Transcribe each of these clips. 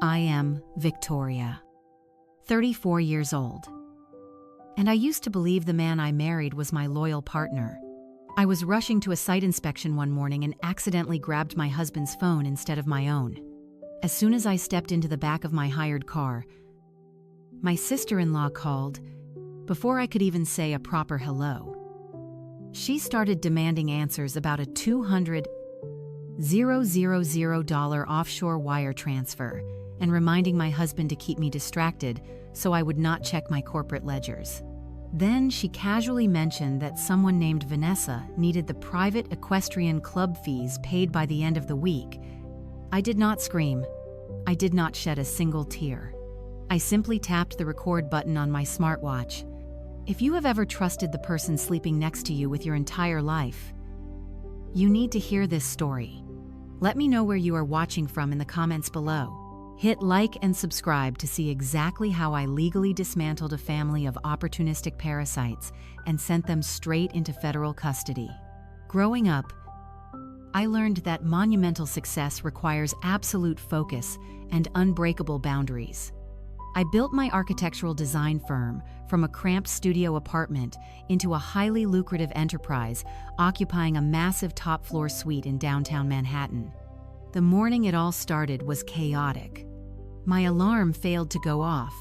I am Victoria, 34 years old. And I used to believe the man I married was my loyal partner. I was rushing to a site inspection one morning and accidentally grabbed my husband's phone instead of my own. As soon as I stepped into the back of my hired car, my sister-in-law called before I could even say a proper hello. She started demanding answers about a $200,000 offshore wire transfer and reminding my husband to keep me distracted so I would not check my corporate ledgers. Then she casually mentioned that someone named Vanessa needed the private equestrian club fees paid by the end of the week. I did not scream. I did not shed a single tear. I simply tapped the record button on my smartwatch. If you have ever trusted the person sleeping next to you with your entire life, you need to hear this story. Let me know where you are watching from in the comments below. Hit like and subscribe to see exactly how I legally dismantled a family of opportunistic parasites and sent them straight into federal custody. Growing up, I learned that monumental success requires absolute focus and unbreakable boundaries. I built my architectural design firm from a cramped studio apartment into a highly lucrative enterprise occupying a massive top-floor suite in downtown Manhattan. The morning it all started was chaotic. My alarm failed to go off,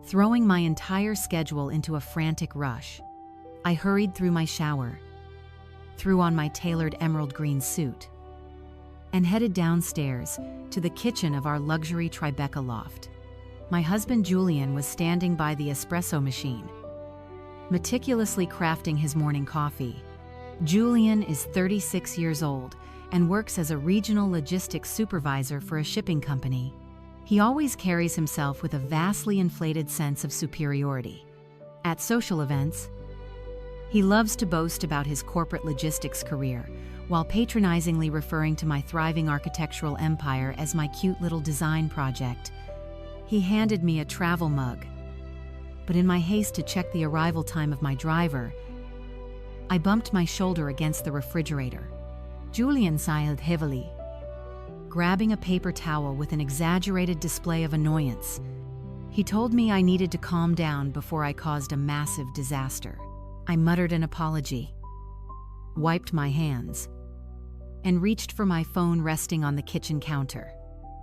throwing my entire schedule into a frantic rush. I hurried through my shower, threw on my tailored emerald green suit, and headed downstairs to the kitchen of our luxury Tribeca loft. My husband Julian was standing by the espresso machine, meticulously crafting his morning coffee. Julian is 36 years old and works as a regional logistics supervisor for a shipping company. He always carries himself with a vastly inflated sense of superiority. At social events, he loves to boast about his corporate logistics career, while patronizingly referring to my thriving architectural empire as my cute little design project. He handed me a travel mug, but in my haste to check the arrival time of my driver, I bumped my shoulder against the refrigerator. Julian sighed heavily, grabbing a paper towel with an exaggerated display of annoyance. He told me I needed to calm down before I caused a massive disaster. I muttered an apology, wiped my hands, and reached for my phone resting on the kitchen counter.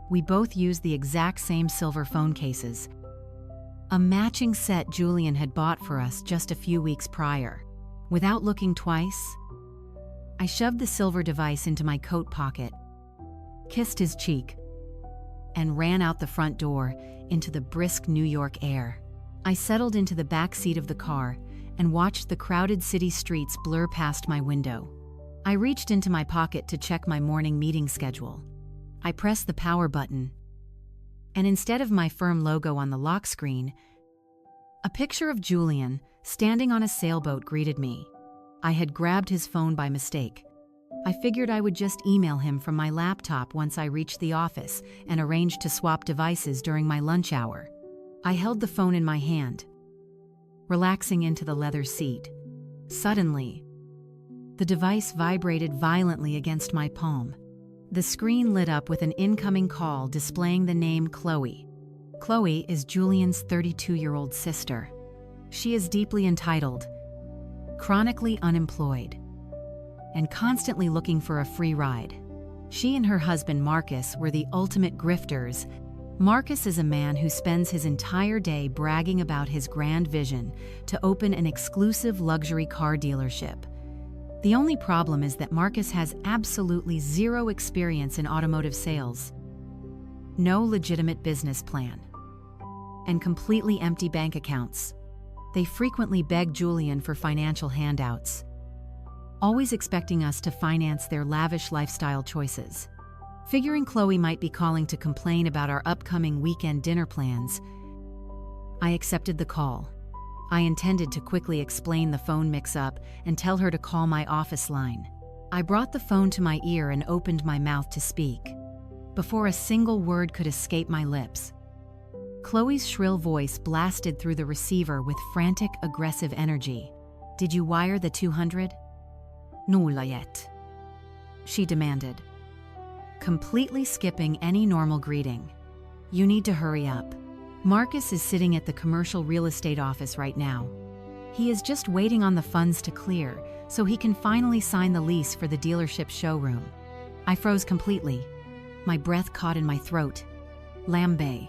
We both used the exact same silver phone cases, a matching set Julian had bought for us just a few weeks prior. Without looking twice, I shoved the silver device into my coat pocket, kissed his cheek, and ran out the front door into the brisk New York air. I settled into the back seat of the car and watched the crowded city streets blur past my window. I reached into my pocket to check my morning meeting schedule. I pressed the power button, and instead of my firm logo on the lock screen, a picture of Julian standing on a sailboat greeted me. I had grabbed his phone by mistake. I figured I would just email him from my laptop once I reached the office and arranged to swap devices during my lunch hour. I held the phone in my hand, relaxing into the leather seat. Suddenly, the device vibrated violently against my palm. The screen lit up with an incoming call displaying the name Chloe. Chloe is Julian's 32-year-old sister. She is deeply entitled, chronically unemployed, and constantly looking for a free ride. She and her husband Marcus were the ultimate grifters. Marcus is a man who spends his entire day bragging about his grand vision to open an exclusive luxury car dealership. The only problem is that Marcus has absolutely zero experience in automotive sales, no legitimate business plan, and completely empty bank accounts. They frequently beg Julian for financial handouts, always expecting us to finance their lavish lifestyle choices. Figuring Chloe might be calling to complain about our upcoming weekend dinner plans, I accepted the call. I intended to quickly explain the phone mix-up and tell her to call my office line. I brought the phone to my ear and opened my mouth to speak. Before a single word could escape my lips, Chloe's shrill voice blasted through the receiver with frantic, aggressive energy. "Did you wire the 200? Nulla yet," she demanded, completely skipping any normal greeting. You need to hurry up. Marcus is sitting at the commercial real estate office right now. He is just waiting on the funds to clear so he can finally sign the lease for the dealership showroom. I froze completely. My breath caught in my throat. Lambe.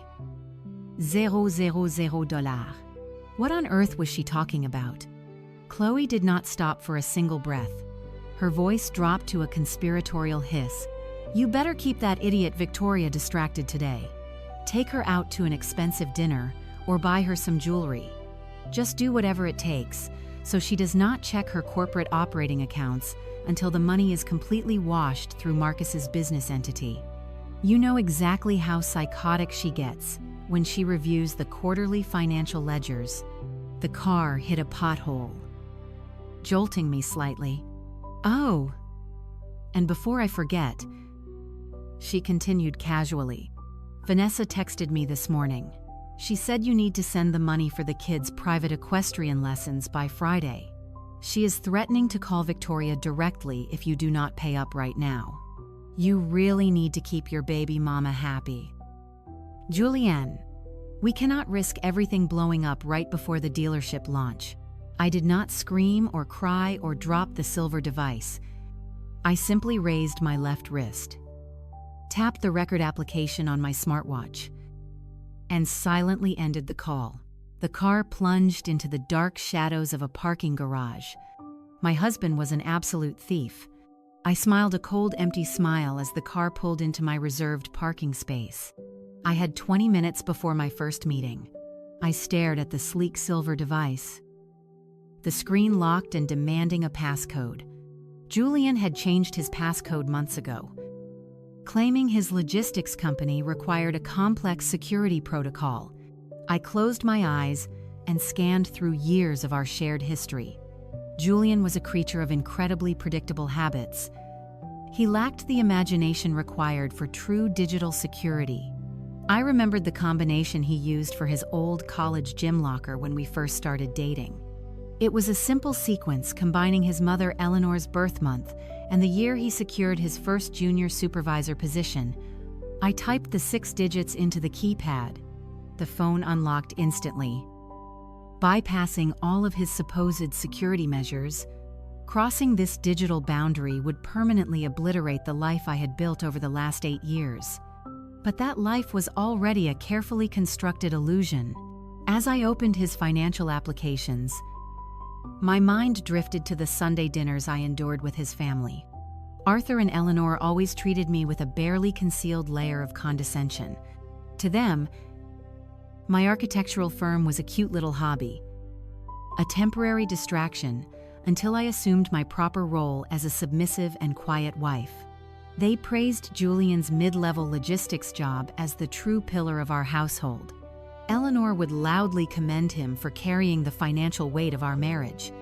$000. What on earth was she talking about? Chloe did not stop for a single breath. Her voice dropped to a conspiratorial hiss. You better keep that idiot Victoria distracted today. Take her out to an expensive dinner or buy her some jewelry. Just do whatever it takes so she does not check her corporate operating accounts until the money is completely washed through Marcus's business entity. You know exactly how psychotic she gets when she reviews the quarterly financial ledgers. The car hit a pothole, jolting me slightly. Oh, and before I forget, she continued casually. Vanessa texted me this morning. She said you need to send the money for the kids' private equestrian lessons by Friday. She is threatening to call Victoria directly if you do not pay up right now. You really need to keep your baby mama happy. Julianne, we cannot risk everything blowing up right before the dealership launch. I did not scream or cry or drop the silver device. I simply raised my left wrist, tapped the record application on my smartwatch, and silently ended the call. The car plunged into the dark shadows of a parking garage. My husband was an absolute thief. I smiled a cold, empty smile as the car pulled into my reserved parking space. I had 20 minutes before my first meeting. I stared at the sleek silver device. The screen locked and demanding a passcode. Julian had changed his passcode months ago, claiming his logistics company required a complex security protocol. I closed my eyes and scanned through years of our shared history. Julian was a creature of incredibly predictable habits. He lacked the imagination required for true digital security. I remembered the combination he used for his old college gym locker when we first started dating. It was a simple sequence combining his mother Eleanor's birth month and the year he secured his first junior supervisor position. I typed the 6 digits into the keypad. The phone unlocked instantly, bypassing all of his supposed security measures. Crossing this digital boundary would permanently obliterate the life I had built over the last 8 years. But that life was already a carefully constructed illusion. As I opened his financial applications, my mind drifted to the Sunday dinners I endured with his family. Arthur and Eleanor always treated me with a barely concealed layer of condescension. To them, my architectural firm was a cute little hobby, a temporary distraction until I assumed my proper role as a submissive and quiet wife. They praised Julian's mid-level logistics job as the true pillar of our household. Eleanor would loudly commend him for carrying the financial weight of our marriage,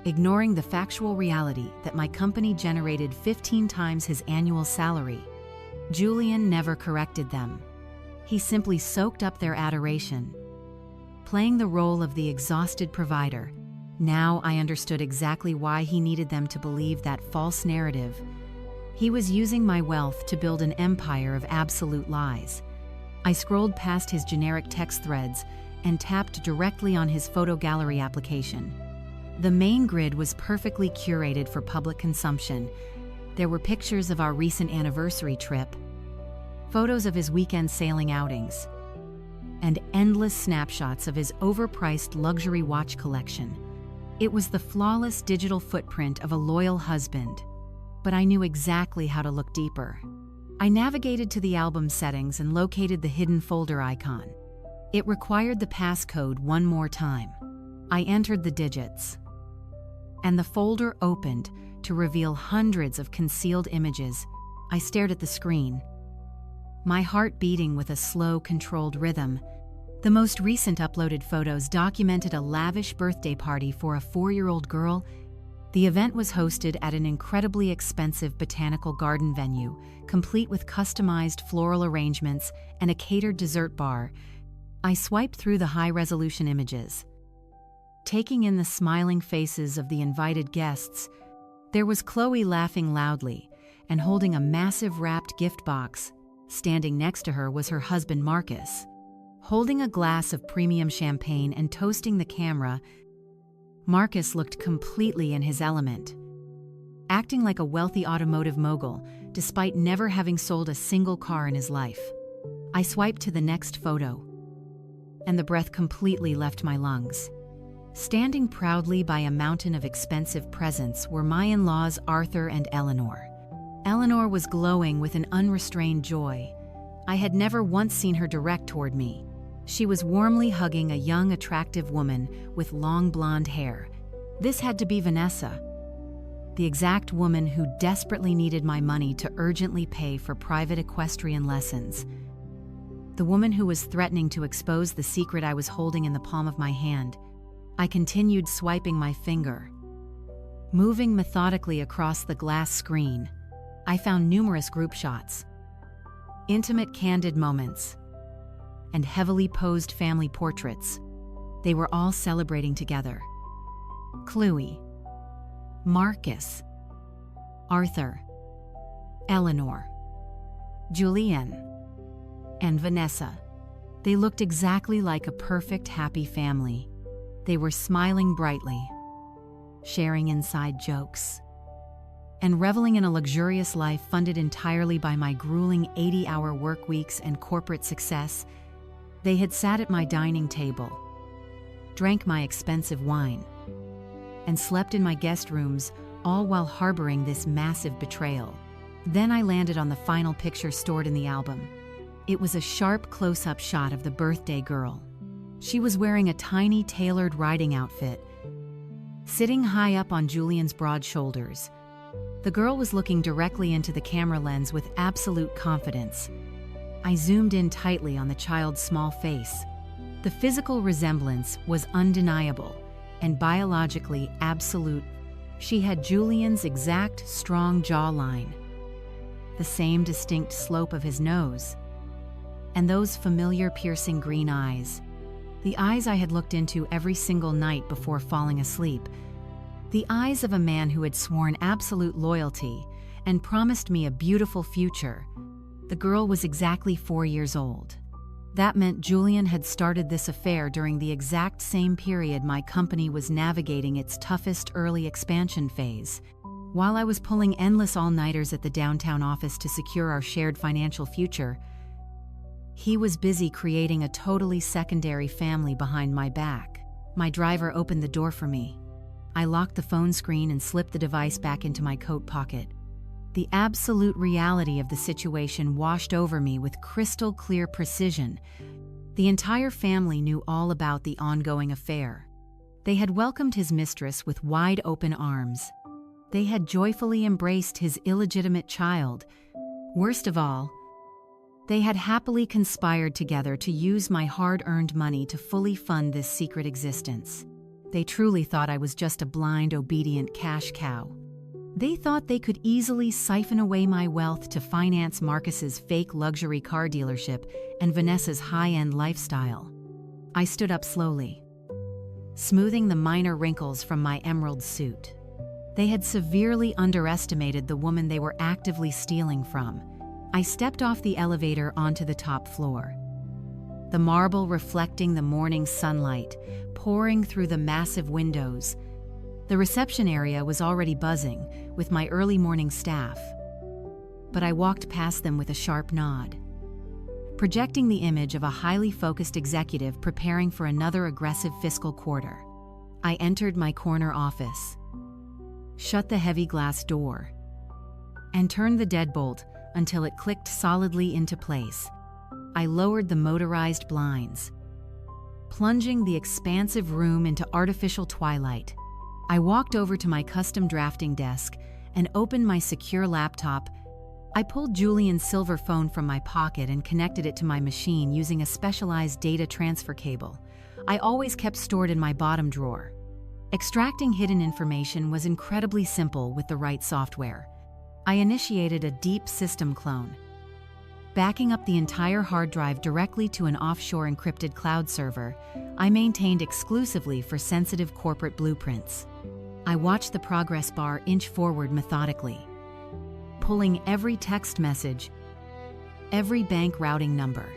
ignoring the factual reality that my company generated 15 times his annual salary. Julian never corrected them. He simply soaked up their adoration, playing the role of the exhausted provider. Now I understood exactly why he needed them to believe that false narrative. He was using my wealth to build an empire of absolute lies. I scrolled past his generic text threads and tapped directly on his photo gallery application. The main grid was perfectly curated for public consumption. There were pictures of our recent anniversary trip, photos of his weekend sailing outings, and endless snapshots of his overpriced luxury watch collection. It was the flawless digital footprint of a loyal husband, but I knew exactly how to look deeper. I navigated to the album settings and located the hidden folder icon. It required the passcode one more time. I entered the digits, and the folder opened to reveal hundreds of concealed images. I stared at the screen, my heart beating with a slow, controlled rhythm. The most recent uploaded photos documented a lavish birthday party for a 4-year-old girl. The event was hosted at an incredibly expensive botanical garden venue, complete with customized floral arrangements and a catered dessert bar. I swiped through the high-resolution images, taking in the smiling faces of the invited guests. There was Chloe laughing loudly and holding a massive wrapped gift box. Standing next to her was her husband Marcus. Holding a glass of premium champagne and toasting the camera, Marcus looked completely in his element, acting like a wealthy automotive mogul, despite never having sold a single car in his life. I swiped to the next photo, and the breath completely left my lungs. Standing proudly by a mountain of expensive presents were my in-laws Arthur and Eleanor. Eleanor was glowing with an unrestrained joy. I had never once seen her direct toward me. She was warmly hugging a young, attractive woman with long blonde hair. This had to be Vanessa, the exact woman who desperately needed my money to urgently pay for private equestrian lessons. The woman who was threatening to expose the secret I was holding in the palm of my hand. I continued swiping my finger. Moving methodically across the glass screen, I found numerous group shots, intimate candid moments, and heavily posed family portraits. They were all celebrating together. Chloe, Marcus, Arthur, Eleanor, Julian, and Vanessa. They looked exactly like a perfect, happy family. They were smiling brightly, sharing inside jokes, and reveling in a luxurious life funded entirely by my grueling 80-hour work weeks and corporate success. They had sat at my dining table, drank my expensive wine, and slept in my guest rooms, all while harboring this massive betrayal. Then I landed on the final picture stored in the album. It was a sharp close-up shot of the birthday girl. She was wearing a tiny tailored riding outfit, sitting high up on Julian's broad shoulders. The girl was looking directly into the camera lens with absolute confidence. I zoomed in tightly on the child's small face. The physical resemblance was undeniable and biologically absolute. She had Julian's exact strong jawline, the same distinct slope of his nose, and those familiar piercing green eyes. The eyes I had looked into every single night before falling asleep. The eyes of a man who had sworn absolute loyalty and promised me a beautiful future. The girl was exactly 4 years old. That meant Julian had started this affair during the exact same period my company was navigating its toughest early expansion phase. While I was pulling endless all-nighters at the downtown office to secure our shared financial future, he was busy creating a totally secondary family behind my back. My driver opened the door for me. I locked the phone screen and slipped the device back into my coat pocket. The absolute reality of the situation washed over me with crystal clear precision. The entire family knew all about the ongoing affair. They had welcomed his mistress with wide open arms. They had joyfully embraced his illegitimate child. Worst of all, they had happily conspired together to use my hard-earned money to fully fund this secret existence. They truly thought I was just a blind, obedient cash cow. They thought they could easily siphon away my wealth to finance Marcus's fake luxury car dealership and Vanessa's high-end lifestyle. I stood up slowly, smoothing the minor wrinkles from my emerald suit. They had severely underestimated the woman they were actively stealing from. I stepped off the elevator onto the top floor. The marble reflecting the morning sunlight, pouring through the massive windows. The reception area was already buzzing with my early morning staff, but I walked past them with a sharp nod, projecting the image of a highly focused executive preparing for another aggressive fiscal quarter. I entered my corner office, shut the heavy glass door, and turned the deadbolt until it clicked solidly into place. I lowered the motorized blinds, plunging the expansive room into artificial twilight. I walked over to my custom drafting desk and opened my secure laptop. I pulled Julian's silver phone from my pocket and connected it to my machine using a specialized data transfer cable I always kept stored in my bottom drawer. Extracting hidden information was incredibly simple with the right software. I initiated a deep system clone, backing up the entire hard drive directly to an offshore encrypted cloud server I maintained exclusively for sensitive corporate blueprints. I watched the progress bar inch forward methodically, pulling every text message, every bank routing number,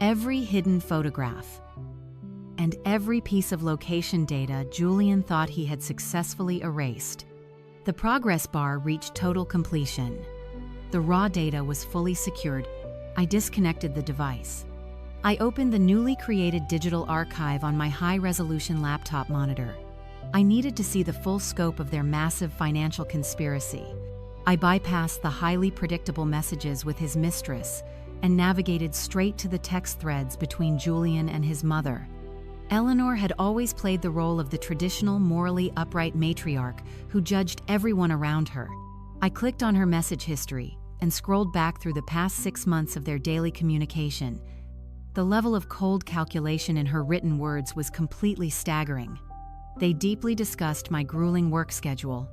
every hidden photograph, and every piece of location data Julian thought he had successfully erased. The progress bar reached total completion. The raw data was fully secured. I disconnected the device. I opened the newly created digital archive on my high-resolution laptop monitor. I needed to see the full scope of their massive financial conspiracy. I bypassed the highly predictable messages with his mistress and navigated straight to the text threads between Julian and his mother. Eleanor had always played the role of the traditional, morally upright matriarch who judged everyone around her. I clicked on her message history and scrolled back through the past 6 months of their daily communication. The level of cold calculation in her written words was completely staggering. They deeply discussed my grueling work schedule,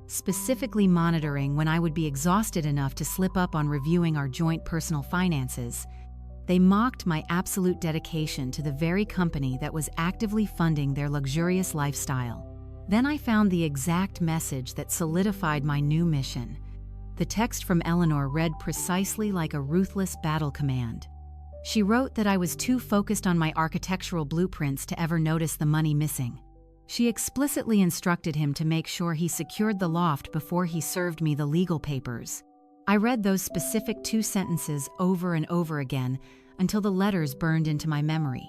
specifically monitoring when I would be exhausted enough to slip up on reviewing our joint personal finances. They mocked my absolute dedication to the very company that was actively funding their luxurious lifestyle. Then I found the exact message that solidified my new mission. The text from Eleanor read precisely like a ruthless battle command. She wrote that I was too focused on my architectural blueprints to ever notice the money missing. She explicitly instructed him to make sure he secured the loft before he served me the legal papers. I read those specific 2 sentences over and over again until the letters burned into my memory.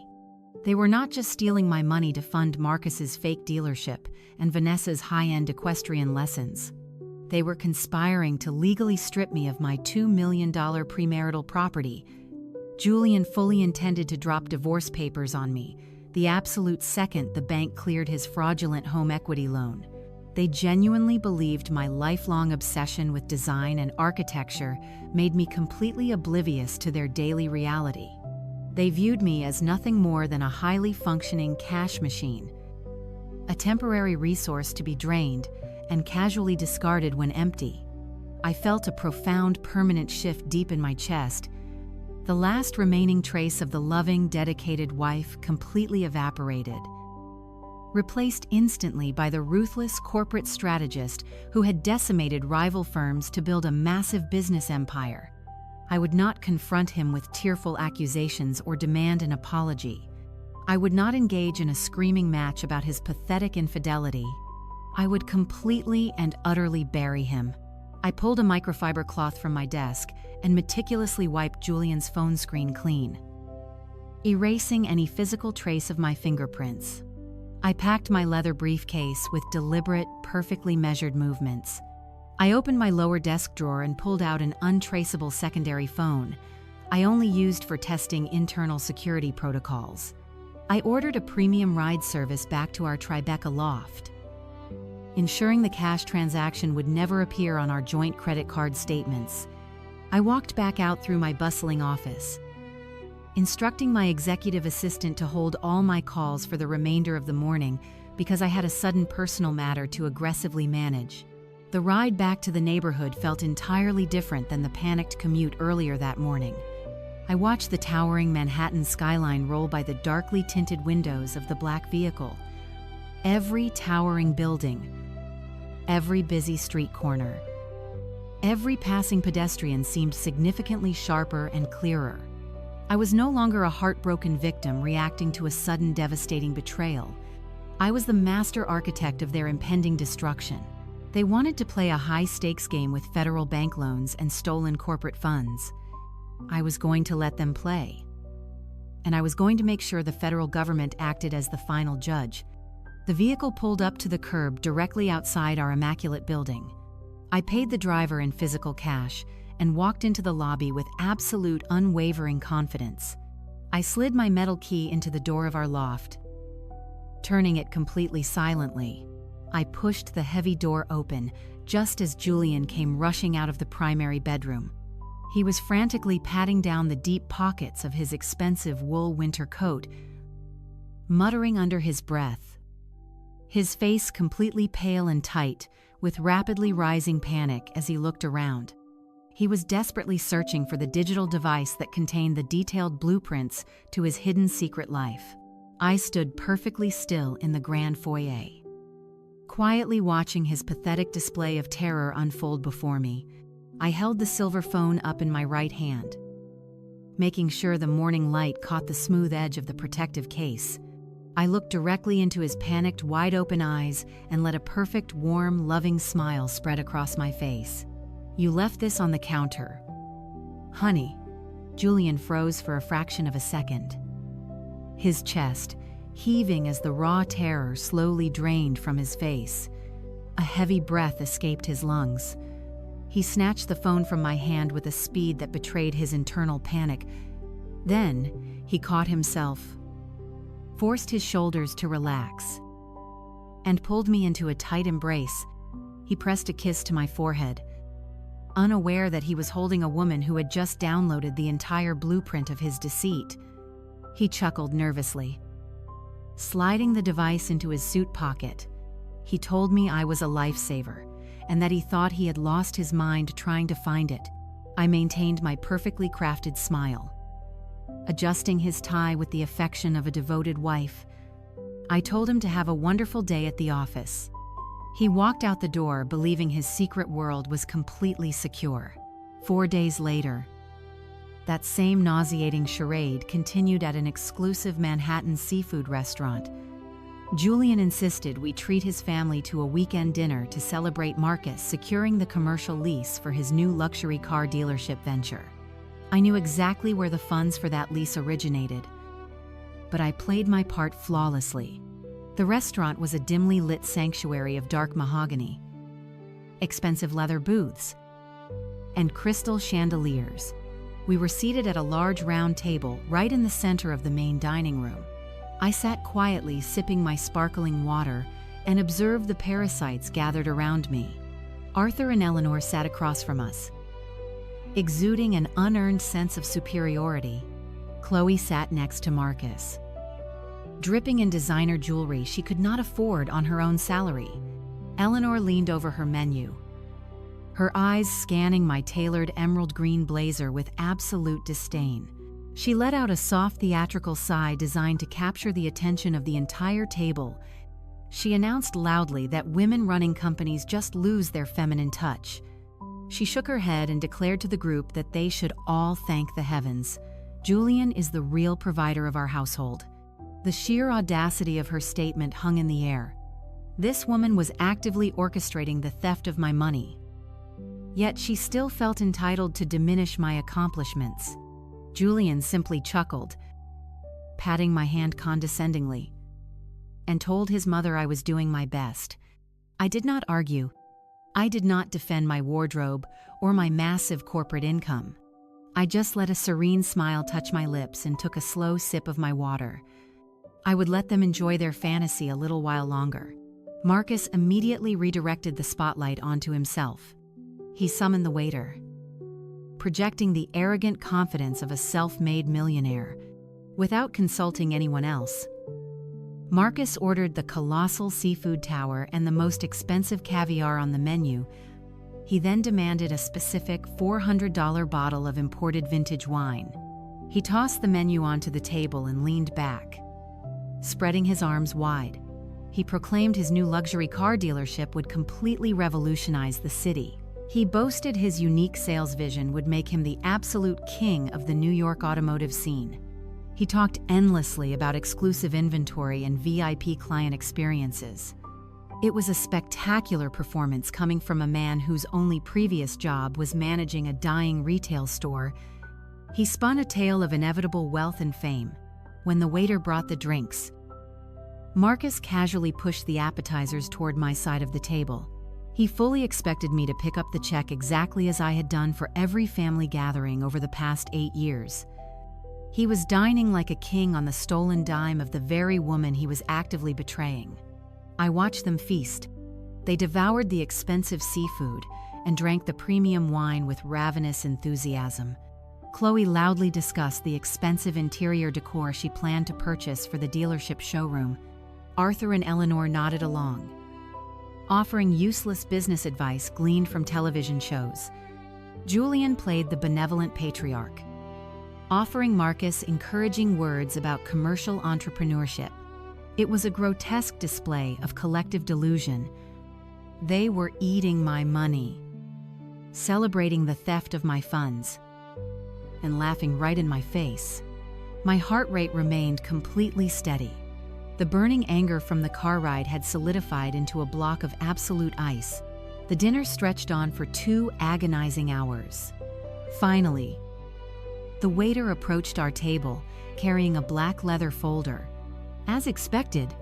They were not just stealing my money to fund Marcus's fake dealership and Vanessa's high-end equestrian lessons. They were conspiring to legally strip me of my $2 million premarital property. Julian fully intended to drop divorce papers on me the absolute second the bank cleared his fraudulent home equity loan. They genuinely believed my lifelong obsession with design and architecture made me completely oblivious to their daily reality. They viewed me as nothing more than a highly functioning cash machine, a temporary resource to be drained and casually discarded when empty. I felt a profound, permanent shift deep in my chest. The last remaining trace of the loving, dedicated wife completely evaporated, replaced instantly by the ruthless corporate strategist who had decimated rival firms to build a massive business empire. I would not confront him with tearful accusations or demand an apology. I would not engage in a screaming match about his pathetic infidelity. I would completely and utterly bury him. I pulled a microfiber cloth from my desk and meticulously wiped Julian's phone screen clean, erasing any physical trace of my fingerprints. I packed my leather briefcase with deliberate, perfectly measured movements. I opened my lower desk drawer and pulled out an untraceable secondary phone I only used for testing internal security protocols. I ordered a premium ride service back to our Tribeca loft, ensuring the cash transaction would never appear on our joint credit card statements. I walked back out through my bustling office, instructing my executive assistant to hold all my calls for the remainder of the morning because I had a sudden personal matter to aggressively manage. The ride back to the neighborhood felt entirely different than the panicked commute earlier that morning. I watched the towering Manhattan skyline roll by the darkly tinted windows of the black vehicle. Every towering building, every busy street corner, every passing pedestrian seemed significantly sharper and clearer. I was no longer a heartbroken victim reacting to a sudden devastating betrayal. I was the master architect of their impending destruction. They wanted to play a high-stakes game with federal bank loans and stolen corporate funds. I was going to let them play. And I was going to make sure the federal government acted as the final judge. The vehicle pulled up to the curb directly outside our immaculate building. I paid the driver in physical cash and walked into the lobby with absolute, unwavering confidence. I slid my metal key into the door of our loft, turning it completely silently. I pushed the heavy door open just as Julian came rushing out of the primary bedroom. He was frantically patting down the deep pockets of his expensive wool winter coat, muttering under his breath. His face completely pale and tight, with rapidly rising panic as he looked around. He was desperately searching for the digital device that contained the detailed blueprints to his hidden secret life. I stood perfectly still in the grand foyer, quietly watching his pathetic display of terror unfold before me. I held the silver phone up in my right hand, making sure the morning light caught the smooth edge of the protective case. I looked directly into his panicked, wide-open eyes and let a perfect, warm, loving smile spread across my face. "You left this on the counter." "Honey." Julian froze for a fraction of a second, his chest heaving as the raw terror slowly drained from his face. A heavy breath escaped his lungs. He snatched the phone from my hand with a speed that betrayed his internal panic. Then, he caught himself, forced his shoulders to relax, and pulled me into a tight embrace. He pressed a kiss to my forehead, unaware that he was holding a woman who had just downloaded the entire blueprint of his deceit. He chuckled nervously, sliding the device into his suit pocket. He told me I was a lifesaver, and that he thought he had lost his mind trying to find it. I maintained my perfectly crafted smile, adjusting his tie with the affection of a devoted wife. I told him to have a wonderful day at the office. He walked out the door, believing his secret world was completely secure. 4 days later, that same nauseating charade continued at an exclusive Manhattan seafood restaurant. Julian insisted we treat his family to a weekend dinner to celebrate Marcus securing the commercial lease for his new luxury car dealership venture. I knew exactly where the funds for that lease originated, but I played my part flawlessly. The restaurant was a dimly lit sanctuary of dark mahogany, expensive leather booths, and crystal chandeliers. We were seated at a large round table right in the center of the main dining room. I sat quietly sipping my sparkling water and observed the parasites gathered around me. Arthur and Eleanor sat across from us, exuding an unearned sense of superiority. Chloe sat next to Marcus, dripping in designer jewelry she could not afford on her own salary. Eleanor leaned over her menu, her eyes scanning my tailored emerald green blazer with absolute disdain. She let out a soft theatrical sigh designed to capture the attention of the entire table. She announced loudly that women running companies just lose their feminine touch. She shook her head and declared to the group that they should all thank the heavens. Julian is the real provider of our household. The sheer audacity of her statement hung in the air. This woman was actively orchestrating the theft of my money. Yet she still felt entitled to diminish my accomplishments. Julian simply chuckled, patting my hand condescendingly, and told his mother I was doing my best. I did not argue. I did not defend my wardrobe or my massive corporate income. I just let a serene smile touch my lips and took a slow sip of my water. I would let them enjoy their fantasy a little while longer. Marcus immediately redirected the spotlight onto himself. He summoned the waiter, projecting the arrogant confidence of a self-made millionaire. Without consulting anyone else, Marcus ordered the colossal seafood tower and the most expensive caviar on the menu. He then demanded a specific $400 bottle of imported vintage wine. He tossed the menu onto the table and leaned back, spreading his arms wide. He proclaimed his new luxury car dealership would completely revolutionize the city. He boasted his unique sales vision would make him the absolute king of the New York automotive scene. He talked endlessly about exclusive inventory and VIP client experiences. It was a spectacular performance coming from a man whose only previous job was managing a dying retail store. He spun a tale of inevitable wealth and fame. When the waiter brought the drinks, Marcus casually pushed the appetizers toward my side of the table. He fully expected me to pick up the check exactly as I had done for every family gathering over the past 8 years. He was dining like a king on the stolen dime of the very woman he was actively betraying. I watched them feast. They devoured the expensive seafood and drank the premium wine with ravenous enthusiasm. Chloe loudly discussed the expensive interior decor she planned to purchase for the dealership showroom. Arthur and Eleanor nodded along, offering useless business advice gleaned from television shows. Julian played the benevolent patriarch, offering Marcus encouraging words about commercial entrepreneurship. It was a grotesque display of collective delusion. They were eating my money, celebrating the theft of my funds, and laughing right in my face. My heart rate remained completely steady. The burning anger from the car ride had solidified into a block of absolute ice. The dinner stretched on for 2 agonizing hours. Finally, the waiter approached our table, carrying a black leather folder. As expected,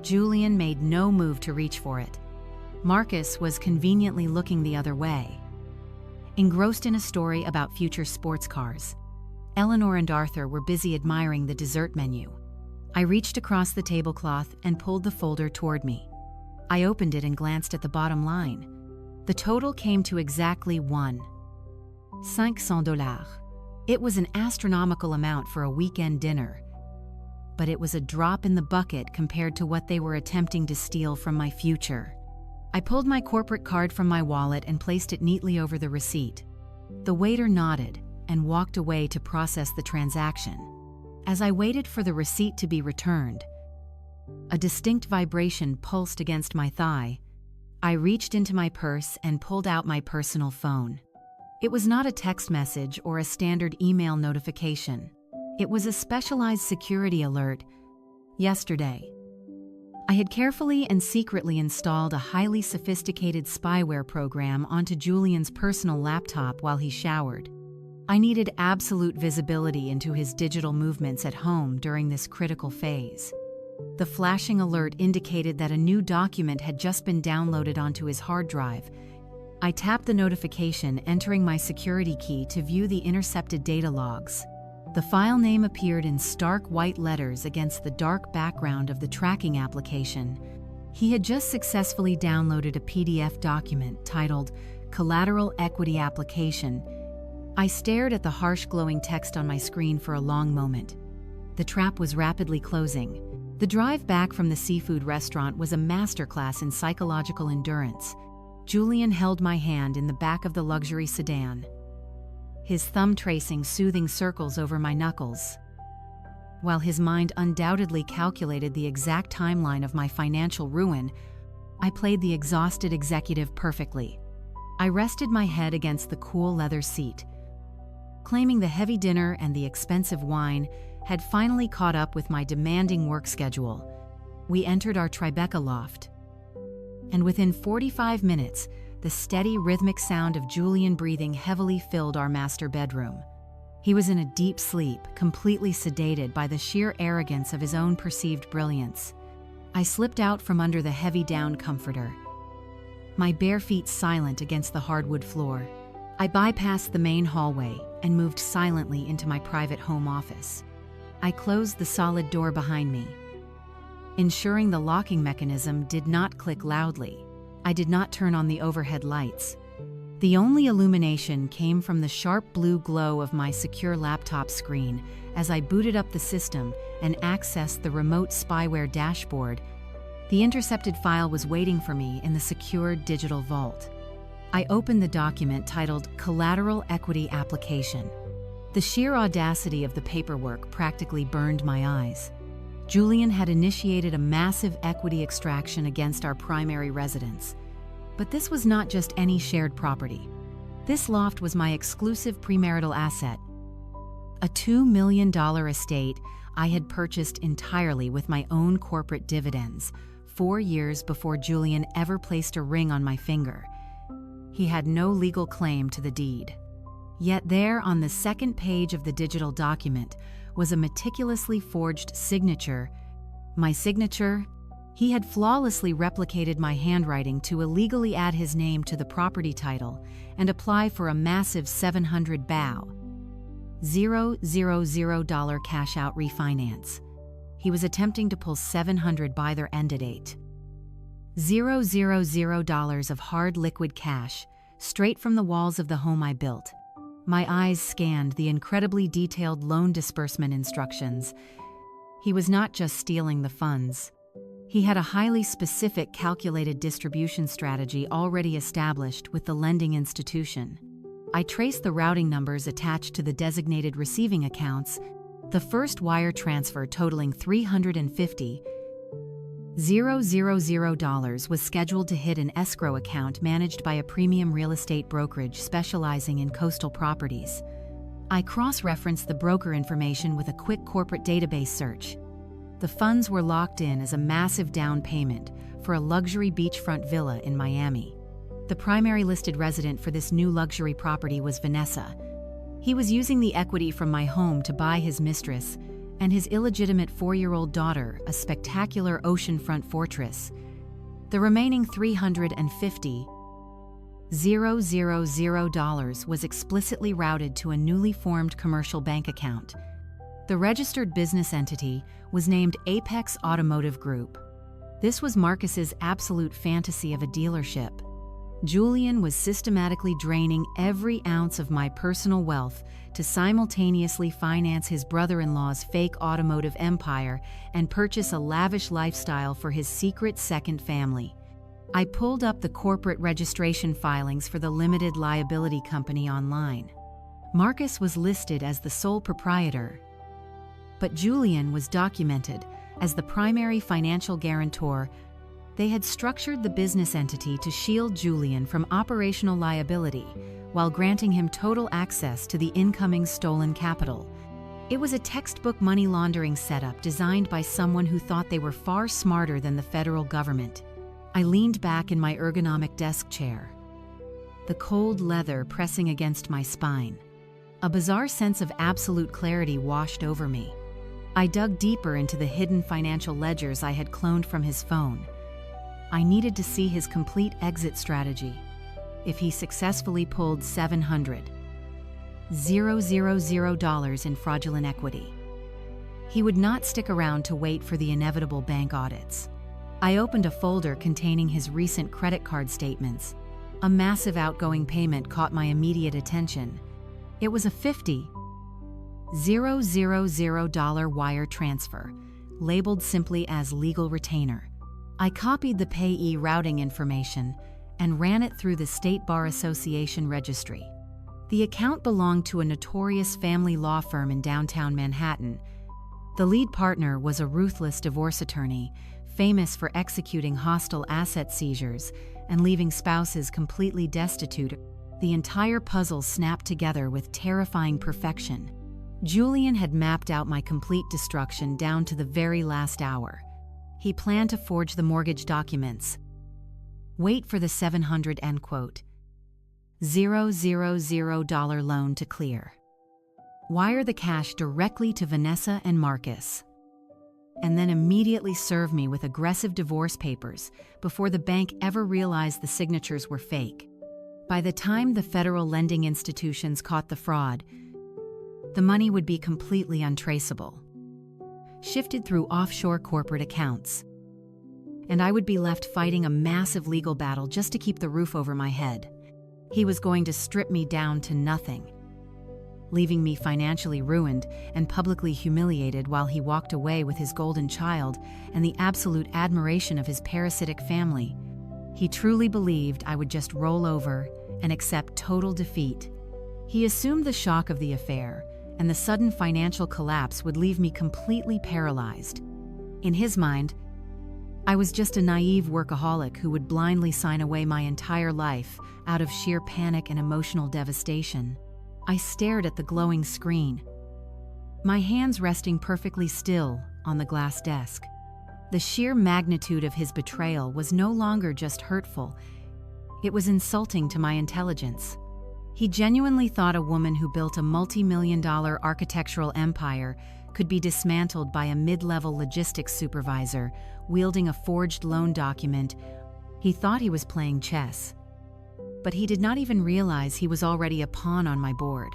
Julian made no move to reach for it. Marcus was conveniently looking the other way, engrossed in a story about future sports cars. Eleanor and Arthur were busy admiring the dessert menu. I reached across the tablecloth and pulled the folder toward me. I opened it and glanced at the bottom line. The total came to exactly $500. It was an astronomical amount for a weekend dinner, but it was a drop in the bucket compared to what they were attempting to steal from my future. I pulled my corporate card from my wallet and placed it neatly over the receipt. The waiter nodded and walked away to process the transaction. As I waited for the receipt to be returned, a distinct vibration pulsed against my thigh. I reached into my purse and pulled out my personal phone. It was not a text message or a standard email notification. It was a specialized security alert. Yesterday, I had carefully and secretly installed a highly sophisticated spyware program onto Julian's personal laptop while he showered. I needed absolute visibility into his digital movements at home during this critical phase. The flashing alert indicated that a new document had just been downloaded onto his hard drive. I tapped the notification, entering my security key to view the intercepted data logs. The file name appeared in stark white letters against the dark background of the tracking application. He had just successfully downloaded a PDF document titled Collateral Equity Application. I stared at the harsh glowing text on my screen for a long moment. The trap was rapidly closing. The drive back from the seafood restaurant was a masterclass in psychological endurance. Julian held my hand in the back of the luxury sedan, his thumb tracing soothing circles over my knuckles. While his mind undoubtedly calculated the exact timeline of my financial ruin, I played the exhausted executive perfectly. I rested my head against the cool leather seat. Claiming the heavy dinner and the expensive wine had finally caught up with my demanding work schedule, we entered our Tribeca loft. And within 45 minutes, the steady, rhythmic sound of Julian breathing heavily filled our master bedroom. He was in a deep sleep, completely sedated by the sheer arrogance of his own perceived brilliance. I slipped out from under the heavy down comforter, my bare feet silent against the hardwood floor. I bypassed the main hallway and moved silently into my private home office. I closed the solid door behind me, ensuring the locking mechanism did not click loudly. I did not turn on the overhead lights. The only illumination came from the sharp blue glow of my secure laptop screen as I booted up the system and accessed the remote spyware dashboard. The intercepted file was waiting for me in the secured digital vault. I opened the document titled Collateral Equity Application. The sheer audacity of the paperwork practically burned my eyes. Julian had initiated a massive equity extraction against our primary residence. But this was not just any shared property. This loft was my exclusive premarital asset, a $2 million estate I had purchased entirely with my own corporate dividends 4 years before Julian ever placed a ring on my finger. He had no legal claim to the deed. Yet there, on the second page of the digital document, was a meticulously forged signature. My signature? He had flawlessly replicated my handwriting to illegally add his name to the property title and apply for a massive $700,000 cash out refinance. He was attempting to pull $700 by their end date. $000 of hard liquid cash, straight from the walls of the home I built. My eyes scanned the incredibly detailed loan disbursement instructions. He was not just stealing the funds. He had a highly specific calculated distribution strategy already established with the lending institution. I traced the routing numbers attached to the designated receiving accounts. The first wire transfer totaling $350 $000 was scheduled to hit an escrow account managed by a premium real estate brokerage specializing in coastal properties. I cross-referenced the broker information with a quick corporate database search. The funds were locked in as a massive down payment for a luxury beachfront villa in Miami. The primary listed resident for this new luxury property was Vanessa. He was using the equity from my home to buy his mistress and his illegitimate 4-year-old daughter a spectacular oceanfront fortress. The remaining $350,000 was explicitly routed to a newly formed commercial bank account. The registered business entity was named Apex Automotive Group. This was Marcus's absolute fantasy of a dealership. Julian was systematically draining every ounce of my personal wealth to simultaneously finance his brother-in-law's fake automotive empire and purchase a lavish lifestyle for his secret second family. I pulled up the corporate registration filings for the limited liability company online. Marcus was listed as the sole proprietor, but Julian was documented as the primary financial guarantor. They had structured the business entity to shield Julian from operational liability while granting him total access to the incoming stolen capital. It was a textbook money laundering setup designed by someone who thought they were far smarter than the federal government. I leaned back in my ergonomic desk chair, the cold leather pressing against my spine. A bizarre sense of absolute clarity washed over me. I dug deeper into the hidden financial ledgers I had cloned from his phone. I needed to see his complete exit strategy. If he successfully pulled $700,000 in fraudulent equity, he would not stick around to wait for the inevitable bank audits. I opened a folder containing his recent credit card statements. A massive outgoing payment caught my immediate attention. It was a $50,000 wire transfer, labeled simply as legal retainer. I copied the payee routing information and ran it through the State Bar Association registry. The account belonged to a notorious family law firm in downtown Manhattan. The lead partner was a ruthless divorce attorney, famous for executing hostile asset seizures and leaving spouses completely destitute. The entire puzzle snapped together with terrifying perfection. Julian had mapped out my complete destruction down to the very last hour. He planned to forge the mortgage documents, wait for the $700,000 loan to clear, wire the cash directly to Vanessa and Marcus, and then immediately serve me with aggressive divorce papers before the bank ever realized the signatures were fake. By the time the federal lending institutions caught the fraud, the money would be completely untraceable, shifted through offshore corporate accounts, and I would be left fighting a massive legal battle just to keep the roof over my head. He was going to strip me down to nothing, leaving me financially ruined and publicly humiliated while he walked away with his golden child and the absolute admiration of his parasitic family. He truly believed I would just roll over and accept total defeat. He assumed the shock of the affair and the sudden financial collapse would leave me completely paralyzed. In his mind, I was just a naive workaholic who would blindly sign away my entire life out of sheer panic and emotional devastation. I stared at the glowing screen, my hands resting perfectly still on the glass desk. The sheer magnitude of his betrayal was no longer just hurtful, it was insulting to my intelligence. He genuinely thought a woman who built a multi-million-dollar architectural empire could be dismantled by a mid-level logistics supervisor wielding a forged loan document. He thought he was playing chess, but he did not even realize he was already a pawn on my board.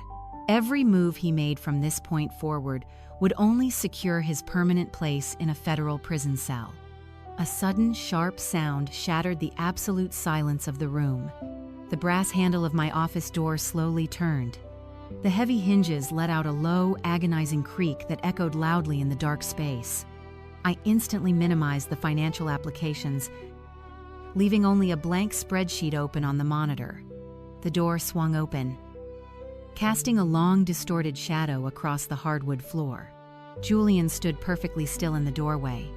Every move he made from this point forward would only secure his permanent place in a federal prison cell. A sudden, sharp sound shattered the absolute silence of the room. The brass handle of my office door slowly turned. The heavy hinges let out a low, agonizing creak that echoed loudly in the dark space. I instantly minimized the financial applications, leaving only a blank spreadsheet open on the monitor. The door swung open, casting a long, distorted shadow across the hardwood floor. Julian stood perfectly still in the doorway,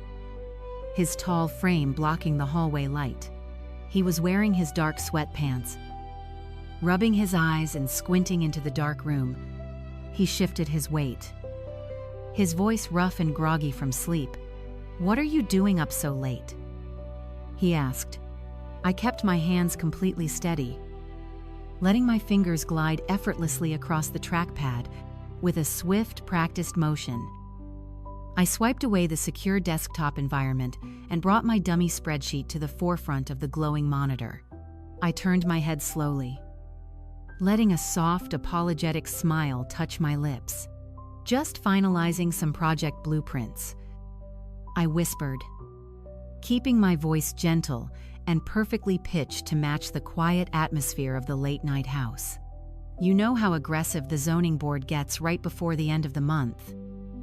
his tall frame blocking the hallway light. He was wearing his dark sweatpants. Rubbing his eyes and squinting into the dark room, he shifted his weight. His voice rough and groggy from sleep. "What are you doing up so late?" he asked. I kept my hands completely steady, letting my fingers glide effortlessly across the trackpad with a swift, practiced motion. I swiped away the secure desktop environment and brought my dummy spreadsheet to the forefront of the glowing monitor. I turned my head slowly, letting a soft, apologetic smile touch my lips. "Just finalizing some project blueprints," I whispered, keeping my voice gentle and perfectly pitched to match the quiet atmosphere of the late-night house. "You know how aggressive the zoning board gets right before the end of the month.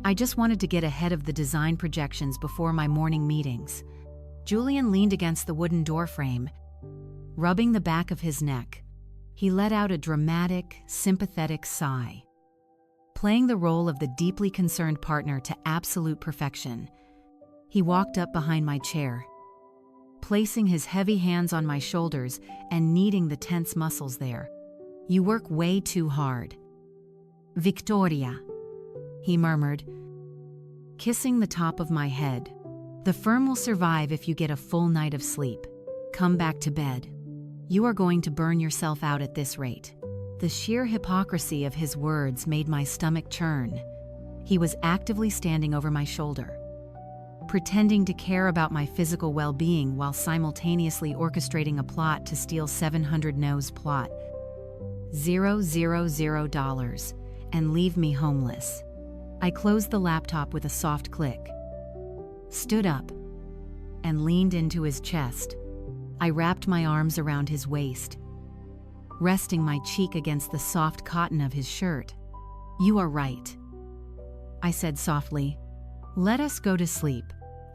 I just wanted to get ahead of the design projections before my morning meetings." Julian leaned against the wooden doorframe, rubbing the back of his neck. He let out a dramatic, sympathetic sigh, playing the role of the deeply concerned partner to absolute perfection. He walked up behind my chair, placing his heavy hands on my shoulders and kneading the tense muscles there. "You work way too hard, Victoria," he murmured, kissing the top of my head. "The firm will survive if you get a full night of sleep. Come back to bed. You are going to burn yourself out at this rate." The sheer hypocrisy of his words made my stomach churn. He was actively standing over my shoulder, pretending to care about my physical well-being while simultaneously orchestrating a plot to steal 700 no's plot. $000 and leave me homeless. I closed the laptop with a soft click, stood up, and leaned into his chest. I wrapped my arms around his waist, resting my cheek against the soft cotton of his shirt. "You are right," I said softly. "Let us go to sleep."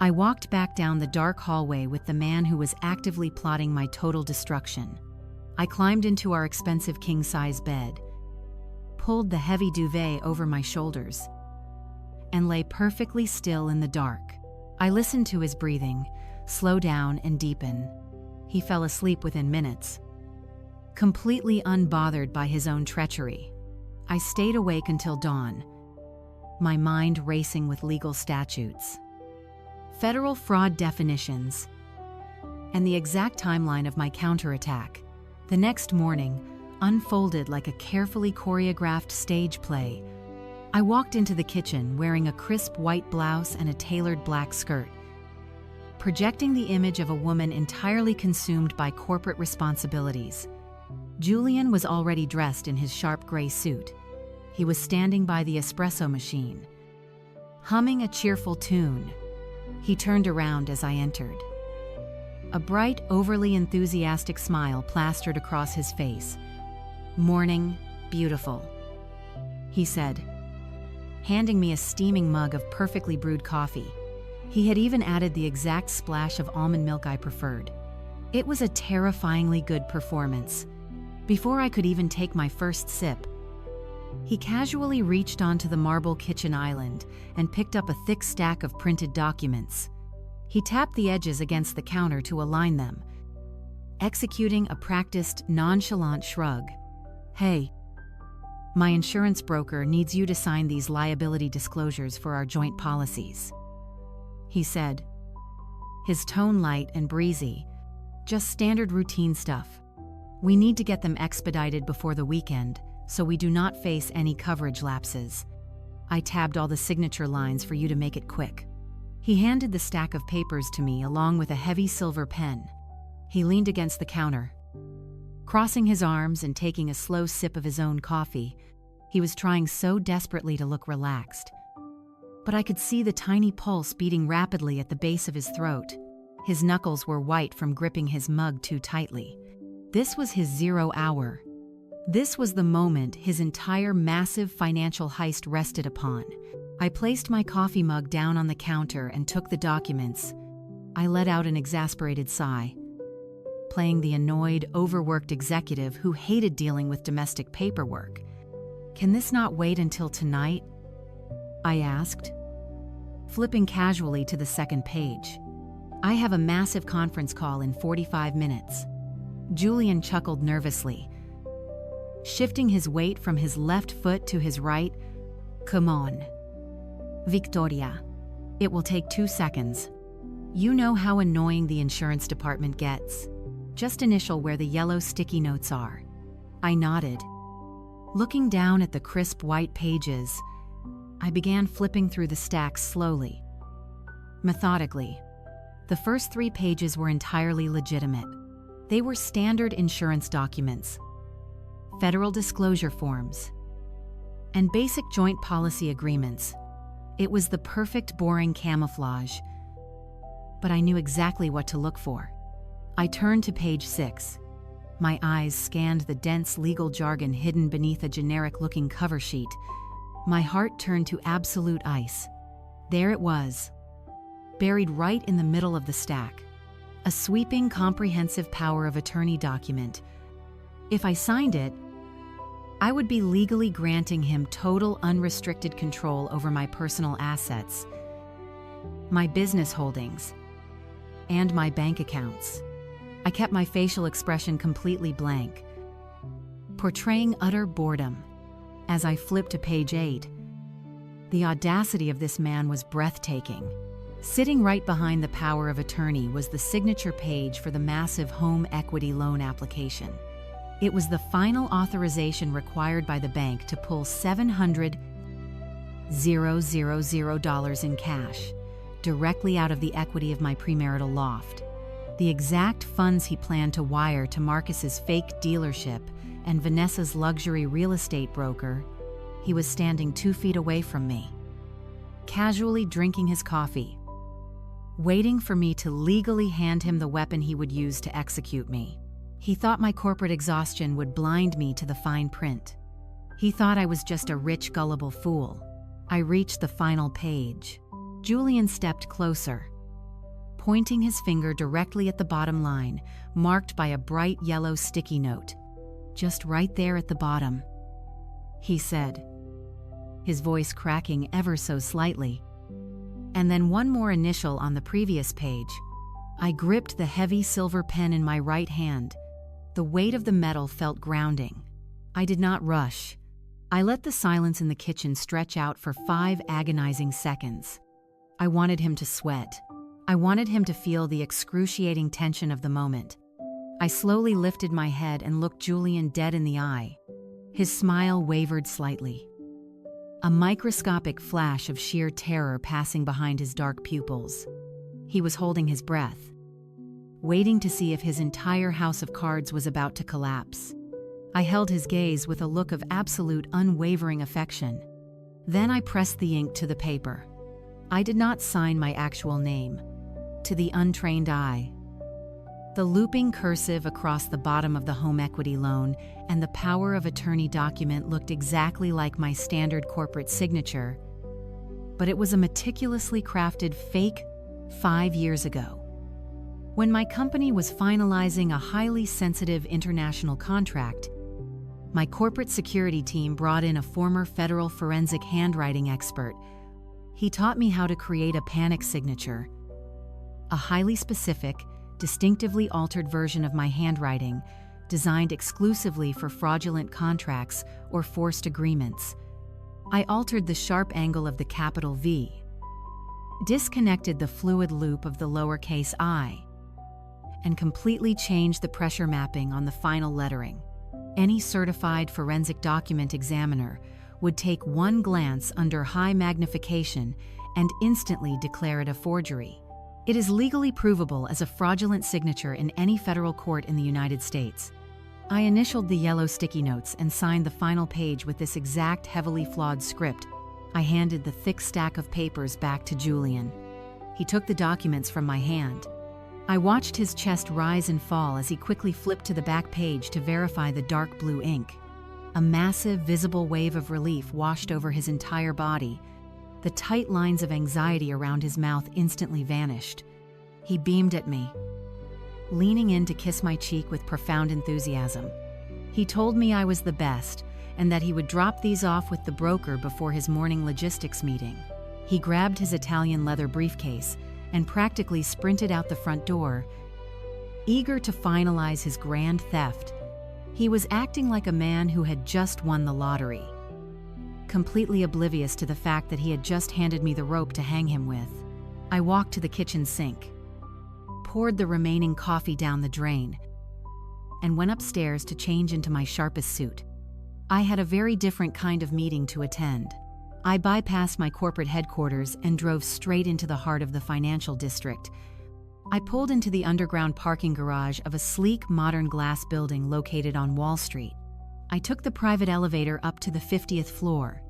I walked back down the dark hallway with the man who was actively plotting my total destruction. I climbed into our expensive king-size bed, pulled the heavy duvet over my shoulders, and lay perfectly still in the dark. I listened to his breathing slow down and deepen. He fell asleep within minutes, completely unbothered by his own treachery. I stayed awake until dawn, my mind racing with legal statutes, federal fraud definitions, and the exact timeline of my counterattack. The next morning unfolded like a carefully choreographed stage play. I walked into the kitchen wearing a crisp white blouse and a tailored black skirt, projecting the image of a woman entirely consumed by corporate responsibilities. Julian was already dressed in his sharp gray suit. He was standing by the espresso machine, humming a cheerful tune. He turned around as I entered. A bright, overly enthusiastic smile plastered across his face. "Morning, beautiful," he said, handing me a steaming mug of perfectly brewed coffee. He had even added the exact splash of almond milk I preferred. It was a terrifyingly good performance. Before I could even take my first sip, he casually reached onto the marble kitchen island and picked up a thick stack of printed documents. He tapped the edges against the counter to align them, executing a practiced, nonchalant shrug. "Hey, my insurance broker needs you to sign these liability disclosures for our joint policies," he said, his tone light and breezy. "Just standard routine stuff. We need to get them expedited before the weekend so we do not face any coverage lapses. I tabbed all the signature lines for you to make it quick." He handed the stack of papers to me along with a heavy silver pen. He leaned against the counter, crossing his arms and taking a slow sip of his own coffee. He was trying so desperately to look relaxed, but I could see the tiny pulse beating rapidly at the base of his throat. His knuckles were white from gripping his mug too tightly. This was his 0 hour. This was the moment his entire massive financial heist rested upon. I placed my coffee mug down on the counter and took the documents. I let out an exasperated sigh, playing the annoyed, overworked executive who hated dealing with domestic paperwork. "Can this not wait until tonight?" I asked, flipping casually to the second page. I have a massive conference call in 45 minutes. Julian chuckled nervously, shifting his weight from his left foot to his right. Come on. Victoria. It will take 2 seconds. You know how annoying the insurance department gets. Just initial where the yellow sticky notes are. I nodded. Looking down at the crisp white pages, I began flipping through the stacks slowly, methodically. The first 3 pages were entirely legitimate. They were standard insurance documents, federal disclosure forms, and basic joint policy agreements. It was the perfect boring camouflage, but I knew exactly what to look for. I turned to page 6. My eyes scanned the dense legal jargon hidden beneath a generic-looking cover sheet. My heart turned to absolute ice. There it was, buried right in the middle of the stack. A sweeping, comprehensive power of attorney document. If I signed it, I would be legally granting him total unrestricted control over my personal assets, my business holdings, and my bank accounts. I kept my facial expression completely blank, portraying utter boredom. As I flipped to page 8, the audacity of this man was breathtaking. Sitting right behind the power of attorney was the signature page for the massive home equity loan application. It was the final authorization required by the bank to pull $700,000 in cash directly out of the equity of my premarital loft. The exact funds he planned to wire to Marcus's fake dealership and Vanessa's luxury real estate broker. He was standing 2 feet away from me, casually drinking his coffee, waiting for me to legally hand him the weapon he would use to execute me. He thought my corporate exhaustion would blind me to the fine print. He thought I was just a rich, gullible fool. I reached the final page. Julian stepped closer, pointing his finger directly at the bottom line, marked by a bright yellow sticky note. Just right there at the bottom, he said, his voice cracking ever so slightly. And then one more initial on the previous page. I gripped the heavy silver pen in my right hand. The weight of the metal felt grounding. I did not rush. I let the silence in the kitchen stretch out for 5 agonizing seconds. I wanted him to sweat. I wanted him to feel the excruciating tension of the moment. I slowly lifted my head and looked Julian dead in the eye. His smile wavered slightly, a microscopic flash of sheer terror passing behind his dark pupils. He was holding his breath, waiting to see if his entire house of cards was about to collapse. I held his gaze with a look of absolute unwavering affection. Then I pressed the ink to the paper. I did not sign my actual name. To the untrained eye, the looping cursive across the bottom of the home equity loan and the power of attorney document looked exactly like my standard corporate signature, but it was a meticulously crafted fake 5 years ago. When my company was finalizing a highly sensitive international contract, my corporate security team brought in a former federal forensic handwriting expert. He taught me how to create a panic signature, a highly specific, distinctively altered version of my handwriting, designed exclusively for fraudulent contracts or forced agreements. I altered the sharp angle of the capital V, disconnected the fluid loop of the lowercase I, and completely changed the pressure mapping on the final lettering. Any certified forensic document examiner would take one glance under high magnification and instantly declare it a forgery. It is legally provable as a fraudulent signature in any federal court in the United States. I initialed the yellow sticky notes and signed the final page with this exact heavily flawed script. I handed the thick stack of papers back to Julian. He took the documents from my hand. I watched his chest rise and fall as he quickly flipped to the back page to verify the dark blue ink. A massive, visible wave of relief washed over his entire body. The tight lines of anxiety around his mouth instantly vanished. He beamed at me, leaning in to kiss my cheek with profound enthusiasm. He told me I was the best and that he would drop these off with the broker before his morning logistics meeting. He grabbed his Italian leather briefcase and practically sprinted out the front door, eager to finalize his grand theft. He was acting like a man who had just won the lottery, completely oblivious to the fact that he had just handed me the rope to hang him with. I walked to the kitchen sink, poured the remaining coffee down the drain, and went upstairs to change into my sharpest suit. I had a very different kind of meeting to attend. I bypassed my corporate headquarters and drove straight into the heart of the financial district. I pulled into the underground parking garage of a sleek, modern glass building located on Wall Street. I took the private elevator up to the 50th floor.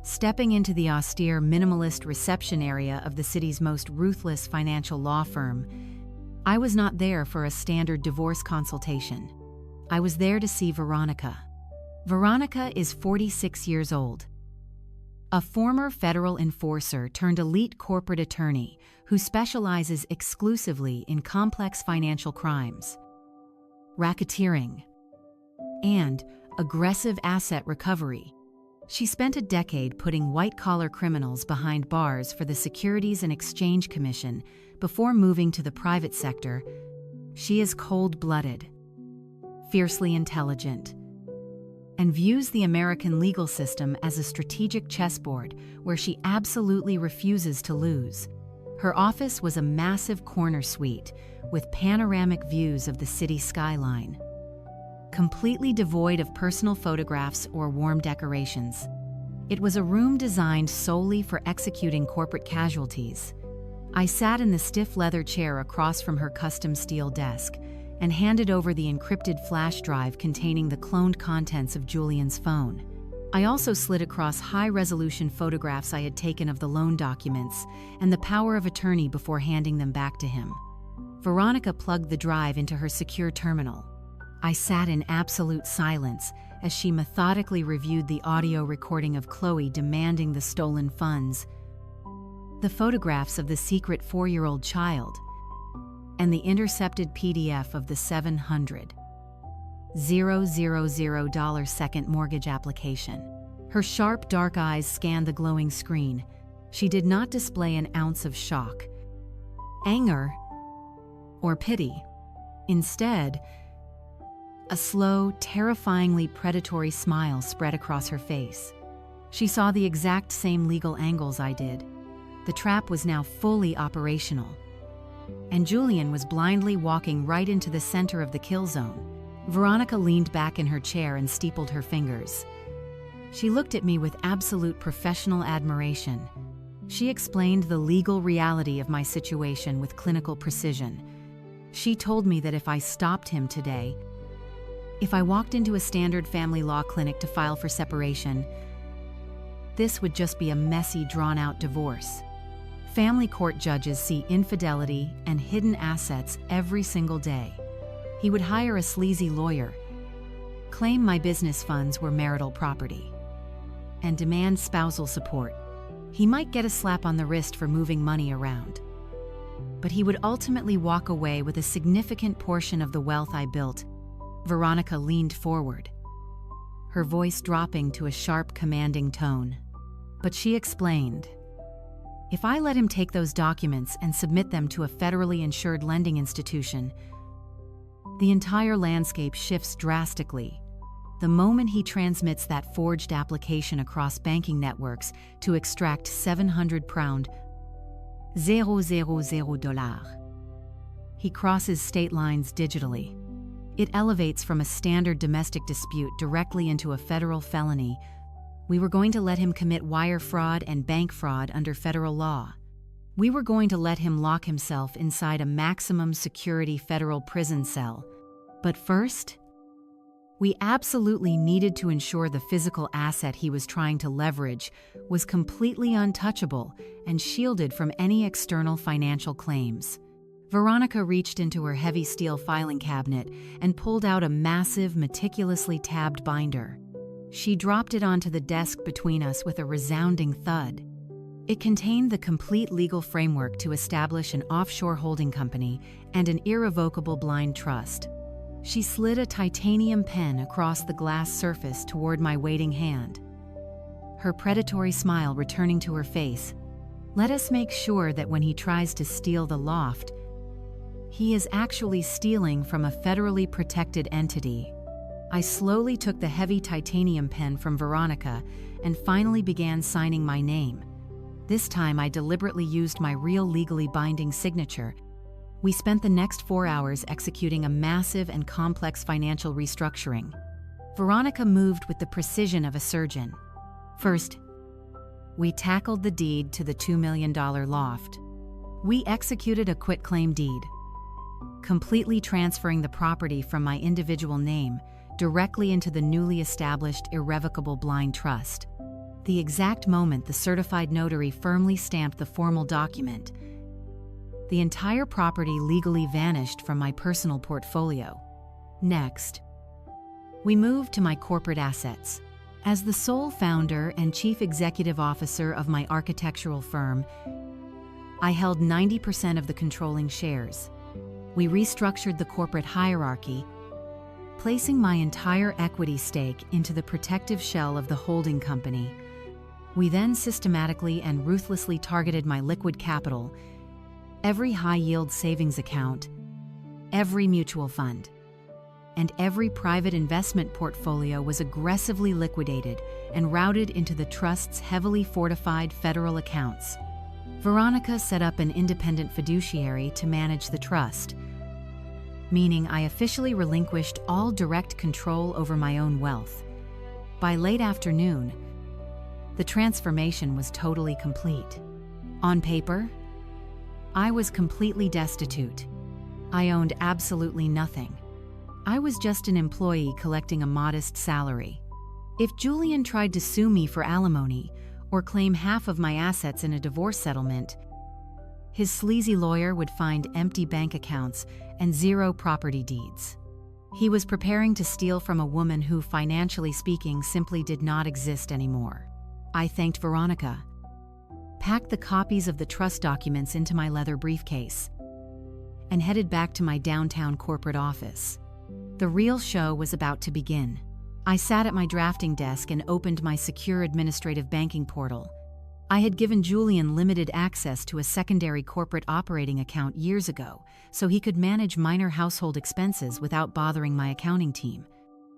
Stepping into the austere, minimalist reception area of the city's most ruthless financial law firm, I was not there for a standard divorce consultation. I was there to see Veronica. Veronica is 46 years old, a former federal enforcer turned elite corporate attorney who specializes exclusively in complex financial crimes, racketeering, and aggressive asset recovery. She spent a decade putting white-collar criminals behind bars for the Securities and Exchange Commission before moving to the private sector. She is cold-blooded, fiercely intelligent, and views the American legal system as a strategic chessboard where she absolutely refuses to lose. Her office was a massive corner suite with panoramic views of the city skyline, completely devoid of personal photographs or warm decorations. It was a room designed solely for executing corporate casualties. I sat in the stiff leather chair across from her custom steel desk and handed over the encrypted flash drive containing the cloned contents of Julian's phone. I also slid across high-resolution photographs I had taken of the loan documents and the power of attorney before handing them back to him. Veronica plugged the drive into her secure terminal. I sat in absolute silence as she methodically reviewed the audio recording of Chloe demanding the stolen funds, the photographs of the secret 4-year-old child, and the intercepted PDF of the $700,000 second mortgage application. Her sharp, dark eyes scanned the glowing screen. She did not display an ounce of shock, anger, or pity. Instead, a slow, terrifyingly predatory smile spread across her face. She saw the exact same legal angles I did. The trap was now fully operational, and Julian was blindly walking right into the center of the kill zone. Veronica leaned back in her chair and steepled her fingers. She looked at me with absolute professional admiration. She explained the legal reality of my situation with clinical precision. She told me that if I stopped him today, if I walked into a standard family law clinic to file for separation, this would just be a messy, drawn-out divorce. Family court judges see infidelity and hidden assets every single day. He would hire a sleazy lawyer, claim my business funds were marital property, and demand spousal support. He might get a slap on the wrist for moving money around, but he would ultimately walk away with a significant portion of the wealth I built. Veronica leaned forward, her voice dropping to a sharp, commanding tone. But she explained, if I let him take those documents and submit them to a federally insured lending institution, the entire landscape shifts drastically. The moment he transmits that forged application across banking networks to extract $700,000, he crosses state lines digitally. It elevates from a standard domestic dispute directly into a federal felony. We were going to let him commit wire fraud and bank fraud under federal law. We were going to let him lock himself inside a maximum security federal prison cell. But first, we absolutely needed to ensure the physical asset he was trying to leverage was completely untouchable and shielded from any external financial claims. Veronica reached into her heavy steel filing cabinet and pulled out a massive, meticulously tabbed binder. She dropped it onto the desk between us with a resounding thud. It contained the complete legal framework to establish an offshore holding company and an irrevocable blind trust. She slid a titanium pen across the glass surface toward my waiting hand, her predatory smile returning to her face. Let us make sure that when he tries to steal the loft, he is actually stealing from a federally protected entity. I slowly took the heavy titanium pen from Veronica and finally began signing my name. This time I deliberately used my real legally binding signature. We spent the next 4 hours executing a massive and complex financial restructuring. Veronica moved with the precision of a surgeon. First, we tackled the deed to the $2 million loft. We executed a quitclaim deed, completely transferring the property from my individual name directly into the newly established irrevocable blind trust. The exact moment the certified notary firmly stamped the formal document, the entire property legally vanished from my personal portfolio. Next, we moved to my corporate assets. As the sole founder and chief executive officer of my architectural firm, I held 90% of the controlling shares. We restructured the corporate hierarchy, placing my entire equity stake into the protective shell of the holding company. We then systematically and ruthlessly targeted my liquid capital, every high-yield savings account, every mutual fund, and every private investment portfolio was aggressively liquidated and routed into the trust's heavily fortified federal accounts. Veronica set up an independent fiduciary to manage the trust, meaning I officially relinquished all direct control over my own wealth. By late afternoon, the transformation was totally complete. On paper, I was completely destitute. I owned absolutely nothing. I was just an employee collecting a modest salary. If Julian tried to sue me for alimony or claim half of my assets in a divorce settlement, his sleazy lawyer would find empty bank accounts and 0 property deeds. He was preparing to steal from a woman who, financially speaking, simply did not exist anymore. I thanked Veronica, packed the copies of the trust documents into my leather briefcase, and headed back to my downtown corporate office. The real show was about to begin. I sat at my drafting desk and opened my secure administrative banking portal. I had given Julian limited access to a secondary corporate operating account years ago, so he could manage minor household expenses without bothering my accounting team.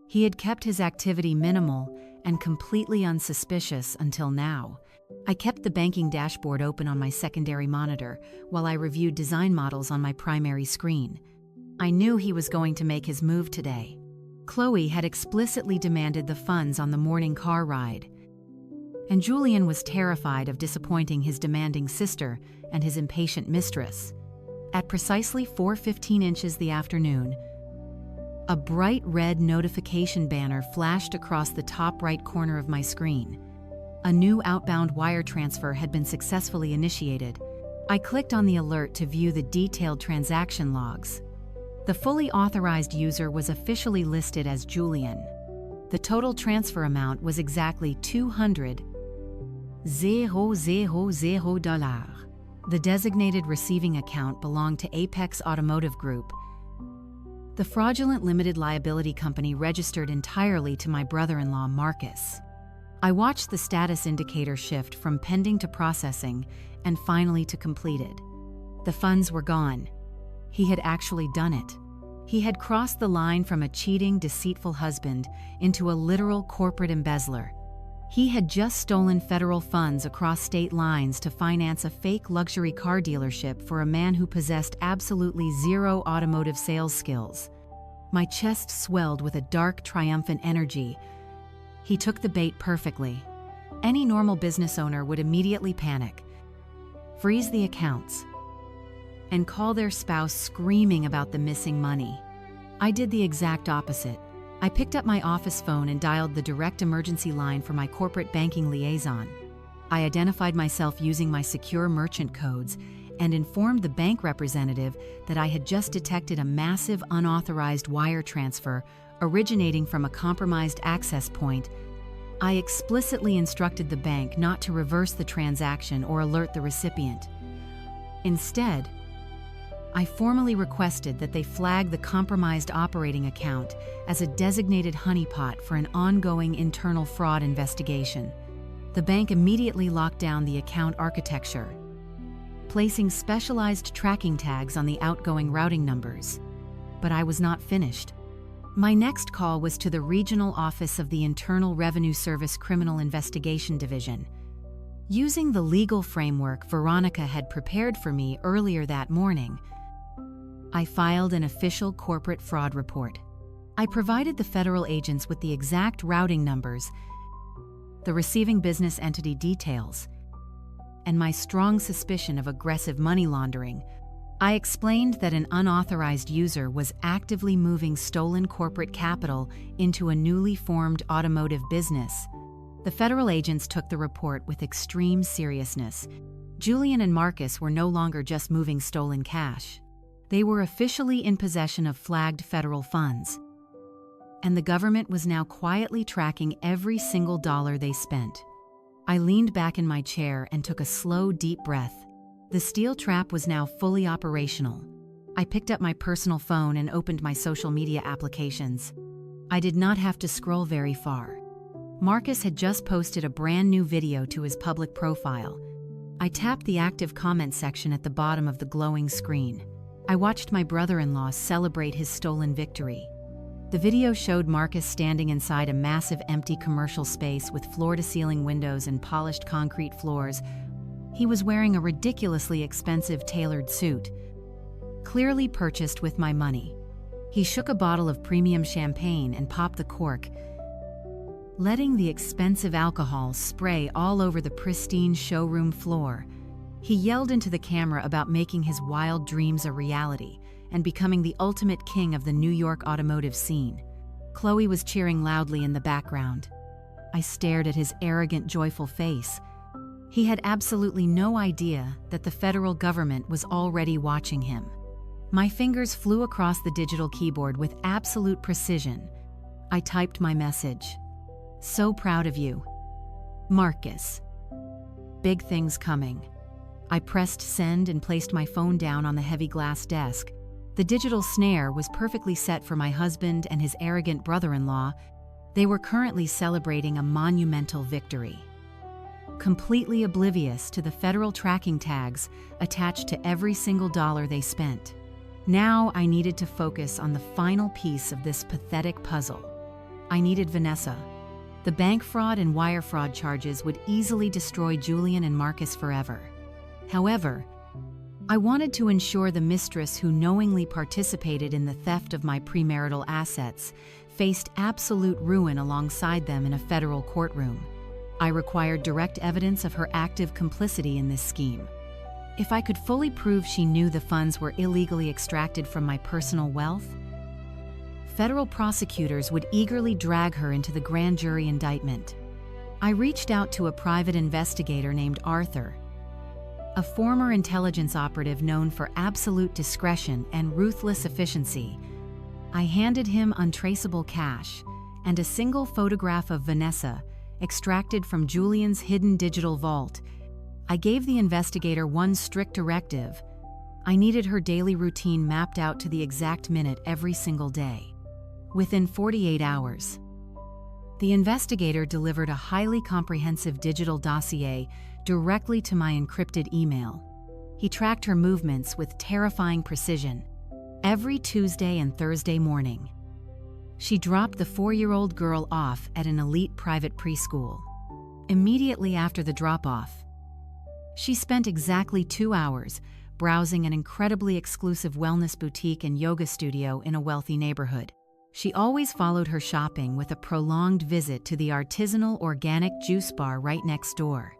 He had kept his activity minimal and completely unsuspicious until now. I kept the banking dashboard open on my secondary monitor while I reviewed design models on my primary screen. I knew he was going to make his move today. Chloe had explicitly demanded the funds on the morning car ride, and Julian was terrified of disappointing his demanding sister and his impatient mistress. At precisely 4:15 inches the afternoon, a bright red notification banner flashed across the top right corner of my screen. A new outbound wire transfer had been successfully initiated. I clicked on the alert to view the detailed transaction logs. The fully authorized user was officially listed as Julian. The total transfer amount was exactly $200,000. The designated receiving account belonged to Apex Automotive Group, the fraudulent limited liability company registered entirely to my brother-in-law, Marcus. I watched the status indicator shift from pending to processing and finally to completed. The funds were gone. He had actually done it. He had crossed the line from a cheating, deceitful husband into a literal corporate embezzler. He had just stolen federal funds across state lines to finance a fake luxury car dealership for a man who possessed absolutely 0 automotive sales skills. My chest swelled with a dark, triumphant energy. He took the bait perfectly. Any normal business owner would immediately panic, freeze the accounts, and call their spouse screaming about the missing money. I did the exact opposite. I picked up my office phone and dialed the direct emergency line for my corporate banking liaison. I identified myself using my secure merchant codes and informed the bank representative that I had just detected a massive unauthorized wire transfer originating from a compromised access point. I explicitly instructed the bank not to reverse the transaction or alert the recipient. Instead, I formally requested that they flag the compromised operating account as a designated honeypot for an ongoing internal fraud investigation. The bank immediately locked down the account architecture, placing specialized tracking tags on the outgoing routing numbers. But I was not finished. My next call was to the Regional Office of the Internal Revenue Service Criminal Investigation Division. Using the legal framework Veronica had prepared for me earlier that morning, I filed an official corporate fraud report. I provided the federal agents with the exact routing numbers, the receiving business entity details, and my strong suspicion of aggressive money laundering. I explained that an unauthorized user was actively moving stolen corporate capital into a newly formed automotive business. The federal agents took the report with extreme seriousness. Julian and Marcus were no longer just moving stolen cash. They were officially in possession of flagged federal funds. And the government was now quietly tracking every single dollar they spent. I leaned back in my chair and took a slow, deep breath. The steel trap was now fully operational. I picked up my personal phone and opened my social media applications. I did not have to scroll very far. Marcus had just posted a brand new video to his public profile. I tapped the active comment section at the bottom of the glowing screen. I watched my brother-in-law celebrate his stolen victory. The video showed Marcus standing inside a massive empty commercial space with floor-to-ceiling windows and polished concrete floors. He was wearing a ridiculously expensive tailored suit, clearly purchased with my money. He shook a bottle of premium champagne and popped the cork, letting the expensive alcohol spray all over the pristine showroom floor. He yelled into the camera about making his wild dreams a reality and becoming the ultimate king of the New York automotive scene. Chloe was cheering loudly in the background. I stared at his arrogant, joyful face. He had absolutely no idea that the federal government was already watching him. My fingers flew across the digital keyboard with absolute precision. I typed my message. "So proud of you, Marcus. Big things coming." I pressed send and placed my phone down on the heavy glass desk. The digital snare was perfectly set for my husband and his arrogant brother-in-law. They were currently celebrating a monumental victory, completely oblivious to the federal tracking tags attached to every single dollar they spent. Now I needed to focus on the final piece of this pathetic puzzle. I needed Vanessa. The bank fraud and wire fraud charges would easily destroy Julian and Marcus forever. However, I wanted to ensure the mistress who knowingly participated in the theft of my premarital assets faced absolute ruin alongside them in a federal courtroom. I required direct evidence of her active complicity in this scheme. If I could fully prove she knew the funds were illegally extracted from my personal wealth, federal prosecutors would eagerly drag her into the grand jury indictment. I reached out to a private investigator named Arthur, a former intelligence operative known for absolute discretion and ruthless efficiency. I handed him untraceable cash and a single photograph of Vanessa, extracted from Julian's hidden digital vault. I gave the investigator one strict directive. I needed her daily routine mapped out to the exact minute every single day. Within 48 hours, the investigator delivered a highly comprehensive digital dossier directly to my encrypted email. He tracked her movements with terrifying precision. Every Tuesday and Thursday morning, she dropped the 4-year-old girl off at an elite private preschool. Immediately after the drop-off, she spent exactly 2 hours browsing an incredibly exclusive wellness boutique and yoga studio in a wealthy neighborhood. She always followed her shopping with a prolonged visit to the artisanal organic juice bar right next door.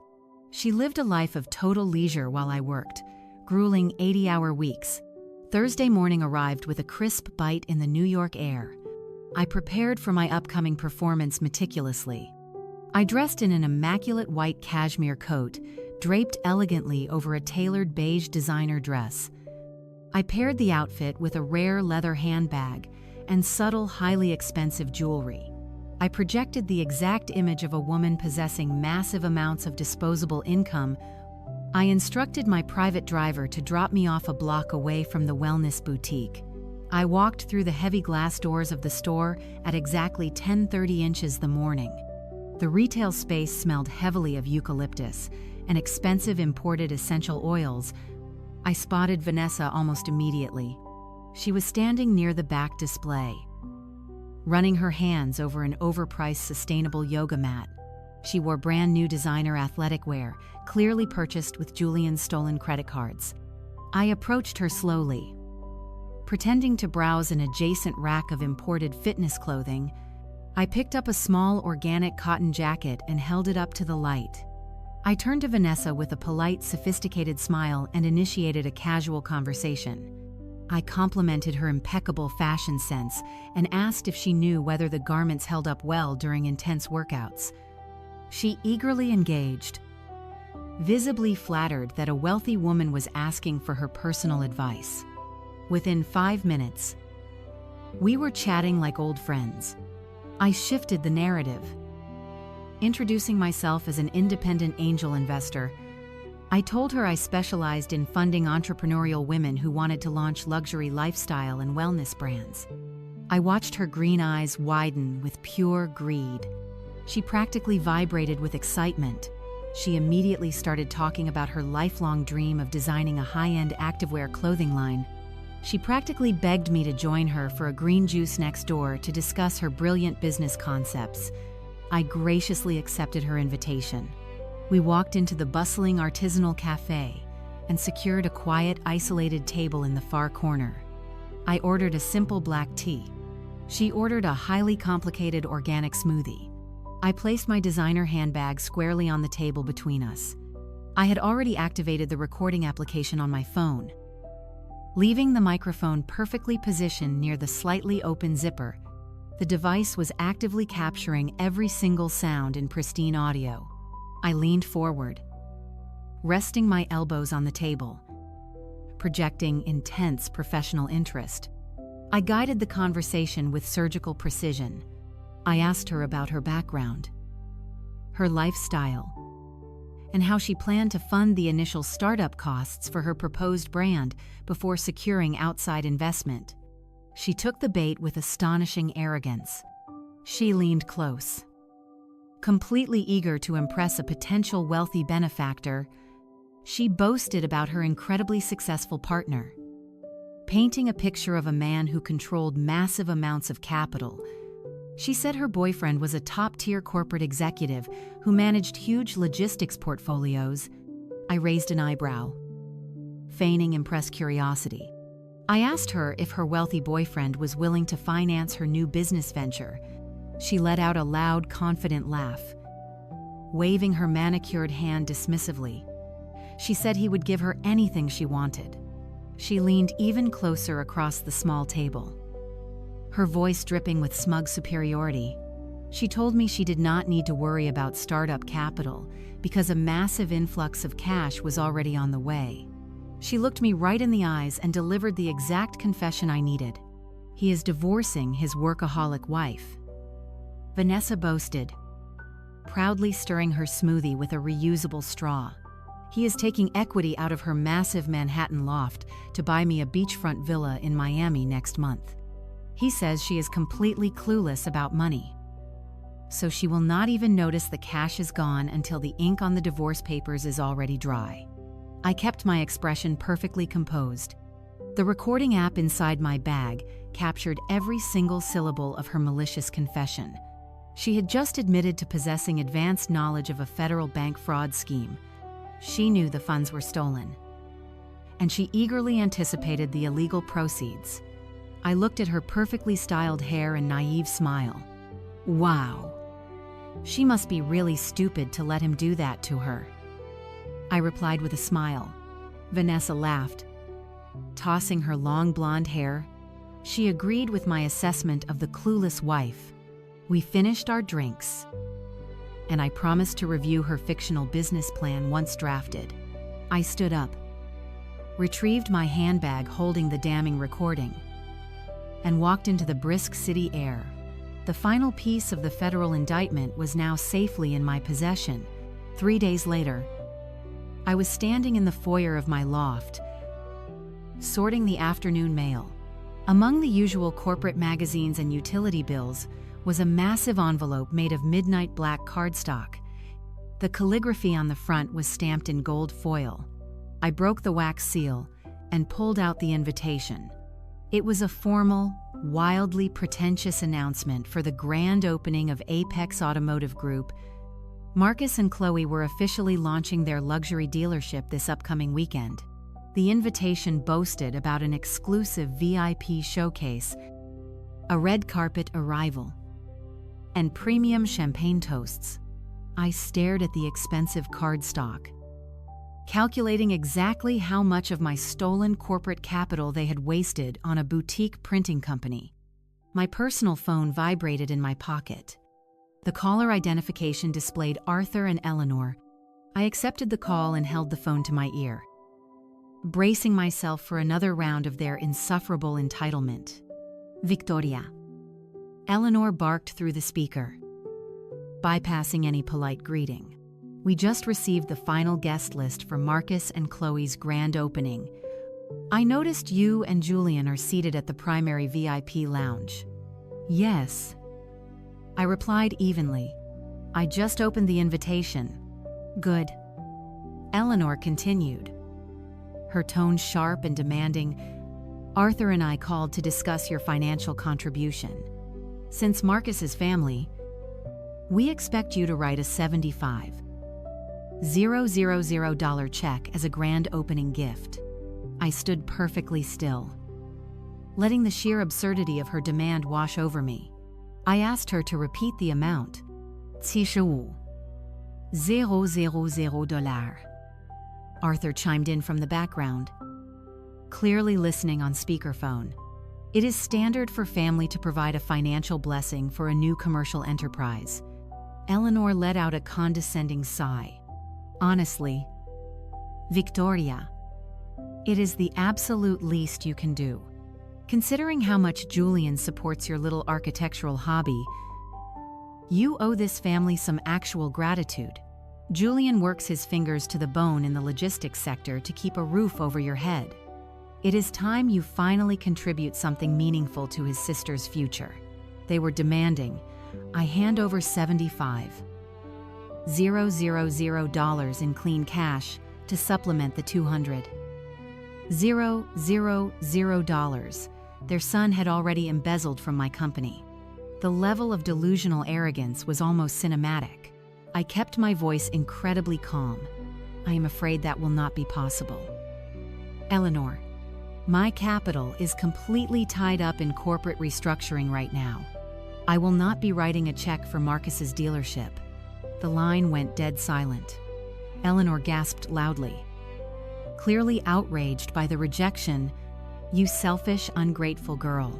She lived a life of total leisure while I worked, grueling 80-hour weeks. Thursday morning arrived with a crisp bite in the New York air. I prepared for my upcoming performance meticulously. I dressed in an immaculate white cashmere coat, draped elegantly over a tailored beige designer dress. I paired the outfit with a rare leather handbag and subtle, highly expensive jewelry. I projected the exact image of a woman possessing massive amounts of disposable income. I instructed my private driver to drop me off a block away from the wellness boutique. I walked through the heavy glass doors of the store at exactly 10:30 inches the morning. The retail space smelled heavily of eucalyptus and expensive imported essential oils, I spotted Vanessa almost immediately. She was standing near the back display, running her hands over an overpriced sustainable yoga mat. She wore brand new designer athletic wear, clearly purchased with Julian's stolen credit cards. I approached her slowly, pretending to browse an adjacent rack of imported fitness clothing. I picked up a small organic cotton jacket and held it up to the light. I turned to Vanessa with a polite, sophisticated smile and initiated a casual conversation. I complimented her impeccable fashion sense and asked if she knew whether the garments held up well during intense workouts. She eagerly engaged, visibly flattered that a wealthy woman was asking for her personal advice. Within 5 minutes, we were chatting like old friends. I shifted the narrative, introducing myself as an independent angel investor. I told her I specialized in funding entrepreneurial women who wanted to launch luxury lifestyle and wellness brands. I watched her green eyes widen with pure greed. She practically vibrated with excitement. She immediately started talking about her lifelong dream of designing a high-end activewear clothing line. She practically begged me to join her for a green juice next door to discuss her brilliant business concepts. I graciously accepted her invitation. We walked into the bustling artisanal cafe and secured a quiet, isolated table in the far corner. I ordered a simple black tea. She ordered a highly complicated organic smoothie. I placed my designer handbag squarely on the table between us. I had already activated the recording application on my phone. Leaving the microphone perfectly positioned near the slightly open zipper, the device was actively capturing every single sound in pristine audio. I leaned forward, resting my elbows on the table, projecting intense professional interest. I guided the conversation with surgical precision. I asked her about her background, her lifestyle, and how she planned to fund the initial startup costs for her proposed brand before securing outside investment. She took the bait with astonishing arrogance. She leaned close, completely eager to impress a potential wealthy benefactor. She boasted about her incredibly successful partner, painting a picture of a man who controlled massive amounts of capital. She said her boyfriend was a top-tier corporate executive who managed huge logistics portfolios. I raised an eyebrow, feigning impressed curiosity. I asked her if her wealthy boyfriend was willing to finance her new business venture. She let out a loud, confident laugh, waving her manicured hand dismissively. She said he would give her anything she wanted. She leaned even closer across the small table, her voice dripping with smug superiority. She told me she did not need to worry about startup capital because a massive influx of cash was already on the way. She looked me right in the eyes and delivered the exact confession I needed. He is divorcing his workaholic wife, Vanessa boasted, proudly stirring her smoothie with a reusable straw. He is taking equity out of her massive Manhattan loft to buy me a beachfront villa in Miami next month. He says she is completely clueless about money, so she will not even notice the cash is gone until the ink on the divorce papers is already dry. I kept my expression perfectly composed. The recording app inside my bag captured every single syllable of her malicious confession. She had just admitted to possessing advanced knowledge of a federal bank fraud scheme. She knew the funds were stolen, and she eagerly anticipated the illegal proceeds. I looked at her perfectly styled hair and naive smile. Wow, she must be really stupid to let him do that to her. I replied with a smile. Vanessa laughed, tossing her long blonde hair. She agreed with my assessment of the clueless wife. We finished our drinks, and I promised to review her fictional business plan once drafted. I stood up, retrieved my handbag holding the damning recording, and walked into the brisk city air. The final piece of the federal indictment was now safely in my possession. 3 days later, I was standing in the foyer of my loft, sorting the afternoon mail. Among the usual corporate magazines and utility bills was a massive envelope made of midnight black cardstock. The calligraphy on the front was stamped in gold foil. I broke the wax seal and pulled out the invitation. It was a formal, wildly pretentious announcement for the grand opening of Apex Automotive Group. Marcus and Chloe were officially launching their luxury dealership this upcoming weekend. The invitation boasted about an exclusive VIP showcase, a red carpet arrival, and premium champagne toasts. I stared at the expensive cardstock, calculating exactly how much of my stolen corporate capital they had wasted on a boutique printing company. My personal phone vibrated in my pocket. The caller identification displayed Arthur and Eleanor. I accepted the call and held the phone to my ear, bracing myself for another round of their insufferable entitlement. Victoria. Eleanor barked through the speaker, bypassing any polite greeting. We just received the final guest list for Marcus and Chloe's grand opening. I noticed you and Julian are seated at the primary VIP lounge. Yes, I replied evenly. I just opened the invitation. Good. Eleanor continued, her tone sharp and demanding. Arthur and I called to discuss your financial contribution. Since Marcus's family, we expect you to write a $75,000 check as a grand opening gift. I stood perfectly still, letting the sheer absurdity of her demand wash over me. I asked her to repeat the amount. $75,000. Arthur chimed in from the background, clearly listening on speakerphone. It is standard for family to provide a financial blessing for a new commercial enterprise. Eleanor let out a condescending sigh. Honestly, Victoria, it is the absolute least you can do. Considering how much Julian supports your little architectural hobby, you owe this family some actual gratitude. Julian works his fingers to the bone in the logistics sector to keep a roof over your head. It is time you finally contribute something meaningful to his sister's future. They were demanding. I hand over $75,000 in clean cash to supplement the $200,000 their son had already embezzled from my company. The level of delusional arrogance was almost cinematic. I kept my voice incredibly calm. I am afraid that will not be possible. Eleanor, my capital is completely tied up in corporate restructuring right now. I will not be writing a check for Marcus's dealership. The line went dead silent. Eleanor gasped loudly, clearly outraged by the rejection. You selfish, ungrateful girl.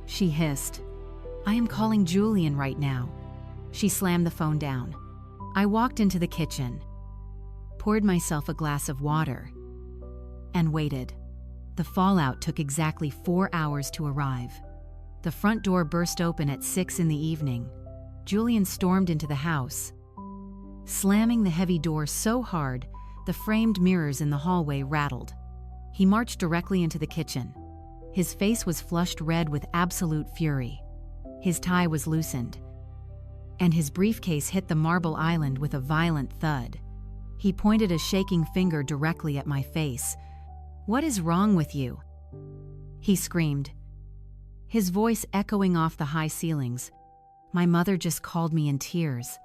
She hissed. I am calling Julian right now. She slammed the phone down. I walked into the kitchen, poured myself a glass of water, and waited. The fallout took exactly 4 hours to arrive. The front door burst open at 6 p.m. Julian stormed into the house, slamming the heavy door so hard the framed mirrors in the hallway rattled. He marched directly into the kitchen. His face was flushed red with absolute fury. His tie was loosened, and his briefcase hit the marble island with a violent thud. He pointed a shaking finger directly at my face. What is wrong with you? He screamed, his voice echoing off the high ceilings. My mother just called me in tears.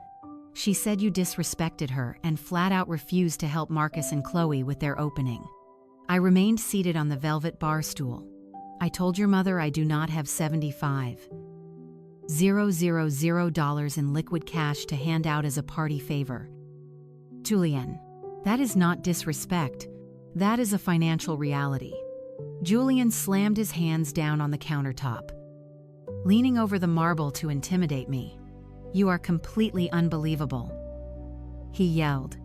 She said you disrespected her and flat out refused to help Marcus and Chloe with their opening. I remained seated on the velvet bar stool. I told your mother I do not have $75,000 in liquid cash to hand out as a party favor. Julian, that is not disrespect. That is a financial reality. Julian slammed his hands down on the countertop, leaning over the marble to intimidate me. You are completely unbelievable, he yelled,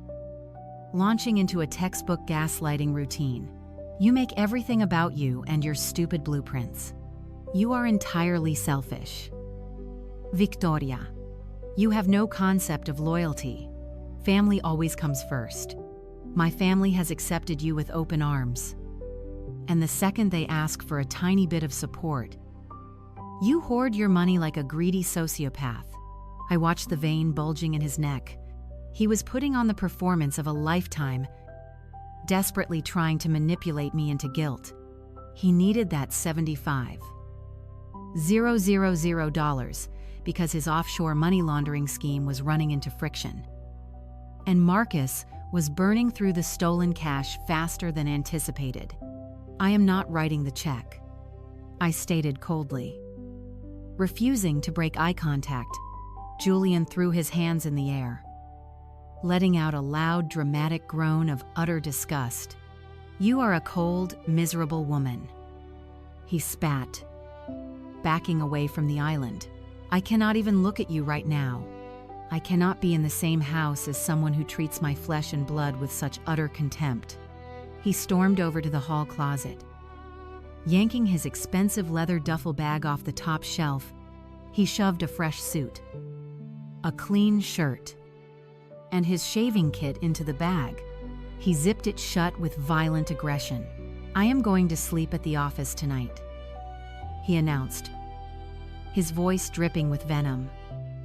launching into a textbook gaslighting routine. You make everything about you and your stupid blueprints. You are entirely selfish. Victoria, you have no concept of loyalty. Family always comes first. My family has accepted you with open arms. And the second they ask for a tiny bit of support, you hoard your money like a greedy sociopath. I watched the vein bulging in his neck. He was putting on the performance of a lifetime. desperately trying to manipulate me into guilt. He needed that $75,000 because his offshore money laundering scheme was running into friction. And Marcus was burning through the stolen cash faster than anticipated. "I am not writing the check," I stated coldly. Refusing to break eye contact, Julian threw his hands in the air, letting out a loud, dramatic groan of utter disgust. "You are a cold, miserable woman," he spat, backing away from the island. "I cannot even look at you right now. I cannot be in the same house as someone who treats my flesh and blood with such utter contempt." He stormed over to the hall closet. Yanking his expensive leather duffel bag off the top shelf, he shoved a fresh suit, a clean shirt, and his shaving kit into the bag. He zipped it shut with violent aggression. "I am going to sleep at the office tonight," he announced, his voice dripping with venom.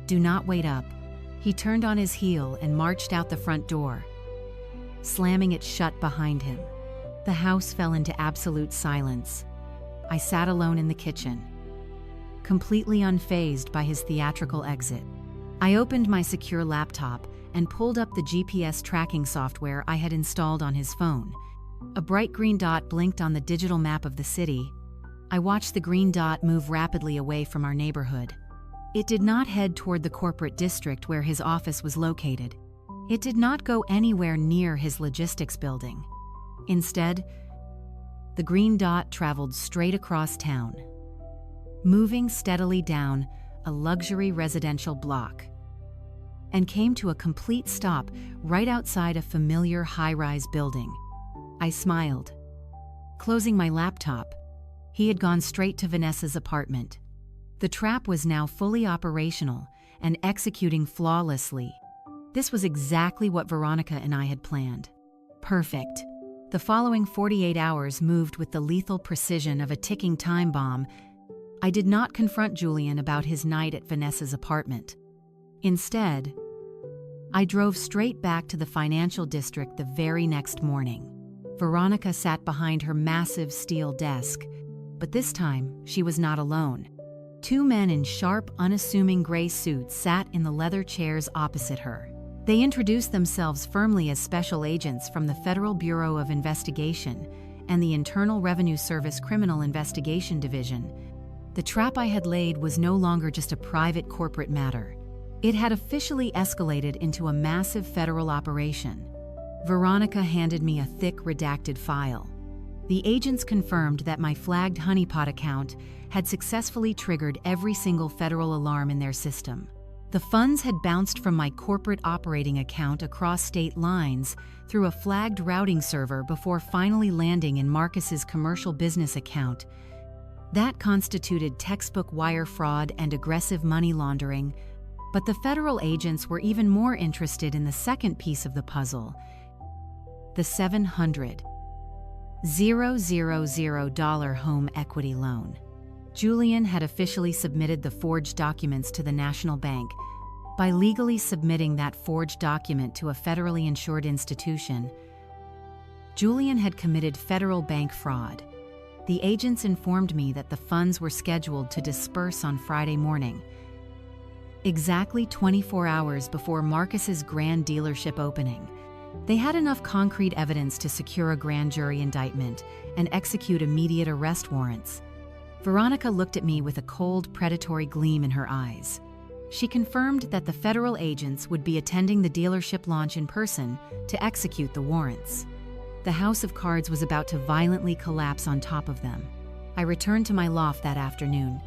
"Do not wait up." He turned on his heel and marched out the front door, slamming it shut behind him. The house fell into absolute silence. I sat alone in the kitchen, completely unfazed by his theatrical exit. I opened my secure laptop and pulled up the GPS tracking software I had installed on his phone. A bright green dot blinked on the digital map of the city. I watched the green dot move rapidly away from our neighborhood. It did not head toward the corporate district where his office was located. It did not go anywhere near his logistics building. Instead, the green dot traveled straight across town, moving steadily down a luxury residential block, and came to a complete stop right outside a familiar high-rise building. I smiled. Closing my laptop, he had gone straight to Vanessa's apartment. The trap was now fully operational and executing flawlessly. This was exactly what Veronica and I had planned. Perfect. The following 48 hours moved with the lethal precision of a ticking time bomb. I did not confront Julian about his night at Vanessa's apartment. Instead, I drove straight back to the financial district the very next morning. Veronica sat behind her massive steel desk, but this time she was not alone. Two men in sharp, unassuming gray suits sat in the leather chairs opposite her. They introduced themselves firmly as special agents from the Federal Bureau of Investigation and the Internal Revenue Service Criminal Investigation Division. The trap I had laid was no longer just a private corporate matter. It had officially escalated into a massive federal operation. Veronica handed me a thick, redacted file. The agents confirmed that my flagged honeypot account had successfully triggered every single federal alarm in their system. The funds had bounced from my corporate operating account across state lines through a flagged routing server before finally landing in Marcus's commercial business account. That constituted textbook wire fraud and aggressive money laundering, but the federal agents were even more interested in the second piece of the puzzle, the $700,000 home equity loan. Julian had officially submitted the forged documents to the National Bank. By legally submitting that forged document to a federally insured institution, Julian had committed federal bank fraud. The agents informed me that the funds were scheduled to disperse on Friday morning, exactly 24 hours before Marcus's grand dealership opening. They had enough concrete evidence to secure a grand jury indictment and execute immediate arrest warrants. Veronica looked at me with a cold, predatory gleam in her eyes. She confirmed that the federal agents would be attending the dealership launch in person to execute the warrants. The house of cards was about to violently collapse on top of them. I returned to my loft that afternoon,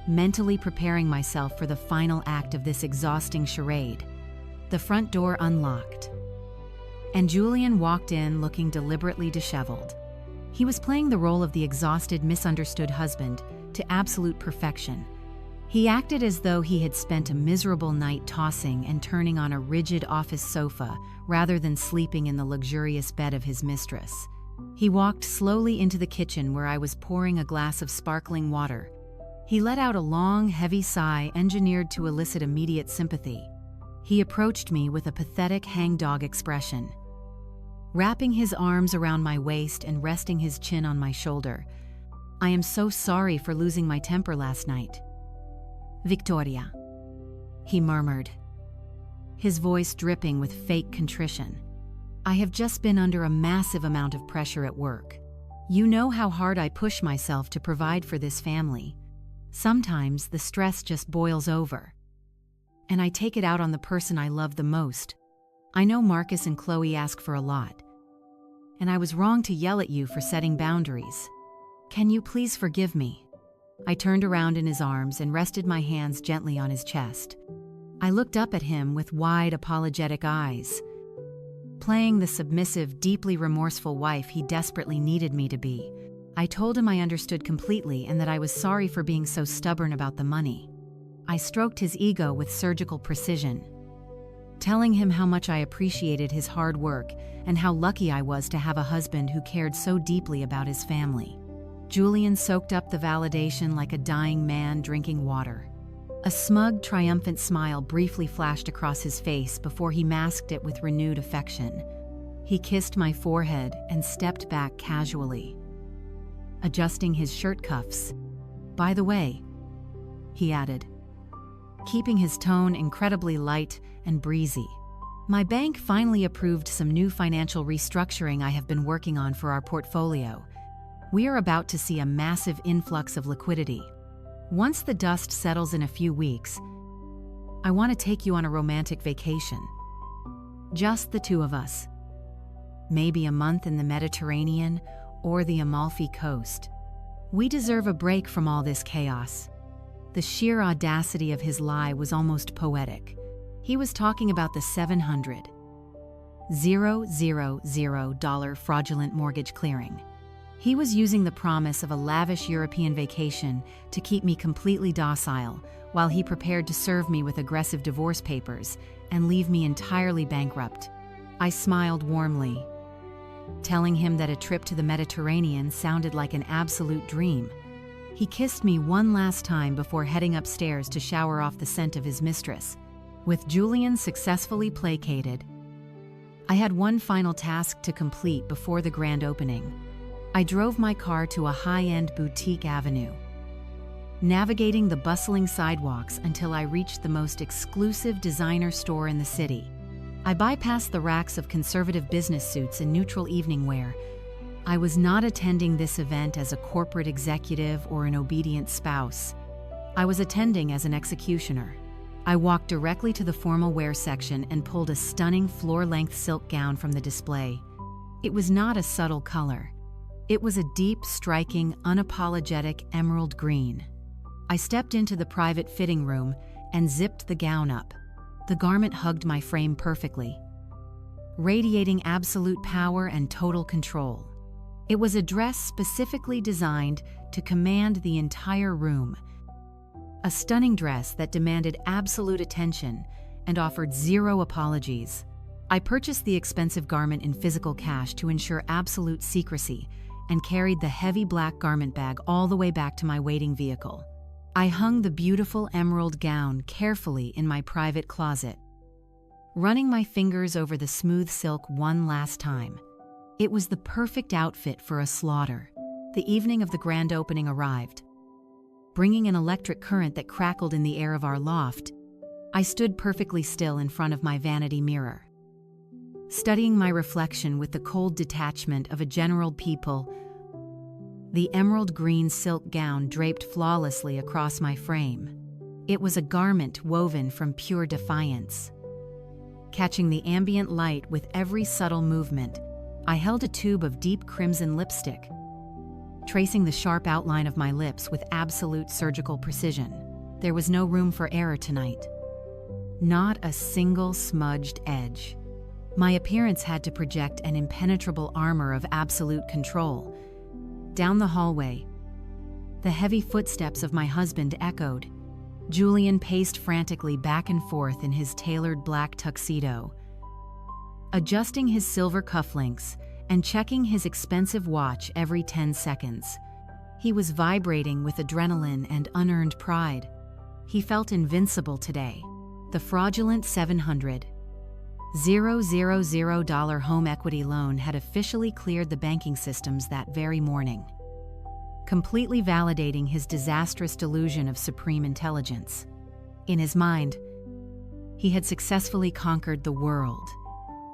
mentally preparing myself for the final act of this exhausting charade. The front door unlocked, and Julian walked in looking deliberately disheveled. He was playing the role of the exhausted, misunderstood husband to absolute perfection. He acted as though he had spent a miserable night tossing and turning on a rigid office sofa rather than sleeping in the luxurious bed of his mistress. He walked slowly into the kitchen where I was pouring a glass of sparkling water. He let out a long, heavy sigh engineered to elicit immediate sympathy. He approached me with a pathetic hangdog expression. wrapping his arms around my waist and resting his chin on my shoulder. "I am so sorry for losing my temper last night." "Victoria," he murmured, his voice dripping with fake contrition. "I have just been under a massive amount of pressure at work. You know how hard I push myself to provide for this family. Sometimes the stress just boils over, and I take it out on the person I love the most. I know Marcus and Chloe ask for a lot, and I was wrong to yell at you for setting boundaries. Can you please forgive me?" I turned around in his arms and rested my hands gently on his chest. I looked up at him with wide, apologetic eyes, playing the submissive, deeply remorseful wife he desperately needed me to be. I told him I understood completely and that I was sorry for being so stubborn about the money. I stroked his ego with surgical precision, telling him how much I appreciated his hard work and how lucky I was to have a husband who cared so deeply about his family. Julian soaked up the validation like a dying man drinking water. A smug, triumphant smile briefly flashed across his face before he masked it with renewed affection. He kissed my forehead and stepped back casually, adjusting his shirt cuffs. "By the way," he added, keeping his tone incredibly light and breezy, "my bank finally approved some new financial restructuring I have been working on for our portfolio. We are about to see a massive influx of liquidity. Once the dust settles in a few weeks, I want to take you on a romantic vacation. Just the two of us. Maybe a month in the Mediterranean or the Amalfi Coast. We deserve a break from all this chaos." The sheer audacity of his lie was almost poetic. He was talking about the $700,000 fraudulent mortgage clearing. He was using the promise of a lavish European vacation to keep me completely docile, while he prepared to serve me with aggressive divorce papers and leave me entirely bankrupt. I smiled warmly, telling him that a trip to the Mediterranean sounded like an absolute dream. He kissed me one last time before heading upstairs to shower off the scent of his mistress. With Julian successfully placated, I had one final task to complete before the grand opening. I drove my car to a high-end boutique avenue, navigating the bustling sidewalks until I reached the most exclusive designer store in the city. I bypassed the racks of conservative business suits and neutral evening wear. I was not attending this event as a corporate executive or an obedient spouse. I was attending as an executioner. I walked directly to the formal wear section and pulled a stunning floor-length silk gown from the display. It was not a subtle color. It was a deep, striking, unapologetic emerald green. I stepped into the private fitting room and zipped the gown up. The garment hugged my frame perfectly, radiating absolute power and total control. It was a dress specifically designed to command the entire room. A stunning dress that demanded absolute attention and offered zero apologies. I purchased the expensive garment in physical cash to ensure absolute secrecy and carried the heavy black garment bag all the way back to my waiting vehicle. I hung the beautiful emerald gown carefully in my private closet, running my fingers over the smooth silk one last time. It was the perfect outfit for a slaughter. The evening of the grand opening arrived, bringing an electric current that crackled in the air of our loft. I stood perfectly still in front of my vanity mirror, studying my reflection with the cold detachment of a general people. The emerald green silk gown draped flawlessly across my frame. It was a garment woven from pure defiance. Catching the ambient light with every subtle movement, I held a tube of deep crimson lipstick, tracing the sharp outline of my lips with absolute surgical precision. There was no room for error tonight. Not a single smudged edge. My appearance had to project an impenetrable armor of absolute control. Down the hallway, the heavy footsteps of my husband echoed. Julian paced frantically back and forth in his tailored black tuxedo, adjusting his silver cufflinks and checking his expensive watch every 10 seconds. He was vibrating with adrenaline and unearned pride. He felt invincible today. The fraudulent $700,000 $000 home equity loan had officially cleared the banking systems that very morning, completely validating his disastrous delusion of supreme intelligence. In his mind, he had successfully conquered the world.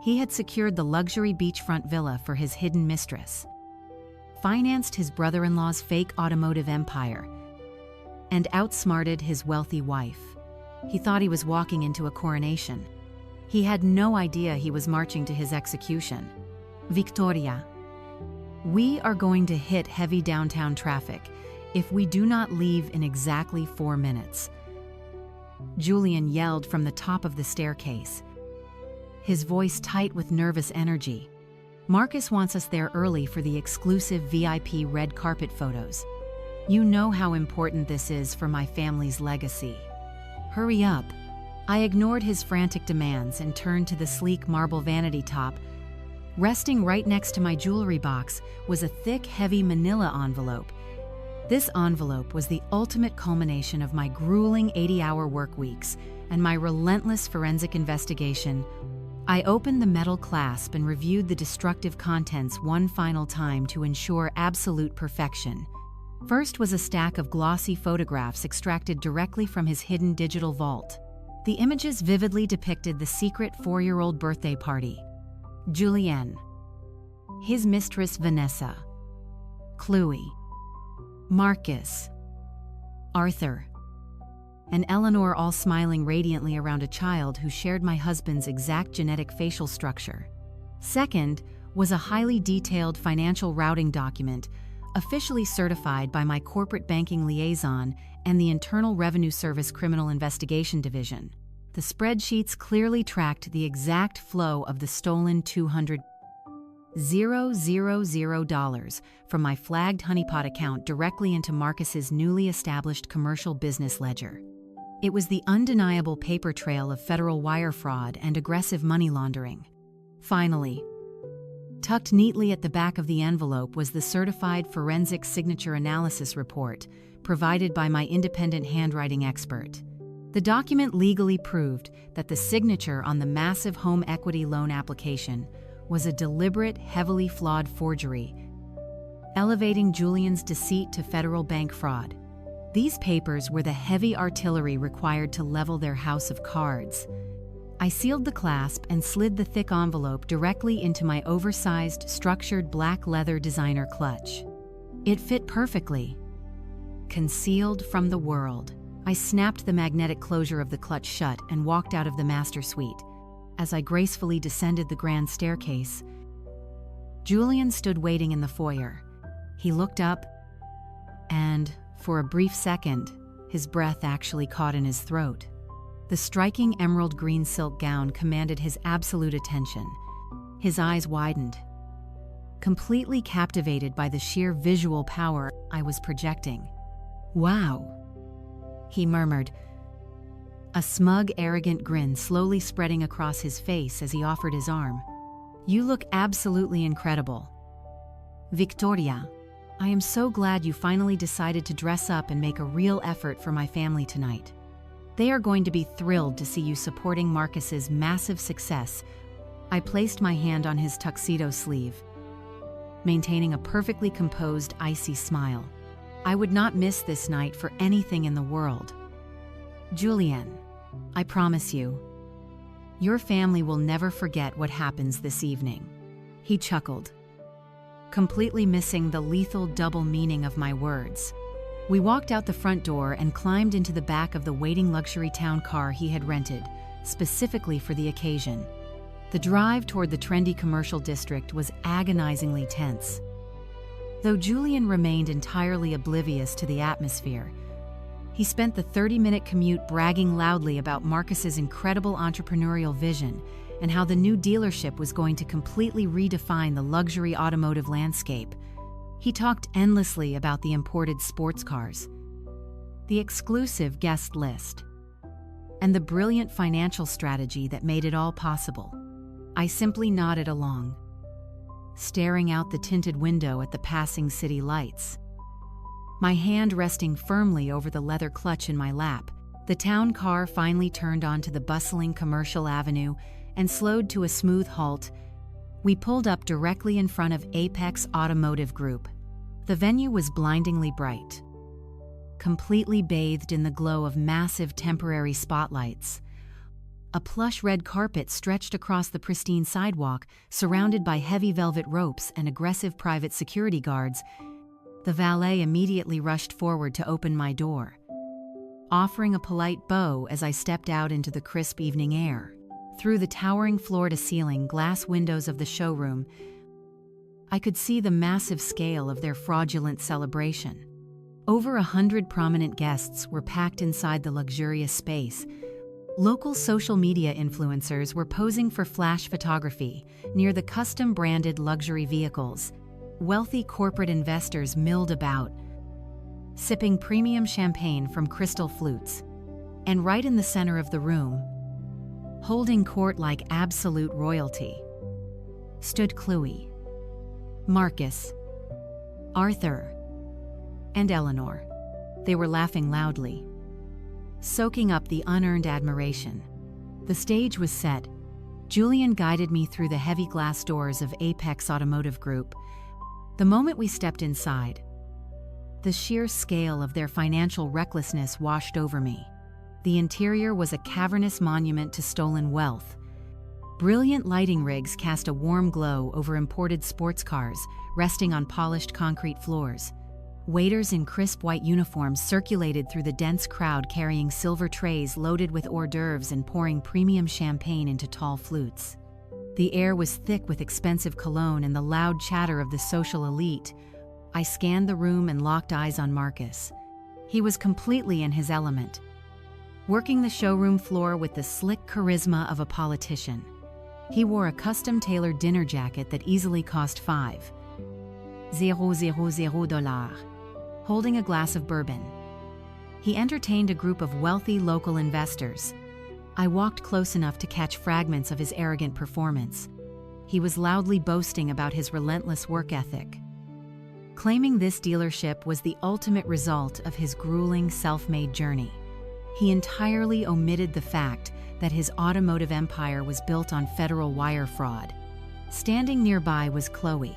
He had secured the luxury beachfront villa for his hidden mistress, financed his brother-in-law's fake automotive empire, and outsmarted his wealthy wife. He thought he was walking into a coronation. He had no idea he was marching to his execution. Victoria, we are going to hit heavy downtown traffic if we do not leave in exactly 4 minutes, Julian yelled from the top of the staircase, his voice tight with nervous energy. Marcus wants us there early for the exclusive VIP red carpet photos. You know how important this is for my family's legacy. Hurry up. I ignored his frantic demands and turned to the sleek marble vanity top. Resting right next to my jewelry box was a thick, heavy manila envelope. This envelope was the ultimate culmination of my grueling 80-hour work weeks and my relentless forensic investigation. I opened the metal clasp and reviewed the destructive contents one final time to ensure absolute perfection. First was a stack of glossy photographs extracted directly from his hidden digital vault. The images vividly depicted the secret 4-year-old birthday party. Julien, his mistress Vanessa, Chloe, Marcus, Arthur, and Eleanor, all smiling radiantly around a child who shared my husband's exact genetic facial structure. Second was a highly detailed financial routing document, officially certified by my corporate banking liaison and the Internal Revenue Service Criminal Investigation Division. The spreadsheets clearly tracked the exact flow of the stolen $200,000 from my flagged honeypot account directly into Marcus's newly established commercial business ledger. It was the undeniable paper trail of federal wire fraud and aggressive money laundering. Finally, tucked neatly at the back of the envelope was the certified forensic signature analysis report provided by my independent handwriting expert. The document legally proved that the signature on the massive home equity loan application was a deliberate, heavily flawed forgery, elevating Julian's deceit to federal bank fraud. These papers were the heavy artillery required to level their house of cards. I sealed the clasp and slid the thick envelope directly into my oversized, structured black leather designer clutch. It fit perfectly. Concealed from the world. I snapped the magnetic closure of the clutch shut and walked out of the master suite. As I gracefully descended the grand staircase, Julian stood waiting in the foyer. He looked up, and, for a brief second, his breath actually caught in his throat. The striking emerald green silk gown commanded his absolute attention. His eyes widened, completely captivated by the sheer visual power I was projecting. "Wow," he murmured, a smug, arrogant grin slowly spreading across his face as he offered his arm. "You look absolutely incredible. Victoria, I am so glad you finally decided to dress up and make a real effort for my family tonight. They are going to be thrilled to see you supporting Marcus's massive success." I placed my hand on his tuxedo sleeve, maintaining a perfectly composed, icy smile. I would not miss this night for anything in the world. "Julien, I promise you, your family will never forget what happens this evening." He chuckled, completely missing the lethal double meaning of my words. We walked out the front door and climbed into the back of the waiting luxury town car he had rented, specifically for the occasion. The drive toward the trendy commercial district was agonizingly tense. Though Julian remained entirely oblivious to the atmosphere, he spent the 30-minute commute bragging loudly about Marcus's incredible entrepreneurial vision and how the new dealership was going to completely redefine the luxury automotive landscape. He talked endlessly about the imported sports cars, the exclusive guest list, and the brilliant financial strategy that made it all possible. I simply nodded along, staring out the tinted window at the passing city lights. My hand resting firmly over the leather clutch in my lap, the town car finally turned onto the bustling commercial avenue, and slowed to a smooth halt. We pulled up directly in front of Apex Automotive Group. The venue was blindingly bright, completely bathed in the glow of massive temporary spotlights. A plush red carpet stretched across the pristine sidewalk, surrounded by heavy velvet ropes and aggressive private security guards. The valet immediately rushed forward to open my door, offering a polite bow as I stepped out into the crisp evening air. Through the towering floor-to-ceiling glass windows of the showroom, I could see the massive scale of their fraudulent celebration. Over 100 prominent guests were packed inside the luxurious space. Local social media influencers were posing for flash photography near the custom-branded luxury vehicles. Wealthy corporate investors milled about, sipping premium champagne from crystal flutes. And right in the center of the room, holding court like absolute royalty, stood Chloe, Marcus, Arthur, and Eleanor. They were laughing loudly, soaking up the unearned admiration. The stage was set. Julian guided me through the heavy glass doors of Apex Automotive Group. The moment we stepped inside, the sheer scale of their financial recklessness washed over me. The interior was a cavernous monument to stolen wealth. Brilliant lighting rigs cast a warm glow over imported sports cars resting on polished concrete floors. Waiters in crisp white uniforms circulated through the dense crowd carrying silver trays loaded with hors d'oeuvres and pouring premium champagne into tall flutes. The air was thick with expensive cologne and the loud chatter of the social elite. I scanned the room and locked eyes on Marcus. He was completely in his element, working the showroom floor with the slick charisma of a politician. He wore a custom-tailored dinner jacket that easily cost $5,000, holding a glass of bourbon. He entertained a group of wealthy local investors. I walked close enough to catch fragments of his arrogant performance. He was loudly boasting about his relentless work ethic, claiming this dealership was the ultimate result of his grueling self-made journey. He entirely omitted the fact that his automotive empire was built on federal wire fraud. Standing nearby was Chloe,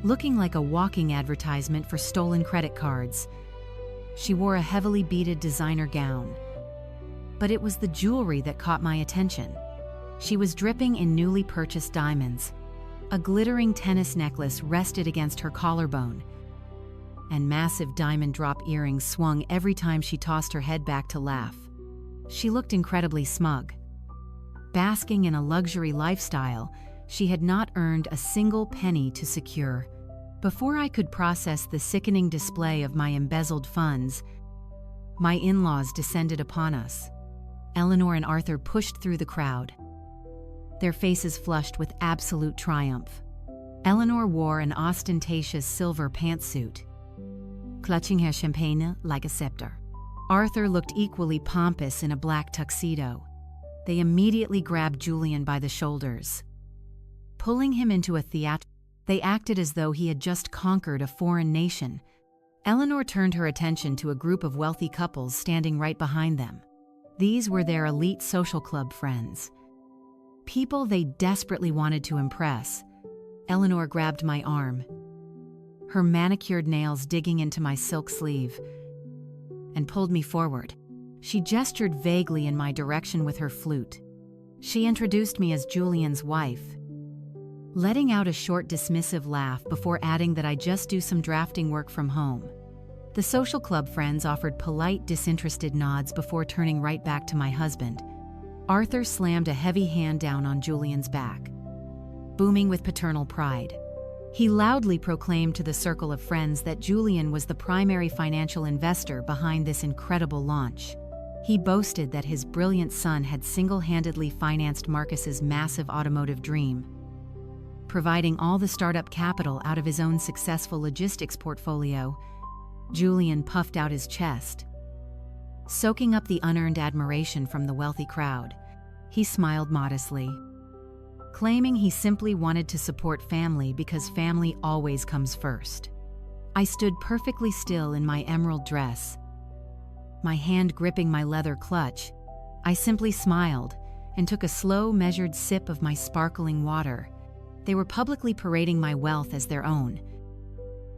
looking like a walking advertisement for stolen credit cards. She wore a heavily beaded designer gown, but it was the jewelry that caught my attention. She was dripping in newly purchased diamonds. A glittering tennis necklace rested against her collarbone, and massive diamond drop earrings swung every time she tossed her head back to laugh. She looked incredibly smug. Basking in a luxury lifestyle she had not earned a single penny to secure. Before I could process the sickening display of my embezzled funds, my in-laws descended upon us. Eleanor and Arthur pushed through the crowd, their faces flushed with absolute triumph. Eleanor wore an ostentatious silver pantsuit, clutching her champagne like a scepter. Arthur looked equally pompous in a black tuxedo. They immediately grabbed Julian by the shoulders, pulling him into a theater. They acted as though he had just conquered a foreign nation. Eleanor turned her attention to a group of wealthy couples standing right behind them. These were their elite social club friends, people they desperately wanted to impress. Eleanor grabbed my arm, her manicured nails digging into my silk sleeve, and pulled me forward. She gestured vaguely in my direction with her flute. She introduced me as Julian's wife, letting out a short dismissive laugh before adding that I just do some drafting work from home. The social club friends offered polite, disinterested nods before turning right back to my husband. Arthur slammed a heavy hand down on Julian's back, booming with paternal pride. He loudly proclaimed to the circle of friends that Julian was the primary financial investor behind this incredible launch. He boasted that his brilliant son had single-handedly financed Marcus's massive automotive dream, providing all the startup capital out of his own successful logistics portfolio. Julian puffed out his chest, soaking up the unearned admiration from the wealthy crowd. He smiled modestly, claiming he simply wanted to support family because family always comes first. I stood perfectly still in my emerald dress, my hand gripping my leather clutch. I simply smiled, and took a slow, measured sip of my sparkling water. They were publicly parading my wealth as their own,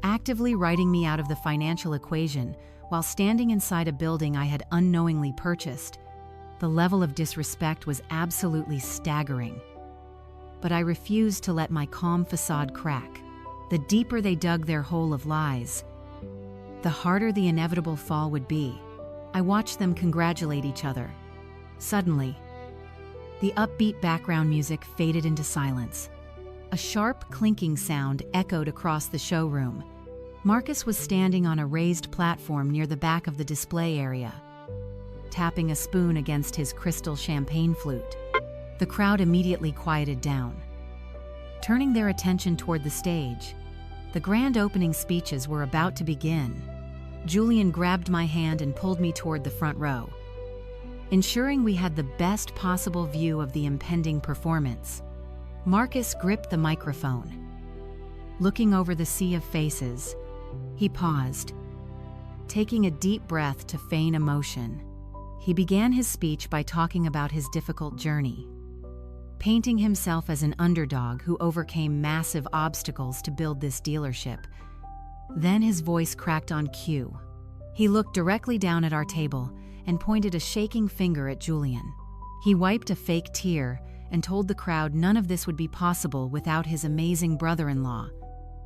actively writing me out of the financial equation while standing inside a building I had unknowingly purchased. The level of disrespect was absolutely staggering. But I refused to let my calm facade crack. The deeper they dug their hole of lies, the harder the inevitable fall would be. I watched them congratulate each other. Suddenly, the upbeat background music faded into silence. A sharp, clinking sound echoed across the showroom. Marcus was standing on a raised platform near the back of the display area, tapping a spoon against his crystal champagne flute. The crowd immediately quieted down, turning their attention toward the stage. The grand opening speeches were about to begin. Julian grabbed my hand and pulled me toward the front row, ensuring we had the best possible view of the impending performance. Marcus gripped the microphone. Looking over the sea of faces, he paused, taking a deep breath to feign emotion. He began his speech by talking about his difficult journey, painting himself as an underdog who overcame massive obstacles to build this dealership. Then his voice cracked on cue. He looked directly down at our table and pointed a shaking finger at Julian. He wiped a fake tear and told the crowd none of this would be possible without his amazing brother-in-law.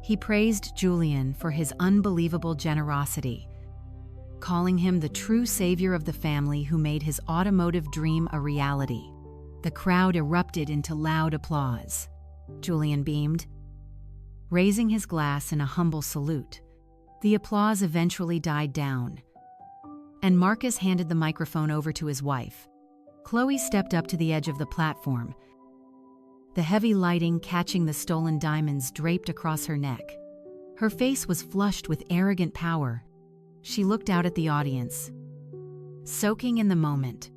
He praised Julian for his unbelievable generosity, calling him the true savior of the family who made his automotive dream a reality. The crowd erupted into loud applause. Julian beamed, raising his glass in a humble salute. The applause eventually died down, and Marcus handed the microphone over to his wife. Chloe stepped up to the edge of the platform, the heavy lighting catching the stolen diamonds draped across her neck. Her face was flushed with arrogant power. She looked out at the audience, soaking in the moment.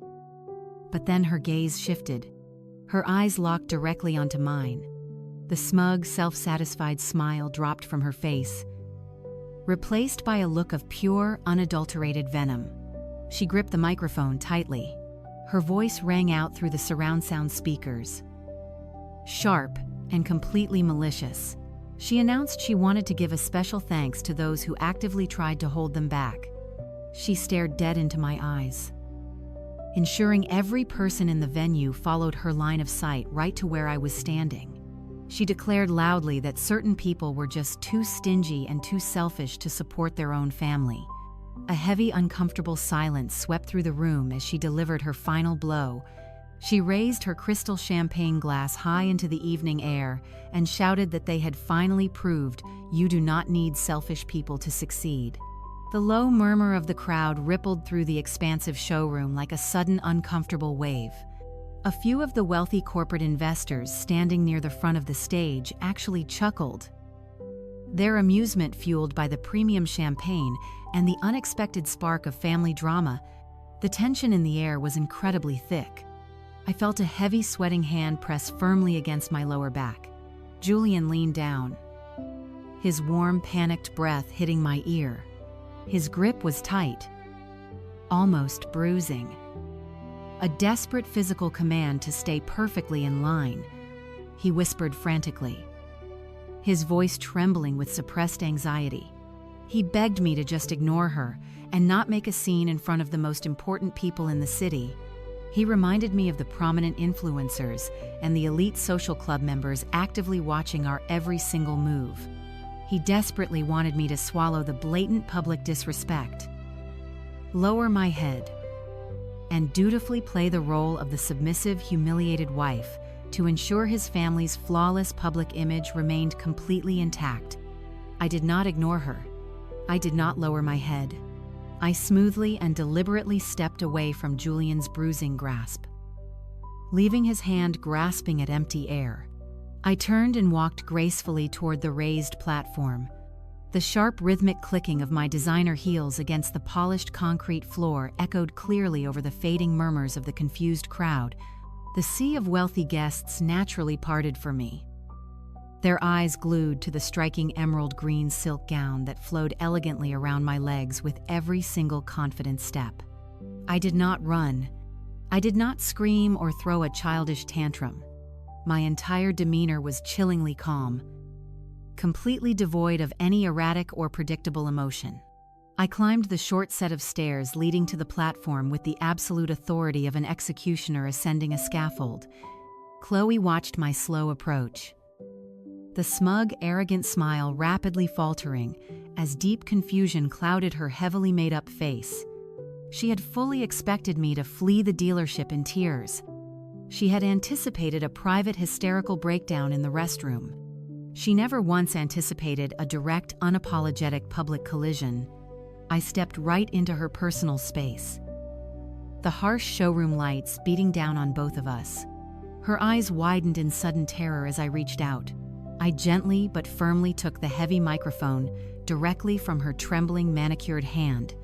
But then her gaze shifted. Her eyes locked directly onto mine. The smug, self-satisfied smile dropped from her face, replaced by a look of pure, unadulterated venom. She gripped the microphone tightly. Her voice rang out through the surround sound speakers, sharp and completely malicious. She announced she wanted to give a special thanks to those who actively tried to hold them back. She stared dead into my eyes, ensuring every person in the venue followed her line of sight right to where I was standing. She declared loudly that certain people were just too stingy and too selfish to support their own family. A heavy, uncomfortable silence swept through the room as she delivered her final blow. She raised her crystal champagne glass high into the evening air and shouted that they had finally proved you do not need selfish people to succeed. The low murmur of the crowd rippled through the expansive showroom like a sudden, uncomfortable wave. A few of the wealthy corporate investors standing near the front of the stage actually chuckled, their amusement fueled by the premium champagne and the unexpected spark of family drama. The tension in the air was incredibly thick. I felt a heavy, sweating hand press firmly against my lower back. Julian leaned down, his warm, panicked breath hitting my ear. His grip was tight, almost bruising. A desperate physical command to stay perfectly in line. He whispered frantically, his voice trembling with suppressed anxiety. He begged me to just ignore her and not make a scene in front of the most important people in the city. He reminded me of the prominent influencers and the elite social club members actively watching our every single move. He desperately wanted me to swallow the blatant public disrespect, lower my head, and dutifully play the role of the submissive, humiliated wife to ensure his family's flawless public image remained completely intact. I did not ignore her. I did not lower my head. I smoothly and deliberately stepped away from Julian's bruising grasp, leaving his hand grasping at empty air. I turned and walked gracefully toward the raised platform. The sharp, rhythmic clicking of my designer heels against the polished concrete floor echoed clearly over the fading murmurs of the confused crowd. The sea of wealthy guests naturally parted for me, their eyes glued to the striking emerald green silk gown that flowed elegantly around my legs with every single confident step. I did not run. I did not scream or throw a childish tantrum. My entire demeanor was chillingly calm, completely devoid of any erratic or predictable emotion. I climbed the short set of stairs leading to the platform with the absolute authority of an executioner ascending a scaffold. Chloe watched my slow approach, the smug, arrogant smile rapidly faltering as deep confusion clouded her heavily made-up face. She had fully expected me to flee the dealership in tears. She had anticipated a private hysterical breakdown in the restroom. She never once anticipated a direct, unapologetic public collision. I stepped right into her personal space, the harsh showroom lights beating down on both of us. Her eyes widened in sudden terror as I reached out. I gently but firmly took the heavy microphone directly from her trembling, manicured hand.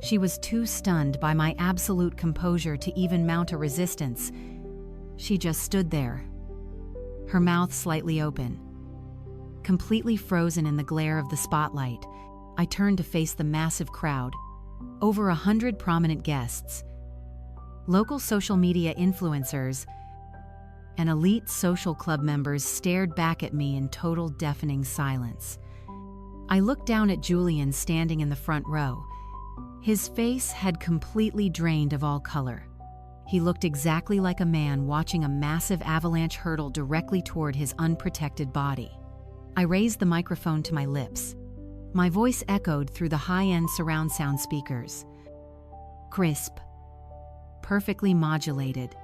She was too stunned by my absolute composure to even mount a resistance. She just stood there, her mouth slightly open, completely frozen in the glare of the spotlight. I turned to face the massive crowd. Over 100 prominent guests, local social media influencers, and elite social club members stared back at me in total deafening silence. I looked down at Julian standing in the front row. His face had completely drained of all color. He looked exactly like a man watching a massive avalanche hurtle directly toward his unprotected body. I raised the microphone to my lips. My voice echoed through the high-end surround sound speakers. Crisp, perfectly modulated,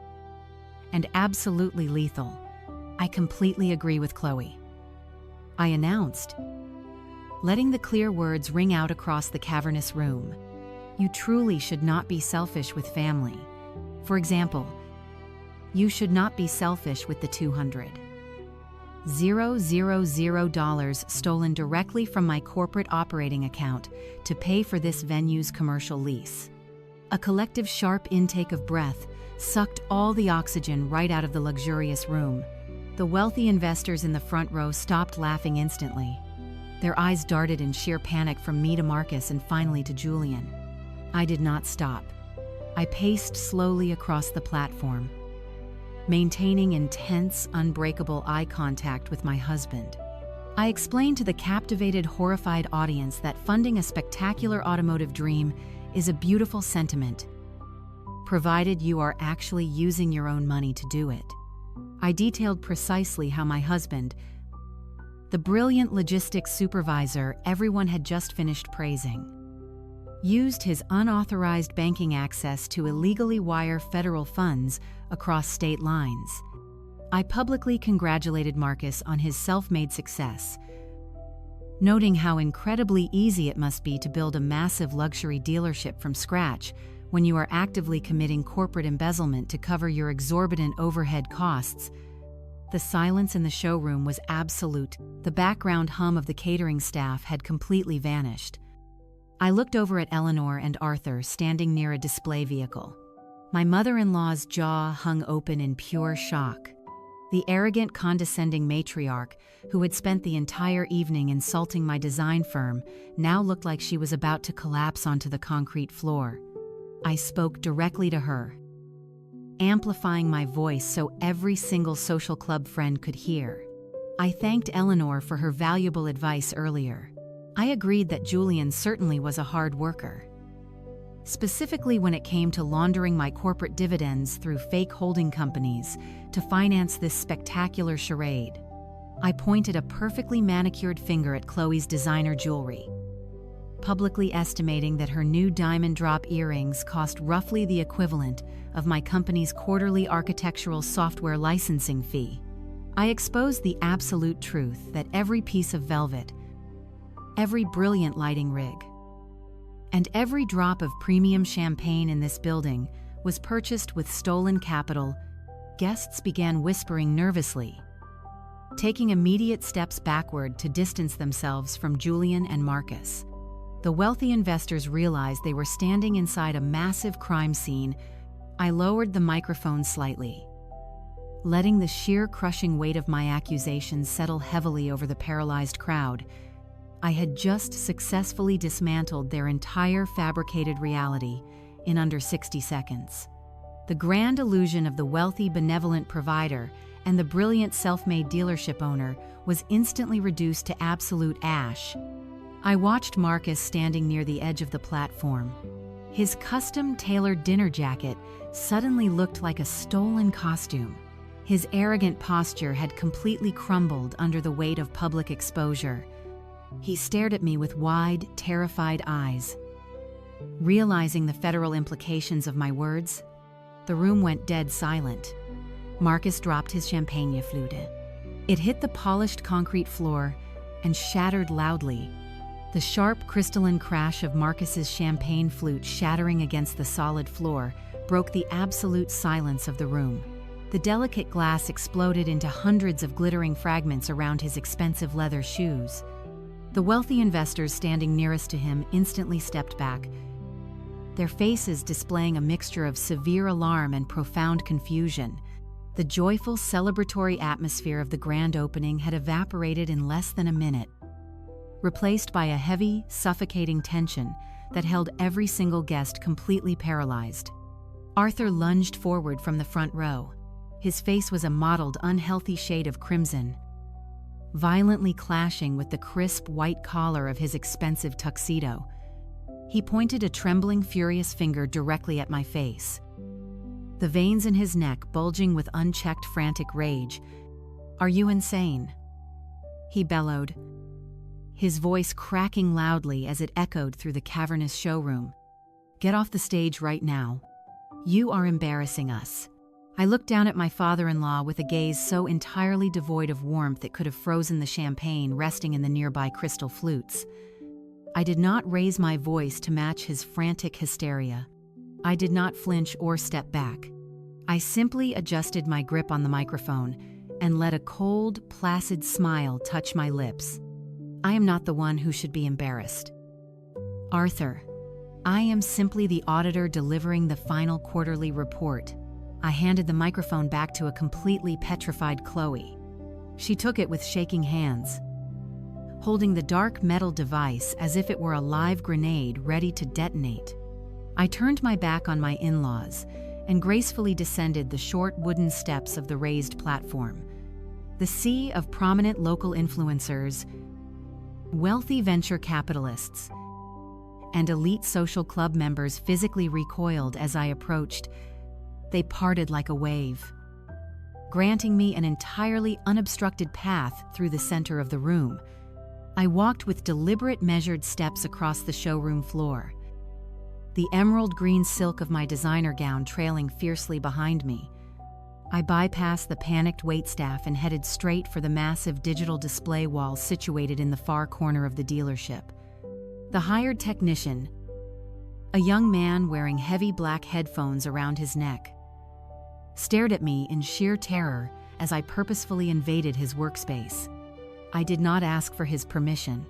and absolutely lethal. I completely agree with Chloe, I announced, letting the clear words ring out across the cavernous room. You truly should not be selfish with family. For example, you should not be selfish with the $200,000 stolen directly from my corporate operating account to pay for this venue's commercial lease. A collective sharp intake of breath sucked all the oxygen right out of the luxurious room. The wealthy investors in the front row stopped laughing instantly. Their eyes darted in sheer panic from me to Marcus and finally to Julian. I did not stop. I paced slowly across the platform, maintaining intense, unbreakable eye contact with my husband. I explained to the captivated, horrified audience that funding a spectacular automotive dream is a beautiful sentiment, provided you are actually using your own money to do it. I detailed precisely how my husband, the brilliant logistics supervisor everyone had just finished praising, used his unauthorized banking access to illegally wire federal funds across state lines. I publicly congratulated Marcus on his self-made success, noting how incredibly easy it must be to build a massive luxury dealership from scratch when you are actively committing corporate embezzlement to cover your exorbitant overhead costs. The silence in the showroom was absolute. The background hum of the catering staff had completely vanished. I looked over at Eleanor and Arthur standing near a display vehicle. My mother-in-law's jaw hung open in pure shock. The arrogant, condescending matriarch, who had spent the entire evening insulting my design firm, now looked like she was about to collapse onto the concrete floor. I spoke directly to her, amplifying my voice so every single social club friend could hear. I thanked Eleanor for her valuable advice earlier. I agreed that Julian certainly was a hard worker, specifically when it came to laundering my corporate dividends through fake holding companies to finance this spectacular charade. I pointed a perfectly manicured finger at Chloe's designer jewelry, publicly estimating that her new diamond drop earrings cost roughly the equivalent of my company's quarterly architectural software licensing fee. I exposed the absolute truth that every piece of velvet, every brilliant lighting rig, and every drop of premium champagne in this building was purchased with stolen capital. Guests began whispering nervously, taking immediate steps backward to distance themselves from Julian and Marcus. The wealthy investors realized they were standing inside a massive crime scene. I lowered the microphone slightly, letting the sheer crushing weight of my accusations settle heavily over the paralyzed crowd. I had just successfully dismantled their entire fabricated reality in under 60 seconds. The grand illusion of the wealthy, benevolent provider and the brilliant self-made dealership owner was instantly reduced to absolute ash. I watched Marcus standing near the edge of the platform. His custom-tailored dinner jacket suddenly looked like a stolen costume. His arrogant posture had completely crumbled under the weight of public exposure. He stared at me with wide, terrified eyes. Realizing the federal implications of my words, the room went dead silent. Marcus dropped his champagne flute. It hit the polished concrete floor and shattered loudly. The sharp, crystalline crash of Marcus's champagne flute shattering against the solid floor broke the absolute silence of the room. The delicate glass exploded into hundreds of glittering fragments around his expensive leather shoes. The wealthy investors standing nearest to him instantly stepped back, their faces displaying a mixture of severe alarm and profound confusion. The joyful, celebratory atmosphere of the grand opening had evaporated in less than a minute, replaced by a heavy, suffocating tension that held every single guest completely paralyzed. Arthur lunged forward from the front row. His face was a mottled, unhealthy shade of crimson, violently clashing with the crisp white collar of his expensive tuxedo. He pointed a trembling, furious finger directly at my face, the veins in his neck bulging with unchecked, frantic rage. "Are you insane?" he bellowed, his voice cracking loudly as it echoed through the cavernous showroom. "Get off the stage right now. You are embarrassing us." I looked down at my father-in-law with a gaze so entirely devoid of warmth it could have frozen the champagne resting in the nearby crystal flutes. I did not raise my voice to match his frantic hysteria. I did not flinch or step back. I simply adjusted my grip on the microphone and let a cold, placid smile touch my lips. I am not the one who should be embarrassed. Arthur, I am simply the auditor delivering the final quarterly report. I handed the microphone back to a completely petrified Chloe. She took it with shaking hands, holding the dark metal device as if it were a live grenade ready to detonate. I turned my back on my in-laws and gracefully descended the short wooden steps of the raised platform. The sea of prominent local influencers, wealthy venture capitalists, and elite social club members physically recoiled as I approached. They parted like a wave, granting me an entirely unobstructed path through the center of the room. I walked with deliberate, measured steps across the showroom floor, the emerald green silk of my designer gown trailing fiercely behind me. I bypassed the panicked waitstaff and headed straight for the massive digital display wall situated in the far corner of the dealership. The hired technician, a young man wearing heavy black headphones around his neck, stared at me in sheer terror as I purposefully invaded his workspace. I did not ask for his permission.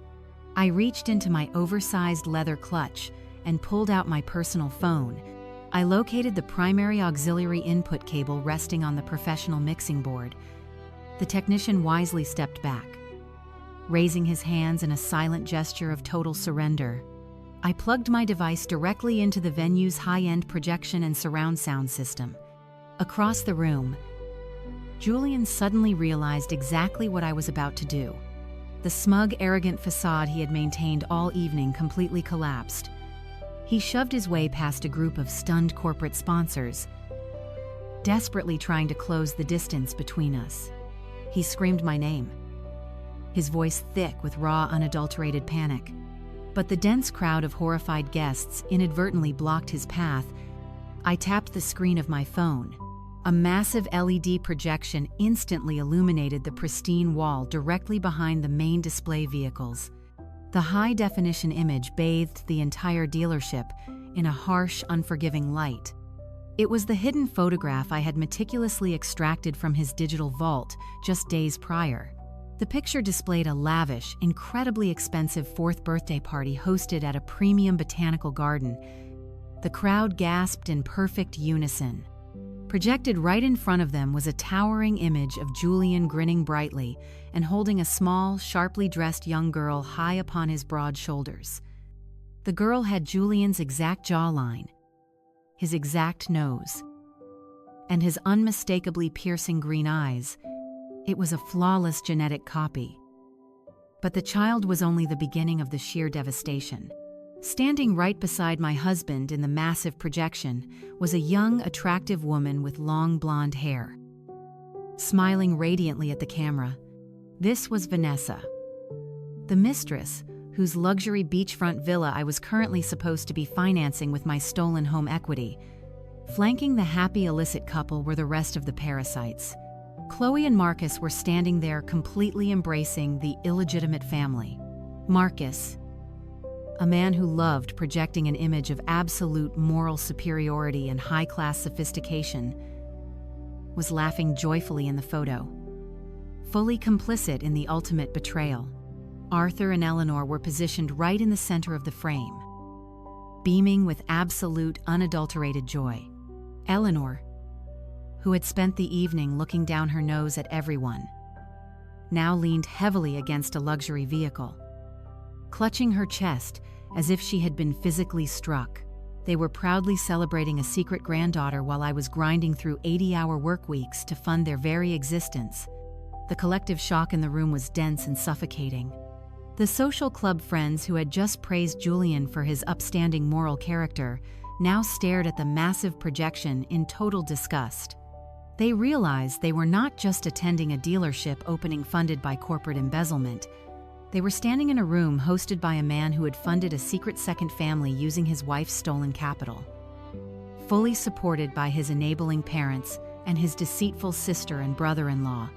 I reached into my oversized leather clutch and pulled out my personal phone. I located the primary auxiliary input cable resting on the professional mixing board. The technician wisely stepped back, raising his hands in a silent gesture of total surrender. I plugged my device directly into the venue's high-end projection and surround sound system. Across the room, Julian suddenly realized exactly what I was about to do. The smug, arrogant facade he had maintained all evening completely collapsed. He shoved his way past a group of stunned corporate sponsors, desperately trying to close the distance between us. He screamed my name, his voice thick with raw, unadulterated panic. But the dense crowd of horrified guests inadvertently blocked his path. I tapped the screen of my phone. A massive LED projection instantly illuminated the pristine wall directly behind the main display vehicles. The high-definition image bathed the entire dealership in a harsh, unforgiving light. It was the hidden photograph I had meticulously extracted from his digital vault just days prior. The picture displayed a lavish, incredibly expensive fourth birthday party hosted at a premium botanical garden. The crowd gasped in perfect unison. Projected right in front of them was a towering image of Julian grinning brightly and holding a small, sharply dressed young girl high upon his broad shoulders. The girl had Julian's exact jawline, his exact nose, and his unmistakably piercing green eyes. It was a flawless genetic copy. But the child was only the beginning of the sheer devastation. Standing right beside my husband in the massive projection was a young, attractive woman with long blonde hair. Smiling radiantly at the camera, this was Vanessa, the mistress whose luxury beachfront villa I was currently supposed to be financing with my stolen home equity. Flanking the happy illicit couple were the rest of the parasites. Chloe and Marcus were standing there completely embracing the illegitimate family. Marcus, a man who loved projecting an image of absolute moral superiority and high-class sophistication, was laughing joyfully in the photo, fully complicit in the ultimate betrayal. Arthur and Eleanor were positioned right in the center of the frame, beaming with absolute, unadulterated joy. Eleanor, who had spent the evening looking down her nose at everyone, now leaned heavily against a luxury vehicle, clutching her chest as if she had been physically struck. They were proudly celebrating a secret granddaughter while I was grinding through 80-hour work weeks to fund their very existence. The collective shock in the room was dense and suffocating. The social club friends who had just praised Julian for his upstanding moral character now stared at the massive projection in total disgust. They realized they were not just attending a dealership opening funded by corporate embezzlement. They were standing in a room hosted by a man who had funded a secret second family using his wife's stolen capital. Fully supported by his enabling parents and his deceitful sister and brother-in-law,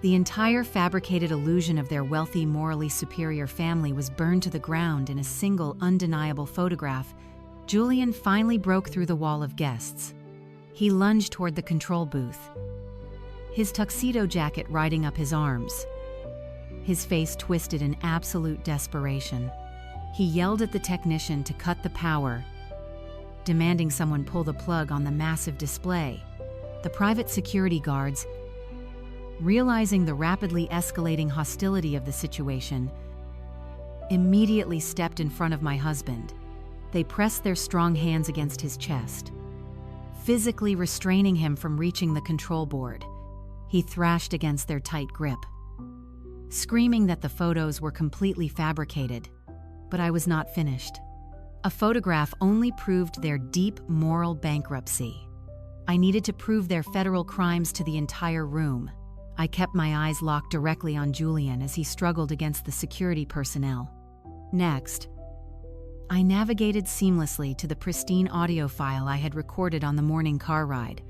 the entire fabricated illusion of their wealthy, morally superior family was burned to the ground in a single, undeniable photograph. Julian finally broke through the wall of guests. He lunged toward the control booth, his tuxedo jacket riding up his arms, his face twisted in absolute desperation. He yelled at the technician to cut the power, demanding someone pull the plug on the massive display. The private security guards, realizing the rapidly escalating hostility of the situation, immediately stepped in front of my husband. They pressed their strong hands against his chest, physically restraining him from reaching the control board. He thrashed against their tight grip, screaming that the photos were completely fabricated. But I was not finished. A photograph only proved their deep moral bankruptcy. I needed to prove their federal crimes to the entire room. I kept my eyes locked directly on Julian as he struggled against the security personnel. Next, I navigated seamlessly to the pristine audio file I had recorded on the morning car ride.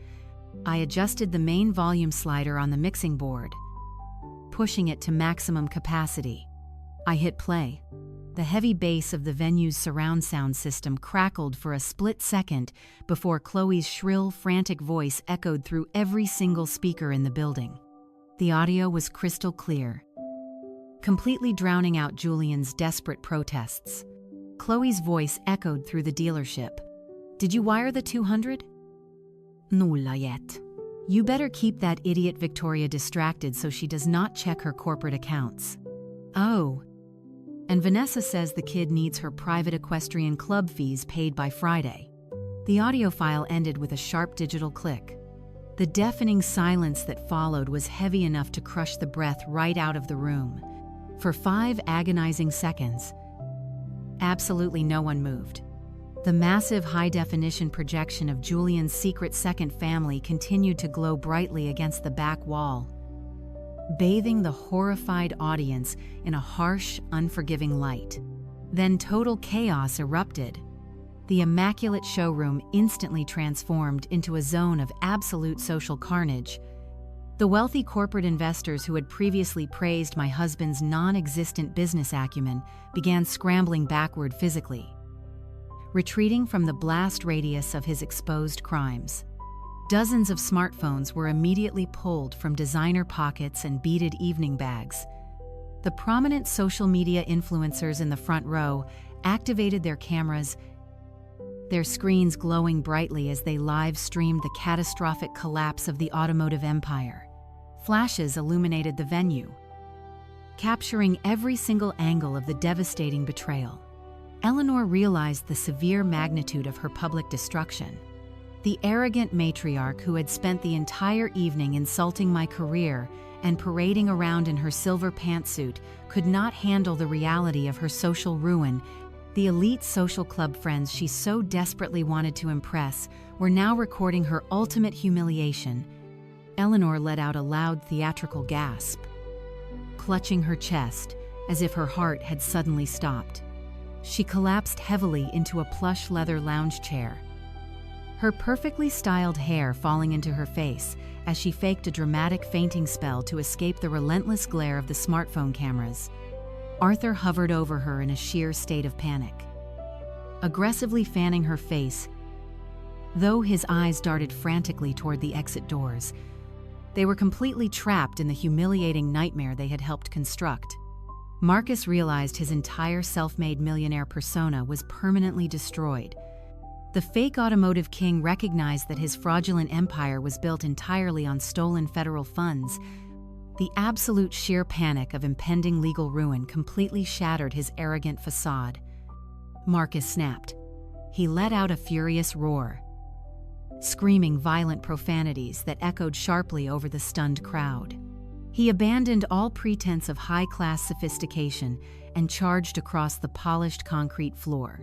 I adjusted the main volume slider on the mixing board, pushing it to maximum capacity. I hit play. The heavy bass of the venue's surround sound system crackled for a split second before Chloe's shrill, frantic voice echoed through every single speaker in the building. The audio was crystal clear, completely drowning out Julian's desperate protests. Chloe's voice echoed through the dealership. "Did you wire the 200? Nulla yet. You better keep that idiot Victoria distracted so she does not check her corporate accounts. Oh, and Vanessa says the kid needs her private equestrian club fees paid by Friday." The audio file ended with a sharp digital click. The deafening silence that followed was heavy enough to crush the breath right out of the room. For 5 agonizing seconds, absolutely no one moved. The massive high-definition projection of Julian's secret second family continued to glow brightly against the back wall, bathing the horrified audience in a harsh, unforgiving light. Then total chaos erupted. The immaculate showroom instantly transformed into a zone of absolute social carnage. The wealthy corporate investors who had previously praised my husband's non-existent business acumen began scrambling backward physically, retreating from the blast radius of his exposed crimes. Dozens of smartphones were immediately pulled from designer pockets and beaded evening bags. The prominent social media influencers in the front row activated their cameras, their screens glowing brightly as they live-streamed the catastrophic collapse of the automotive empire. Flashes illuminated the venue, capturing every single angle of the devastating betrayal. Eleanor realized the severe magnitude of her public destruction. The arrogant matriarch who had spent the entire evening insulting my career and parading around in her silver pantsuit could not handle the reality of her social ruin. The elite social club friends she so desperately wanted to impress were now recording her ultimate humiliation. Eleanor let out a loud theatrical gasp, clutching her chest as if her heart had suddenly stopped. She collapsed heavily into a plush leather lounge chair, her perfectly styled hair falling into her face as she faked a dramatic fainting spell to escape the relentless glare of the smartphone cameras. Arthur hovered over her in a sheer state of panic, aggressively fanning her face, though his eyes darted frantically toward the exit doors. They were completely trapped in the humiliating nightmare they had helped construct. Marcus realized his entire self-made millionaire persona was permanently destroyed. The fake automotive king recognized that his fraudulent empire was built entirely on stolen federal funds. The absolute sheer panic of impending legal ruin completely shattered his arrogant facade. Marcus snapped. He let out a furious roar, screaming violent profanities that echoed sharply over the stunned crowd. He abandoned all pretense of high-class sophistication and charged across the polished concrete floor,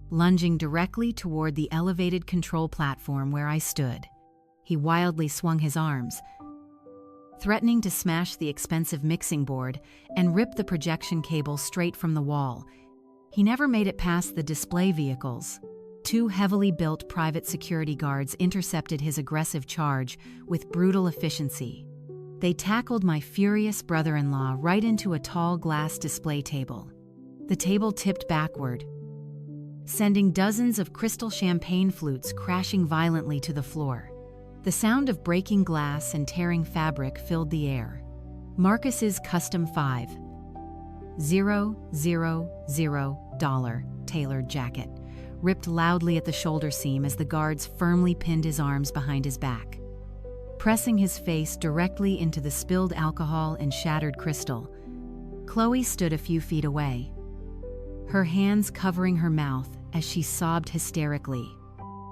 lunging directly toward the elevated control platform where I stood. He wildly swung his arms, threatening to smash the expensive mixing board and rip the projection cable straight from the wall. He never made it past the display vehicles. Two heavily built private security guards intercepted his aggressive charge with brutal efficiency. They tackled my furious brother-in-law right into a tall glass display table. The table tipped backward, sending dozens of crystal champagne flutes crashing violently to the floor. The sound of breaking glass and tearing fabric filled the air. Marcus's custom $5,000 tailored jacket ripped loudly at the shoulder seam as the guards firmly pinned his arms behind his back, pressing his face directly into the spilled alcohol and shattered crystal. Chloe stood a few feet away, her hands covering her mouth as she sobbed hysterically.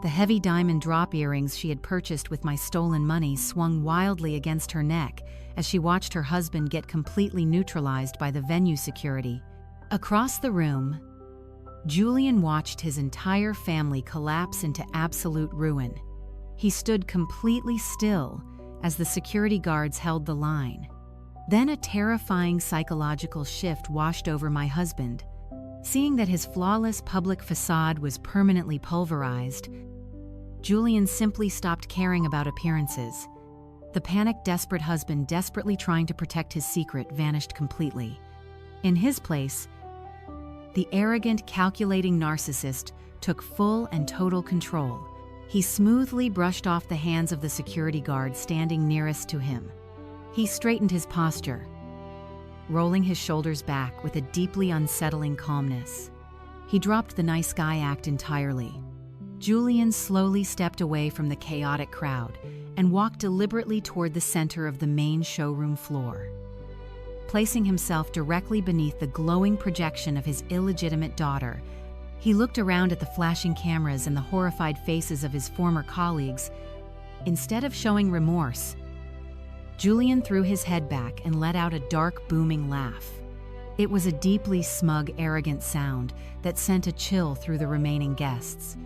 The heavy diamond drop earrings she had purchased with my stolen money swung wildly against her neck as she watched her husband get completely neutralized by the venue security. Across the room, Julian watched his entire family collapse into absolute ruin. He stood completely still as the security guards held the line. Then a terrifying psychological shift washed over my husband. Seeing that his flawless public facade was permanently pulverized, Julian simply stopped caring about appearances. The panicked, desperate husband desperately trying to protect his secret vanished completely. In his place, the arrogant, calculating narcissist took full and total control. He smoothly brushed off the hands of the security guard standing nearest to him. He straightened his posture, rolling his shoulders back with a deeply unsettling calmness. He dropped the nice guy act entirely. Julian slowly stepped away from the chaotic crowd and walked deliberately toward the center of the main showroom floor. Placing himself directly beneath the glowing projection of his illegitimate daughter, he looked around at the flashing cameras and the horrified faces of his former colleagues. Instead of showing remorse, Julian threw his head back and let out a dark, booming laugh. It was a deeply smug, arrogant sound that sent a chill through the remaining guests.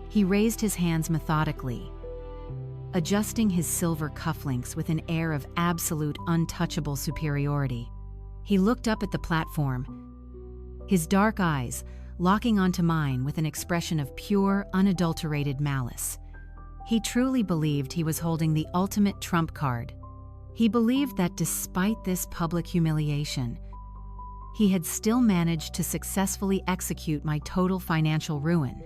He raised his hands methodically, adjusting his silver cufflinks with an air of absolute, untouchable superiority. He looked up at the platform, his dark eyes locking onto mine with an expression of pure, unadulterated malice. He truly believed he was holding the ultimate trump card. He believed that despite this public humiliation, he had still managed to successfully execute my total financial ruin.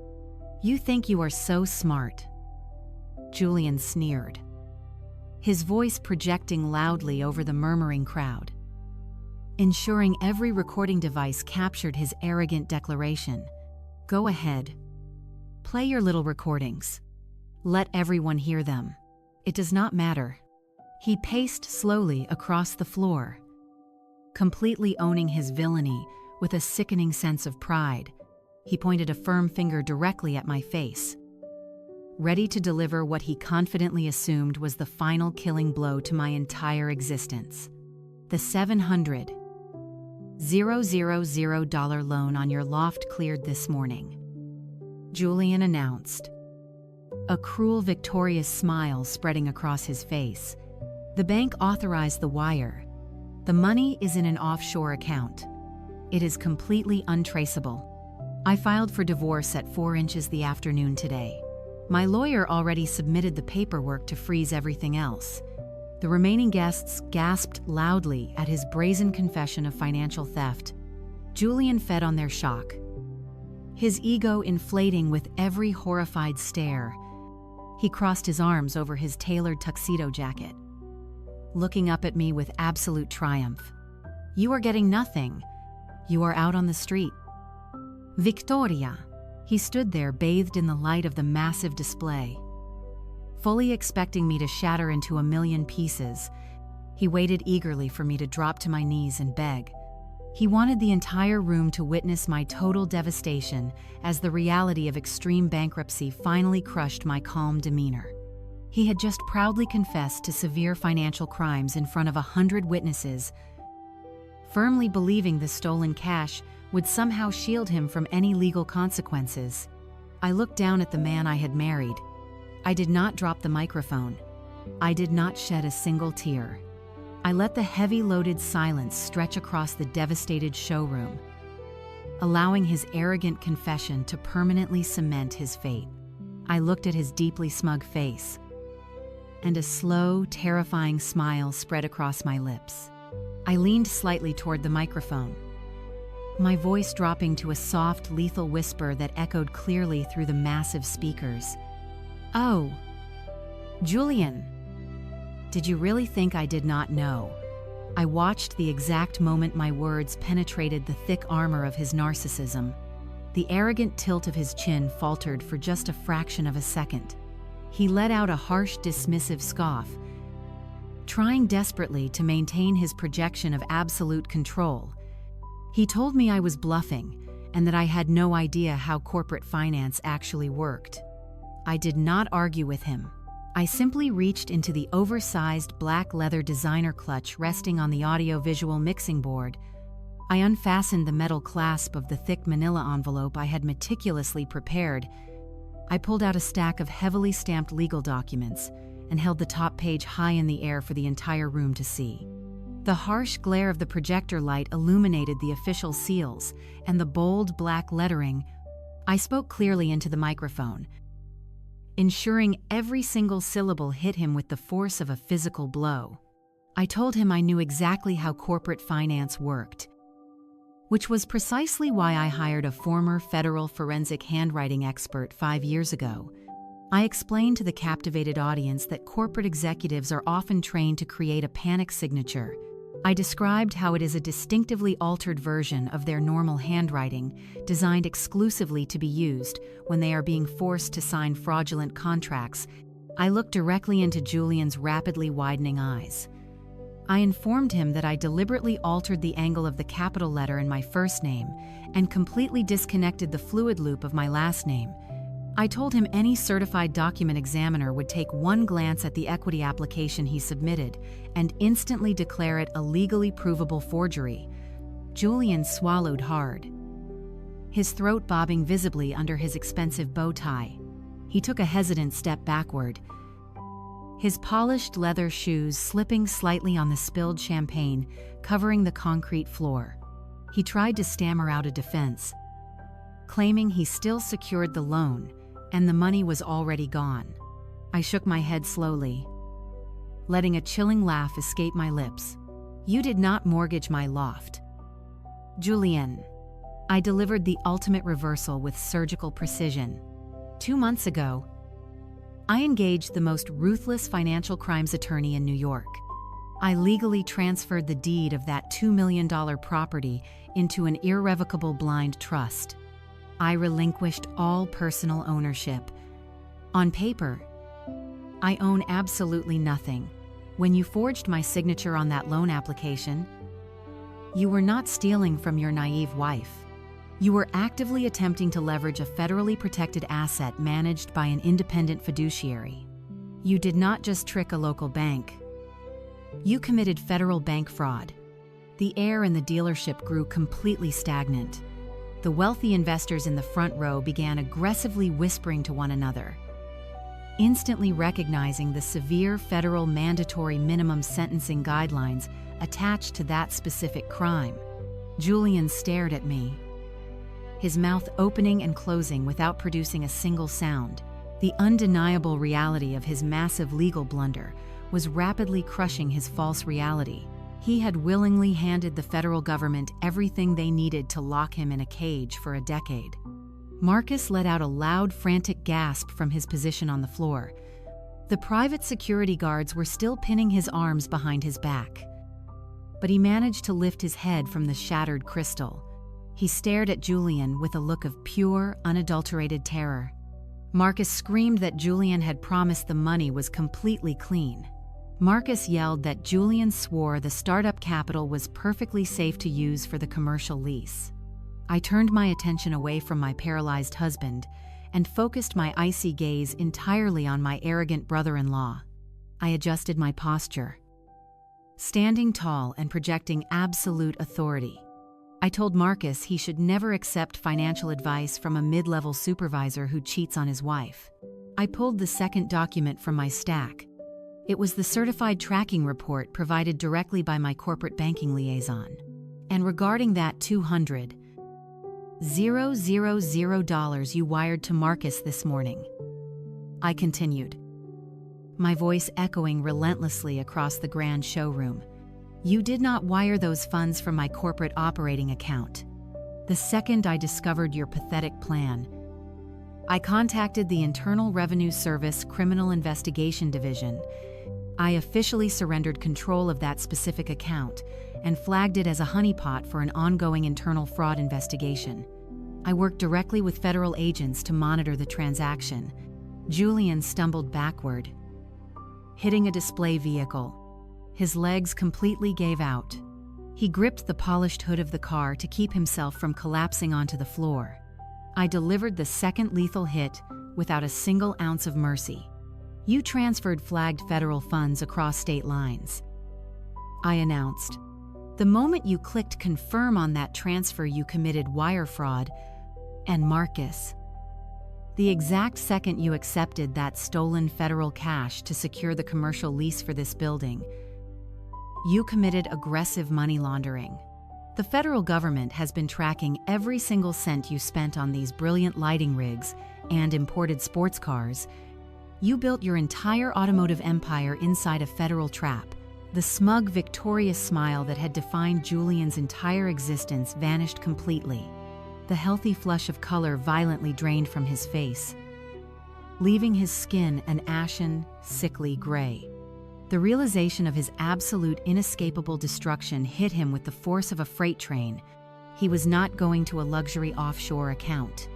"You think you are so smart," Julian sneered, his voice projecting loudly over the murmuring crowd, ensuring every recording device captured his arrogant declaration. "Go ahead. Play your little recordings. Let everyone hear them. It does not matter." He paced slowly across the floor, completely owning his villainy with a sickening sense of pride. He pointed a firm finger directly at my face. ready to deliver what he confidently assumed was the final killing blow to my entire existence. The $700,000 loan on your loft cleared this morning, Julian announced, a cruel, victorious smile spreading across his face. The bank authorized the wire. The money is in an offshore account. It is completely untraceable. I filed for divorce at 4 inches the afternoon today. My lawyer already submitted the paperwork to freeze everything else. The remaining guests gasped loudly at his brazen confession of financial theft. Julian fed on their shock, his ego inflating with every horrified stare. He crossed his arms over his tailored tuxedo jacket, looking up at me with absolute triumph. You are getting nothing. You are out on the street. Victoria. He stood there bathed in the light of the massive display, fully expecting me to shatter into a million pieces. He waited eagerly for me to drop to my knees and beg. He wanted the entire room to witness my total devastation as the reality of extreme bankruptcy finally crushed my calm demeanor. He had just proudly confessed to severe financial crimes in front of 100 witnesses, firmly believing the stolen cash would somehow shield him from any legal consequences. I looked down at the man I had married. I did not drop the microphone. I did not shed a single tear. I let the heavy-loaded silence stretch across the devastated showroom, allowing his arrogant confession to permanently cement his fate. I looked at his deeply smug face, and a slow, terrifying smile spread across my lips. I leaned slightly toward the microphone, my voice dropping to a soft, lethal whisper that echoed clearly through the massive speakers. Oh, Julian. Did you really think I did not know? I watched the exact moment my words penetrated the thick armor of his narcissism. The arrogant tilt of his chin faltered for just a fraction of a second. He let out a harsh, dismissive scoff, trying desperately to maintain his projection of absolute control. He told me I was bluffing and that I had no idea how corporate finance actually worked. I did not argue with him. I simply reached into the oversized black leather designer clutch resting on the audio-visual mixing board. I unfastened the metal clasp of the thick manila envelope I had meticulously prepared. I pulled out a stack of heavily stamped legal documents and held the top page high in the air for the entire room to see. The harsh glare of the projector light illuminated the official seals and the bold black lettering. I spoke clearly into the microphone, ensuring every single syllable hit him with the force of a physical blow. I told him I knew exactly how corporate finance worked, which was precisely why I hired a former federal forensic handwriting expert 5 years ago. I explained to the captivated audience that corporate executives are often trained to create a panic signature. I described how it is a distinctively altered version of their normal handwriting, designed exclusively to be used when they are being forced to sign fraudulent contracts. I looked directly into Julian's rapidly widening eyes. I informed him that I deliberately altered the angle of the capital letter in my first name and completely disconnected the fluid loop of my last name. I told him any certified document examiner would take one glance at the equity application he submitted and instantly declare it a legally provable forgery. Julian swallowed hard, his throat bobbing visibly under his expensive bow tie. He took a hesitant step backward, his polished leather shoes slipping slightly on the spilled champagne, covering the concrete floor. He tried to stammer out a defense, claiming he still secured the loan and the money was already gone. I shook my head slowly, letting a chilling laugh escape my lips. You did not mortgage my loft, Julian. I delivered the ultimate reversal with surgical precision. 2 months ago, I engaged the most ruthless financial crimes attorney in New York. I legally transferred the deed of that $2 million property into an irrevocable blind trust. I relinquished all personal ownership. On paper, I own absolutely nothing. When you forged my signature on that loan application, you were not stealing from your naive wife. You were actively attempting to leverage a federally protected asset managed by an independent fiduciary. You did not just trick a local bank. You committed federal bank fraud. The air in the dealership grew completely stagnant. The wealthy investors in the front row began aggressively whispering to one another, instantly recognizing the severe federal mandatory minimum sentencing guidelines attached to that specific crime. Julian stared at me, his mouth opening and closing without producing a single sound. The undeniable reality of his massive legal blunder was rapidly crushing his false reality. He had willingly handed the federal government everything they needed to lock him in a cage for a decade. Marcus let out a loud, frantic gasp from his position on the floor. The private security guards were still pinning his arms behind his back. But he managed to lift his head from the shattered crystal. He stared at Julian with a look of pure, unadulterated terror. Marcus screamed that Julian had promised the money was completely clean. Marcus yelled that Julian swore the startup capital was perfectly safe to use for the commercial lease. I turned my attention away from my paralyzed husband and focused my icy gaze entirely on my arrogant brother-in-law. I adjusted my posture, standing tall and projecting absolute authority. I told Marcus he should never accept financial advice from a mid-level supervisor who cheats on his wife. I pulled the second document from my stack. It was the certified tracking report provided directly by my corporate banking liaison. And regarding that $200,000 you wired to Marcus this morning, I continued, my voice echoing relentlessly across the grand showroom. You did not wire those funds from my corporate operating account. The second I discovered your pathetic plan, I contacted the Internal Revenue Service Criminal Investigation Division. I officially surrendered control of that specific account and flagged it as a honeypot for an ongoing internal fraud investigation. I worked directly with federal agents to monitor the transaction. Julian stumbled backward, hitting a display vehicle. His legs completely gave out. He gripped the polished hood of the car to keep himself from collapsing onto the floor. I delivered the second lethal hit without a single ounce of mercy. You transferred flagged federal funds across state lines, I announced. The moment you clicked confirm on that transfer, you committed wire fraud. And Marcus, the exact second you accepted that stolen federal cash to secure the commercial lease for this building, you committed aggressive money laundering. The federal government has been tracking every single cent you spent on these brilliant lighting rigs and imported sports cars. You built your entire automotive empire inside a federal trap. The smug, victorious smile that had defined Julian's entire existence vanished completely. The healthy flush of color violently drained from his face, leaving his skin an ashen, sickly gray. The realization of his absolute, inescapable destruction hit him with the force of a freight train. He was not going to a luxury offshore account.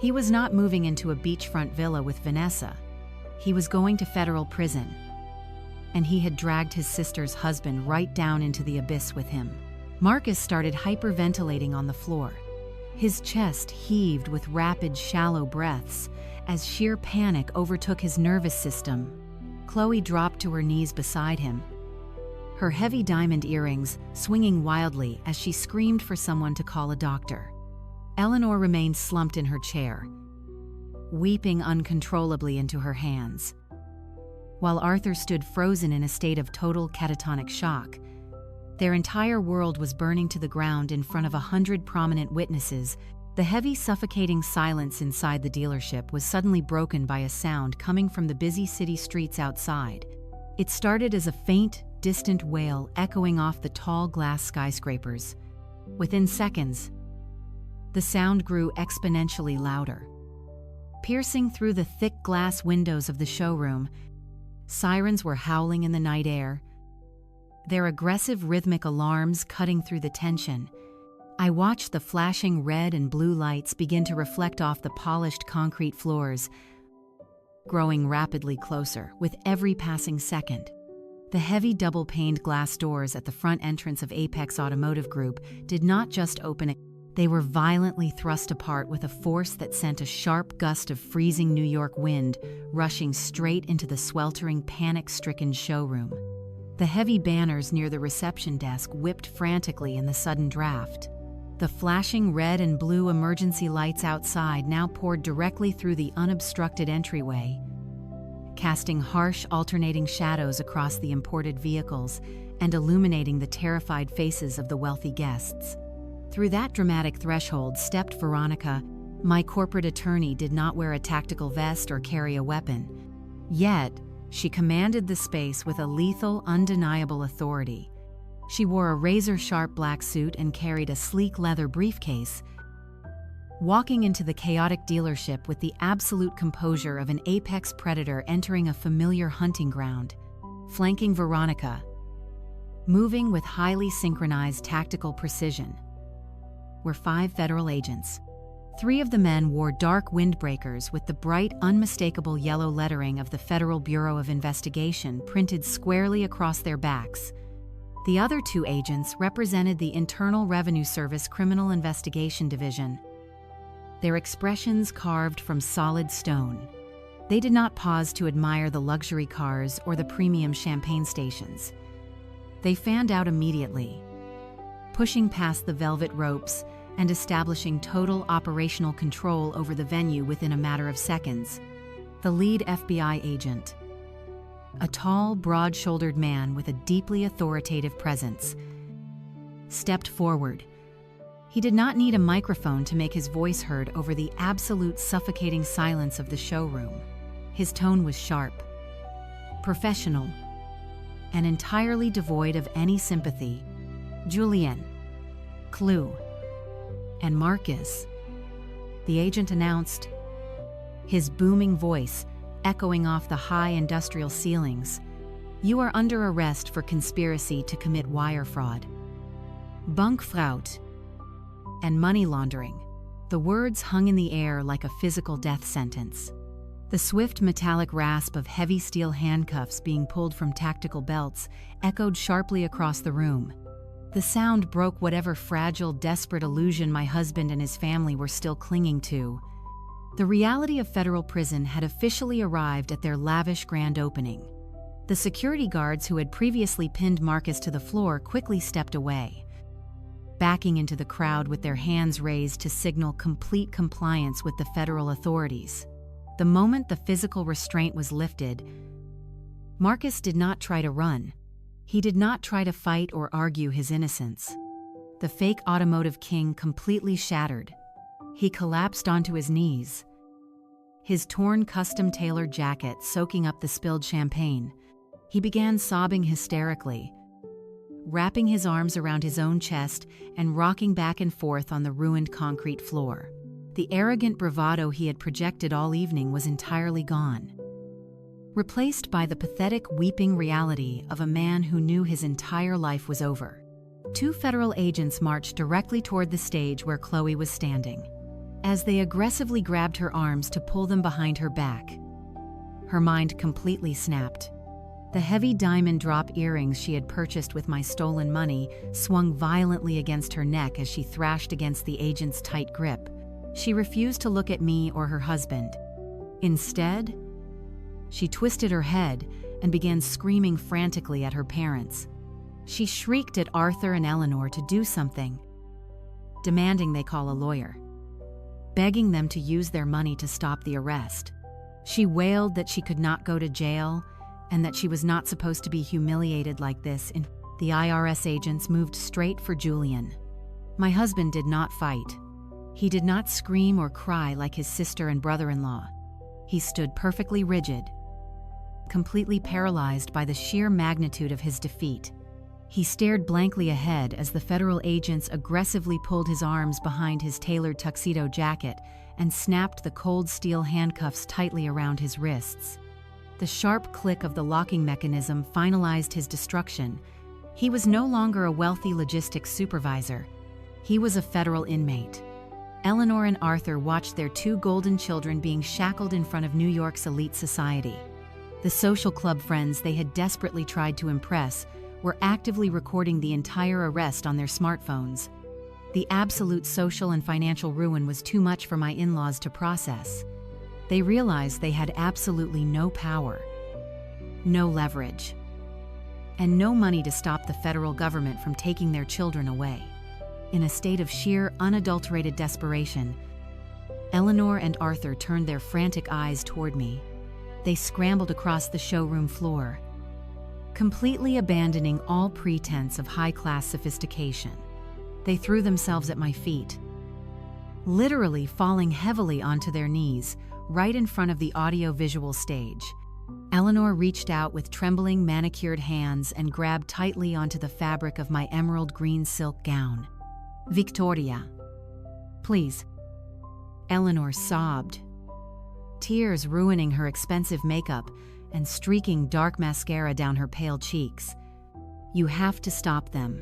He was not moving into a beachfront villa with Vanessa. He was going to federal prison. And he had dragged his sister's husband right down into the abyss with him. Marcus started hyperventilating on the floor. His chest heaved with rapid, shallow breaths as sheer panic overtook his nervous system. Chloe dropped to her knees beside him, her heavy diamond earrings swinging wildly as she screamed for someone to call a doctor. Eleanor remained slumped in her chair, weeping uncontrollably into her hands, while Arthur stood frozen in a state of total catatonic shock. Their entire world was burning to the ground in front of 100 prominent witnesses. The heavy, suffocating silence inside the dealership was suddenly broken by a sound coming from the busy city streets outside. It started as a faint, distant wail echoing off the tall glass skyscrapers. Within seconds, the sound grew exponentially louder. Piercing through the thick glass windows of the showroom, sirens were howling in the night air, their aggressive rhythmic alarms cutting through the tension. I watched the flashing red and blue lights begin to reflect off the polished concrete floors, growing rapidly closer with every passing second. The heavy double-paned glass doors at the front entrance of Apex Automotive Group did not just open, They were violently thrust apart with a force that sent a sharp gust of freezing New York wind rushing straight into the sweltering, panic-stricken showroom. The heavy banners near the reception desk whipped frantically in the sudden draft. The flashing red and blue emergency lights outside now poured directly through the unobstructed entryway, casting harsh, alternating shadows across the imported vehicles and illuminating the terrified faces of the wealthy guests. Through that dramatic threshold stepped Veronica. My corporate attorney did not wear a tactical vest or carry a weapon. Yet, she commanded the space with a lethal, undeniable authority. She wore a razor-sharp black suit and carried a sleek leather briefcase, walking into the chaotic dealership with the absolute composure of an apex predator entering a familiar hunting ground. Flanking Veronica, moving with highly synchronized tactical precision, were 5 federal agents. 3 of the men wore dark windbreakers with the bright, unmistakable yellow lettering of the Federal Bureau of Investigation printed squarely across their backs. The other 2 agents represented the Internal Revenue Service Criminal Investigation Division, their expressions carved from solid stone. They did not pause to admire the luxury cars or the premium champagne stations. They fanned out immediately, pushing past the velvet ropes and establishing total operational control over the venue within a matter of seconds. The lead FBI agent, a tall, broad-shouldered man with a deeply authoritative presence, stepped forward. He did not need a microphone to make his voice heard over the absolute suffocating silence of the showroom. His tone was sharp, professional, and entirely devoid of any sympathy. "Julian, Clue, and Marcus," the agent announced, his booming voice echoing off the high industrial ceilings. "You are under arrest for conspiracy to commit wire fraud, Bankfraud, and money laundering." The words hung in the air like a physical death sentence. The swift metallic rasp of heavy steel handcuffs being pulled from tactical belts echoed sharply across the room. The sound broke whatever fragile, desperate illusion my husband and his family were still clinging to. The reality of federal prison had officially arrived at their lavish grand opening. The security guards who had previously pinned Marcus to the floor quickly stepped away, backing into the crowd with their hands raised to signal complete compliance with the federal authorities. The moment the physical restraint was lifted, Marcus did not try to run. He did not try to fight or argue his innocence. The fake automotive king completely shattered. He collapsed onto his knees, his torn custom-tailored jacket soaking up the spilled champagne. He began sobbing hysterically, wrapping his arms around his own chest and rocking back and forth on the ruined concrete floor. The arrogant bravado he had projected all evening was entirely gone, replaced by the pathetic, weeping reality of a man who knew his entire life was over. 2 federal agents marched directly toward the stage where Chloe was standing. As they aggressively grabbed her arms to pull them behind her back, her mind completely snapped. The heavy diamond drop earrings she had purchased with my stolen money swung violently against her neck as she thrashed against the agent's tight grip. She refused to look at me or her husband. Instead, she twisted her head and began screaming frantically at her parents. She shrieked at Arthur and Eleanor to do something, demanding they call a lawyer, begging them to use their money to stop the arrest. She wailed that she could not go to jail and that she was not supposed to be humiliated like this. The IRS agents moved straight for Julian. My husband did not fight. He did not scream or cry like his sister and brother-in-law. He stood perfectly rigid, completely paralyzed by the sheer magnitude of his defeat. He stared blankly ahead as the federal agents aggressively pulled his arms behind his tailored tuxedo jacket and snapped the cold steel handcuffs tightly around his wrists. The sharp click of the locking mechanism finalized his destruction. He was no longer a wealthy logistics supervisor. He was a federal inmate. Eleanor and Arthur watched their 2 golden children being shackled in front of New York's elite society. The social club friends they had desperately tried to impress were actively recording the entire arrest on their smartphones. The absolute social and financial ruin was too much for my in-laws to process. They realized they had absolutely no power, no leverage, and no money to stop the federal government from taking their children away. In a state of sheer, unadulterated desperation, Eleanor and Arthur turned their frantic eyes toward me. They scrambled across the showroom floor, completely abandoning all pretense of high-class sophistication. They threw themselves at my feet, literally falling heavily onto their knees, right in front of the audio-visual stage. Eleanor reached out with trembling, manicured hands and grabbed tightly onto the fabric of my emerald green silk gown. "Victoria, please." Eleanor sobbed, tears ruining her expensive makeup and streaking dark mascara down her pale cheeks. "You have to stop them.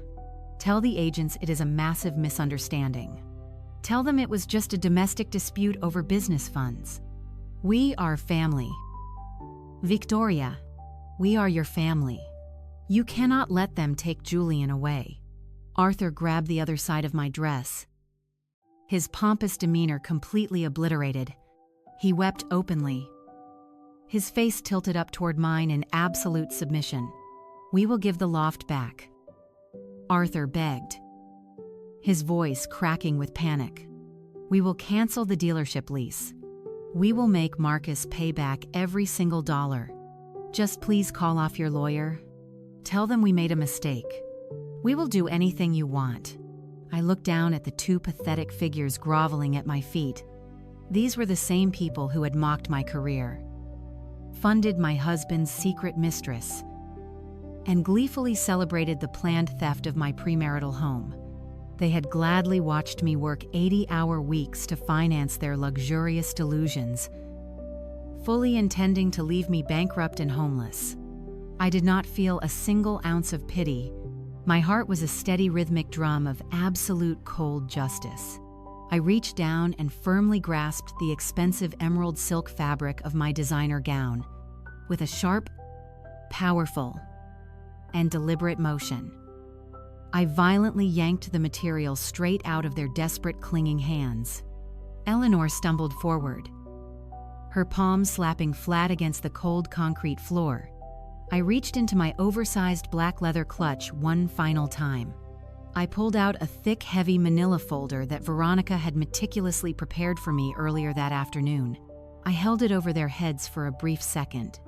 Tell the agents it is a massive misunderstanding. Tell them it was just a domestic dispute over business funds. We are family. Victoria, we are your family. You cannot let them take Julian away." Arthur grabbed the other side of my dress, his pompous demeanor completely obliterated. He wept openly, his face tilted up toward mine in absolute submission. "We will give the loft back," Arthur begged, his voice cracking with panic. "We will cancel the dealership lease. We will make Marcus pay back every single dollar. Just please call off your lawyer. Tell them we made a mistake. We will do anything you want." I looked down at the two pathetic figures groveling at my feet. These were the same people who had mocked my career, funded my husband's secret mistress, and gleefully celebrated the planned theft of my premarital home. They had gladly watched me work 80-hour weeks to finance their luxurious delusions, fully intending to leave me bankrupt and homeless. I did not feel a single ounce of pity. My heart was a steady rhythmic drum of absolute cold justice. I reached down and firmly grasped the expensive emerald silk fabric of my designer gown. With a sharp, powerful, and deliberate motion, I violently yanked the material straight out of their desperate, clinging hands. Eleanor stumbled forward, her palms slapping flat against the cold concrete floor. I reached into my oversized black leather clutch one final time. I pulled out a thick, heavy manila folder that Veronica had meticulously prepared for me earlier that afternoon. I held it over their heads for a brief second,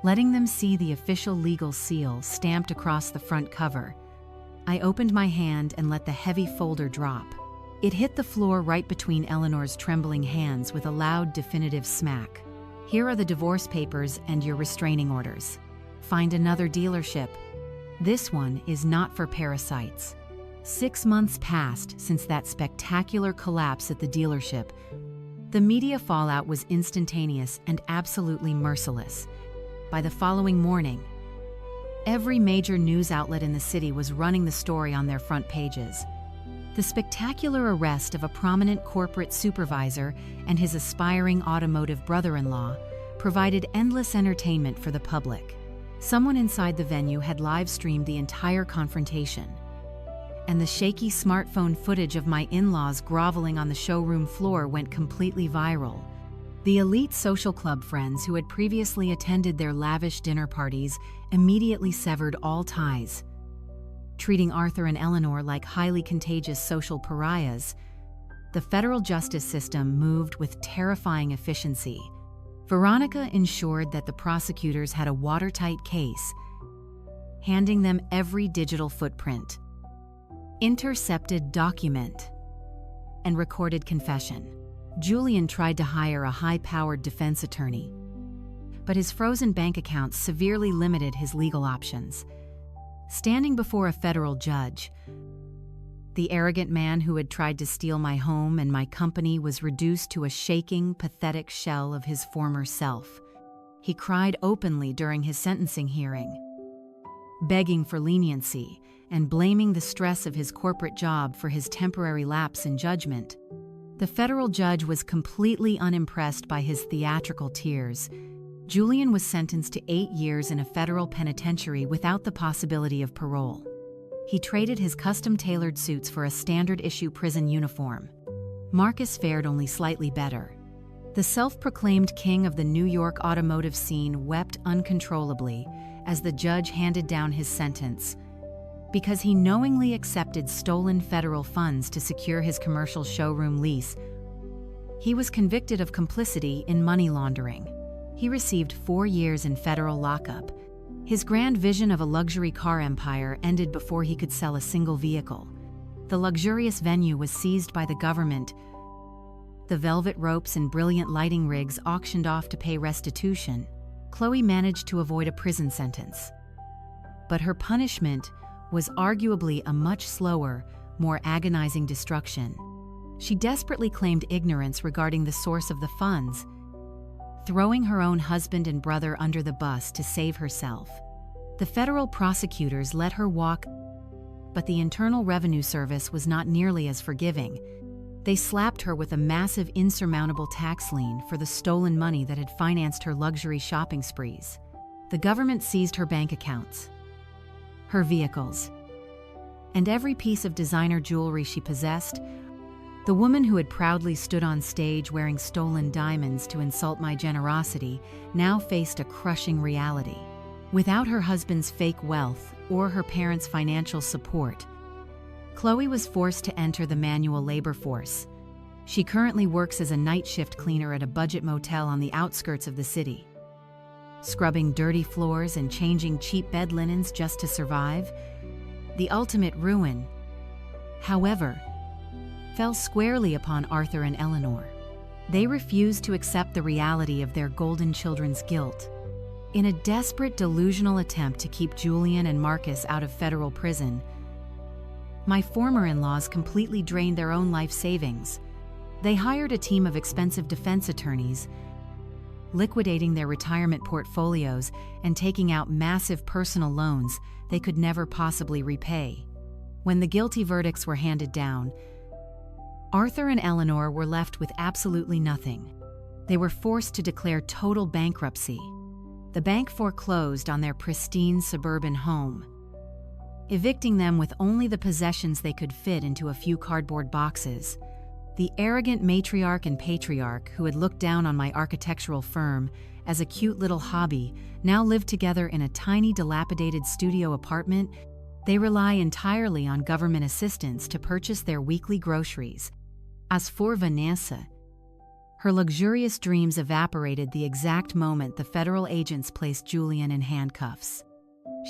letting them see the official legal seal stamped across the front cover. I opened my hand and let the heavy folder drop. It hit the floor right between Eleanor's trembling hands with a loud, definitive smack. "Here are the divorce papers and your restraining orders. Find another dealership. This one is not for parasites." 6 months passed since that spectacular collapse at the dealership. The media fallout was instantaneous and absolutely merciless. By the following morning, every major news outlet in the city was running the story on their front pages. The spectacular arrest of a prominent corporate supervisor and his aspiring automotive brother-in-law provided endless entertainment for the public. Someone inside the venue had live-streamed the entire confrontation, and the shaky smartphone footage of my in-laws groveling on the showroom floor went completely viral. The elite social club friends who had previously attended their lavish dinner parties immediately severed all ties. Treating Arthur and Eleanor like highly contagious social pariahs, the federal justice system moved with terrifying efficiency. Veronica ensured that the prosecutors had a watertight case, handing them every digital footprint, intercepted document, and recorded confession. Julian tried to hire a high-powered defense attorney, but his frozen bank accounts severely limited his legal options. Standing before a federal judge, the arrogant man who had tried to steal my home and my company was reduced to a shaking, pathetic shell of his former self. He cried openly during his sentencing hearing, begging for leniency and blaming the stress of his corporate job for his temporary lapse in judgment. The federal judge was completely unimpressed by his theatrical tears. Julian was sentenced to 8 years in a federal penitentiary without the possibility of parole. He traded his custom-tailored suits for a standard-issue prison uniform. Marcus fared only slightly better. The self-proclaimed king of the New York automotive scene wept uncontrollably as the judge handed down his sentence, because he knowingly accepted stolen federal funds to secure his commercial showroom lease. He was convicted of complicity in money laundering. He received 4 years in federal lockup. His grand vision of a luxury car empire ended before he could sell a single vehicle. The luxurious venue was seized by the government. The velvet ropes and brilliant lighting rigs auctioned off to pay restitution. Chloe managed to avoid a prison sentence. But her punishment was arguably a much slower, more agonizing destruction. She desperately claimed ignorance regarding the source of the funds, throwing her own husband and brother under the bus to save herself. The federal prosecutors let her walk, but the Internal Revenue Service was not nearly as forgiving. They slapped her with a massive, insurmountable tax lien for the stolen money that had financed her luxury shopping sprees. The government seized her bank accounts, her vehicles, and every piece of designer jewelry she possessed. The woman who had proudly stood on stage wearing stolen diamonds to insult my generosity now faced a crushing reality. Without her husband's fake wealth or her parents' financial support, Chloe was forced to enter the manual labor force. She currently works as a night shift cleaner at a budget motel on the outskirts of the city, scrubbing dirty floors and changing cheap bed linens just to survive. The ultimate ruin, however, fell squarely upon Arthur and Eleanor. They refused to accept the reality of their golden children's guilt. In a desperate, delusional attempt to keep Julian and Marcus out of federal prison, my former in-laws completely drained their own life savings. They hired a team of expensive defense attorneys, liquidating their retirement portfolios and taking out massive personal loans they could never possibly repay. When the guilty verdicts were handed down, Arthur and Eleanor were left with absolutely nothing. They were forced to declare total bankruptcy. The bank foreclosed on their pristine suburban home, evicting them with only the possessions they could fit into a few cardboard boxes. The arrogant matriarch and patriarch who had looked down on my architectural firm as a cute little hobby now lived together in a tiny, dilapidated studio apartment. They rely entirely on government assistance to purchase their weekly groceries. As for Vanessa, her luxurious dreams evaporated the exact moment the federal agents placed Julian in handcuffs.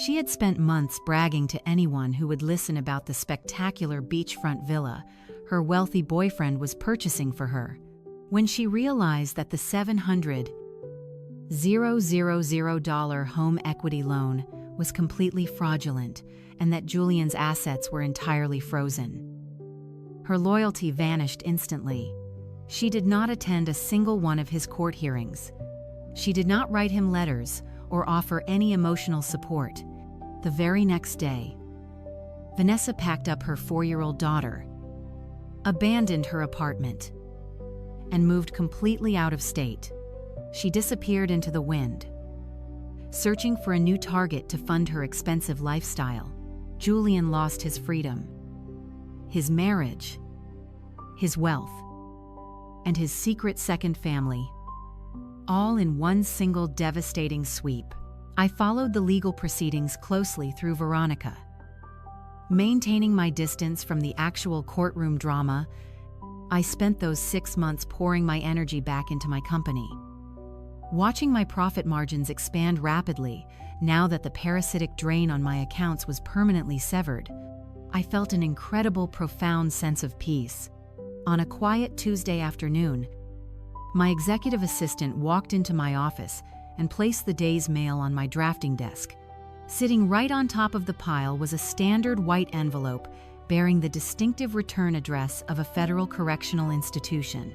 She had spent months bragging to anyone who would listen about the spectacular beachfront villa her wealthy boyfriend was purchasing for her. When she realized that the $700,000 home equity loan was completely fraudulent and that Julian's assets were entirely frozen, her loyalty vanished instantly. She did not attend a single one of his court hearings. She did not write him letters or offer any emotional support. The very next day, Vanessa packed up her 4-year-old daughter, abandoned her apartment, and moved completely out of state. She disappeared into the wind, searching for a new target to fund her expensive lifestyle. Julian lost his freedom, his marriage, his wealth, and his secret second family, all in one single devastating sweep. I followed the legal proceedings closely through Veronica, maintaining my distance from the actual courtroom drama. I spent those 6 months pouring my energy back into my company, watching my profit margins expand rapidly. Now that the parasitic drain on my accounts was permanently severed, I felt an incredible, profound sense of peace. On a quiet Tuesday afternoon, my executive assistant walked into my office and placed the day's mail on my drafting desk. Sitting right on top of the pile was a standard white envelope bearing the distinctive return address of a federal correctional institution.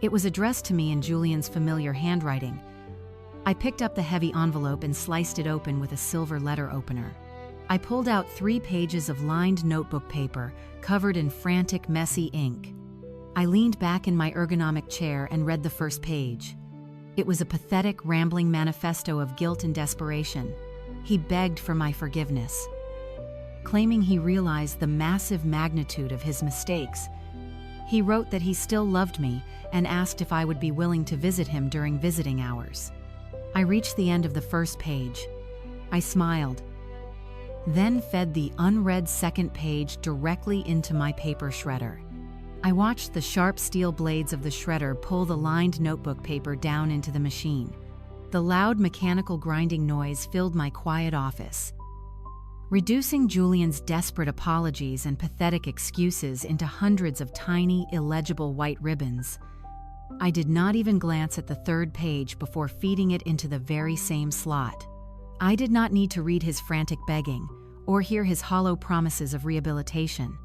It was addressed to me in Julian's familiar handwriting. I picked up the heavy envelope and sliced it open with a silver letter opener. I pulled out 3 pages of lined notebook paper covered in frantic, messy ink. I leaned back in my ergonomic chair and read the first page. It was a pathetic, rambling manifesto of guilt and desperation. He begged for my forgiveness, claiming he realized the massive magnitude of his mistakes. He wrote that he still loved me and asked if I would be willing to visit him during visiting hours. I reached the end of the first page. I smiled, then fed the unread second page directly into my paper shredder. I watched the sharp steel blades of the shredder pull the lined notebook paper down into the machine. The loud mechanical grinding noise filled my quiet office. Reducing Julian's desperate apologies and pathetic excuses into hundreds of tiny, illegible white ribbons, I did not even glance at the third page before feeding it into the very same slot. I did not need to read his frantic begging or hear his hollow promises of rehabilitation.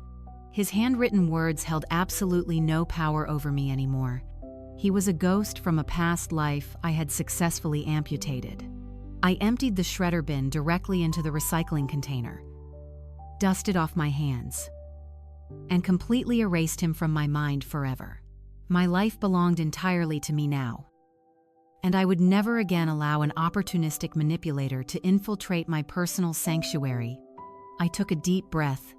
His handwritten words held absolutely no power over me anymore. He was a ghost from a past life I had successfully amputated. I emptied the shredder bin directly into the recycling container, dusted off my hands, and completely erased him from my mind forever. My life belonged entirely to me now, and I would never again allow an opportunistic manipulator to infiltrate my personal sanctuary. I took a deep breath,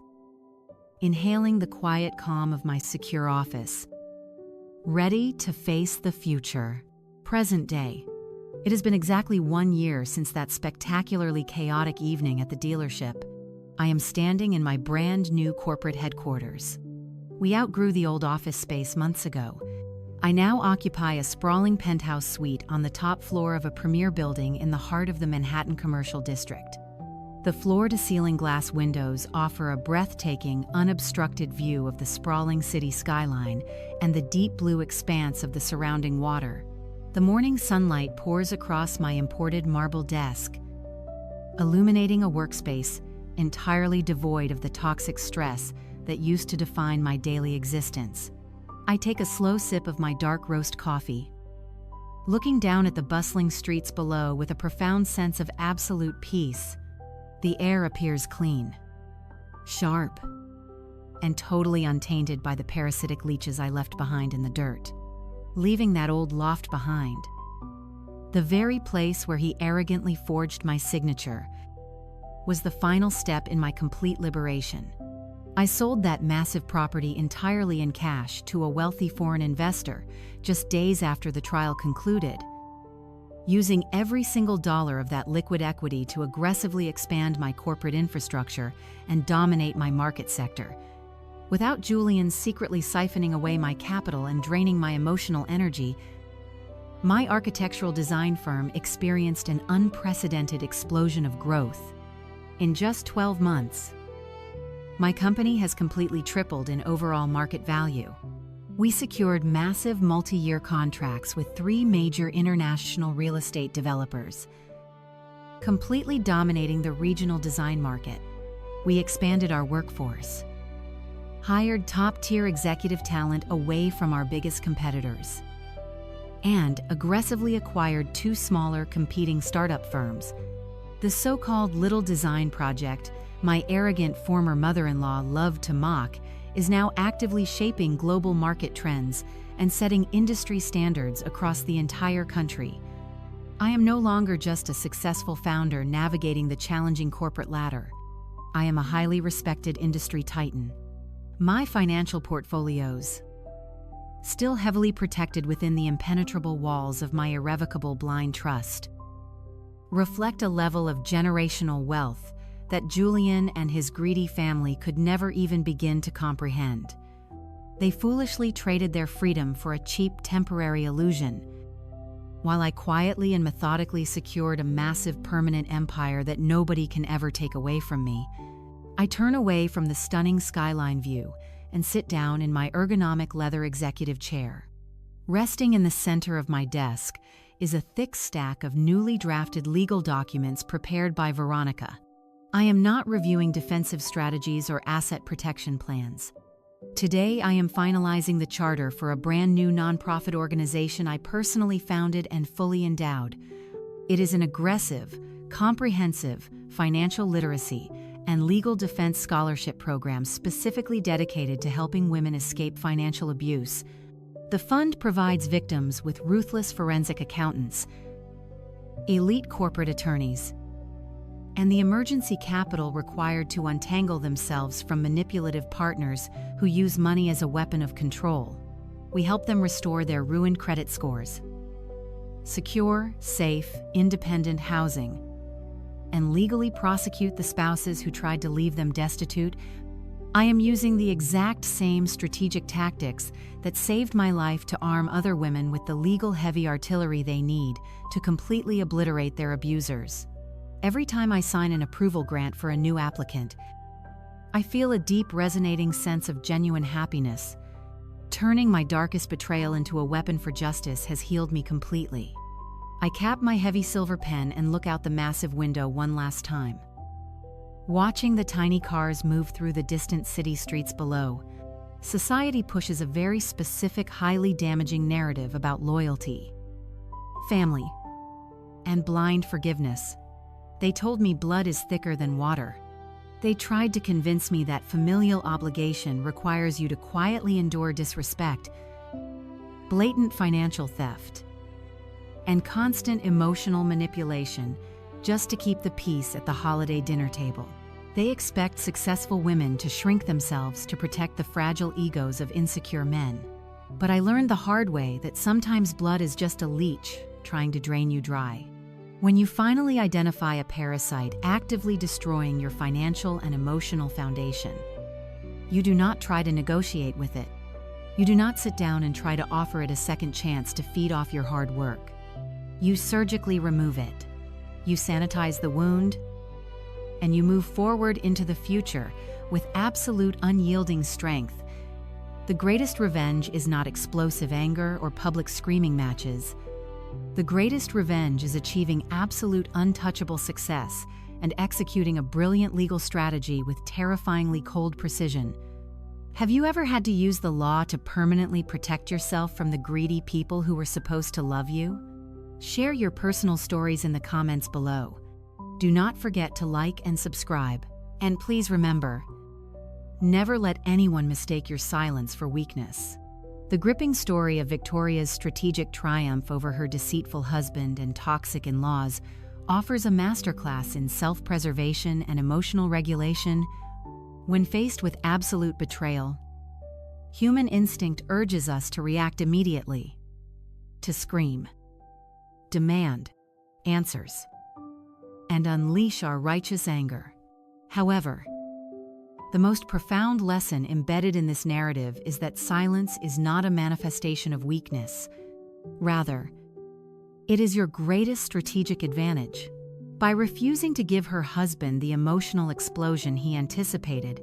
inhaling the quiet calm of my secure office, ready to face the future. Present day. It has been exactly 1 year since that spectacularly chaotic evening at the dealership. I am standing in my brand new corporate headquarters. We outgrew the old office space months ago. I now occupy a sprawling penthouse suite on the top floor of a premier building in the heart of the Manhattan commercial district. The floor-to-ceiling glass windows offer a breathtaking, unobstructed view of the sprawling city skyline and the deep blue expanse of the surrounding water. The morning sunlight pours across my imported marble desk, illuminating a workspace entirely devoid of the toxic stress that used to define my daily existence. I take a slow sip of my dark roast coffee, looking down at the bustling streets below with a profound sense of absolute peace. The air appears clean, sharp, and totally untainted by the parasitic leeches I left behind in the dirt, leaving that old loft behind. The very place where he arrogantly forged my signature was the final step in my complete liberation. I sold that massive property entirely in cash to a wealthy foreign investor just days after the trial concluded, using every single dollar of that liquid equity to aggressively expand my corporate infrastructure and dominate my market sector, without Julian secretly siphoning away my capital and draining my emotional energy. My architectural design firm experienced an unprecedented explosion of growth. In just 12 months, my company has completely tripled in overall market value. We secured massive multi-year contracts with 3 major international real estate developers, completely dominating the regional design market. We expanded our workforce, hired top-tier executive talent away from our biggest competitors, and aggressively acquired 2 smaller competing startup firms. The so-called Little Design Project my arrogant former mother-in-law loved to mock is now actively shaping global market trends and setting industry standards across the entire country. I am no longer just a successful founder navigating the challenging corporate ladder. I am a highly respected industry titan. My financial portfolios, still heavily protected within the impenetrable walls of my irrevocable blind trust, reflect a level of generational wealth that Julian and his greedy family could never even begin to comprehend. They foolishly traded their freedom for a cheap temporary illusion, while I quietly and methodically secured a massive permanent empire that nobody can ever take away from me. I turn away from the stunning skyline view and sit down in my ergonomic leather executive chair. Resting in the center of my desk is a thick stack of newly drafted legal documents prepared by Veronica. I am not reviewing defensive strategies or asset protection plans. Today, I am finalizing the charter for a brand new nonprofit organization I personally founded and fully endowed. It is an aggressive, comprehensive financial literacy and legal defense scholarship program specifically dedicated to helping women escape financial abuse. The fund provides victims with ruthless forensic accountants, elite corporate attorneys, and the emergency capital required to untangle themselves from manipulative partners who use money as a weapon of control. We help them restore their ruined credit scores, secure, safe, independent housing, and legally prosecute the spouses who tried to leave them destitute. I am using the exact same strategic tactics that saved my life to arm other women with the legal heavy artillery they need to completely obliterate their abusers. Every time I sign an approval grant for a new applicant, I feel a deep resonating sense of genuine happiness. Turning my darkest betrayal into a weapon for justice has healed me completely. I cap my heavy silver pen and look out the massive window one last time. Watching the tiny cars move through the distant city streets below, society pushes a very specific, highly damaging narrative about loyalty, family, and blind forgiveness. They told me blood is thicker than water. They tried to convince me that familial obligation requires you to quietly endure disrespect, blatant financial theft, and constant emotional manipulation just to keep the peace at the holiday dinner table. They expect successful women to shrink themselves to protect the fragile egos of insecure men. But I learned the hard way that sometimes blood is just a leech trying to drain you dry. When you finally identify a parasite actively destroying your financial and emotional foundation, you do not try to negotiate with it. You do not sit down and try to offer it a second chance to feed off your hard work. You surgically remove it. You sanitize the wound, and you move forward into the future with absolute unyielding strength. The greatest revenge is not explosive anger or public screaming matches. The greatest revenge is achieving absolute untouchable success and executing a brilliant legal strategy with terrifyingly cold precision. Have you ever had to use the law to permanently protect yourself from the greedy people who were supposed to love you? Share your personal stories in the comments below. Do not forget to like and subscribe. And please remember, never let anyone mistake your silence for weakness. The gripping story of Victoria's strategic triumph over her deceitful husband and toxic in-laws offers a masterclass in self-preservation and emotional regulation. When faced with absolute betrayal, human instinct urges us to react immediately, to scream, demand answers, and unleash our righteous anger. However, the most profound lesson embedded in this narrative is that silence is not a manifestation of weakness. Rather, it is your greatest strategic advantage. By refusing to give her husband the emotional explosion he anticipated,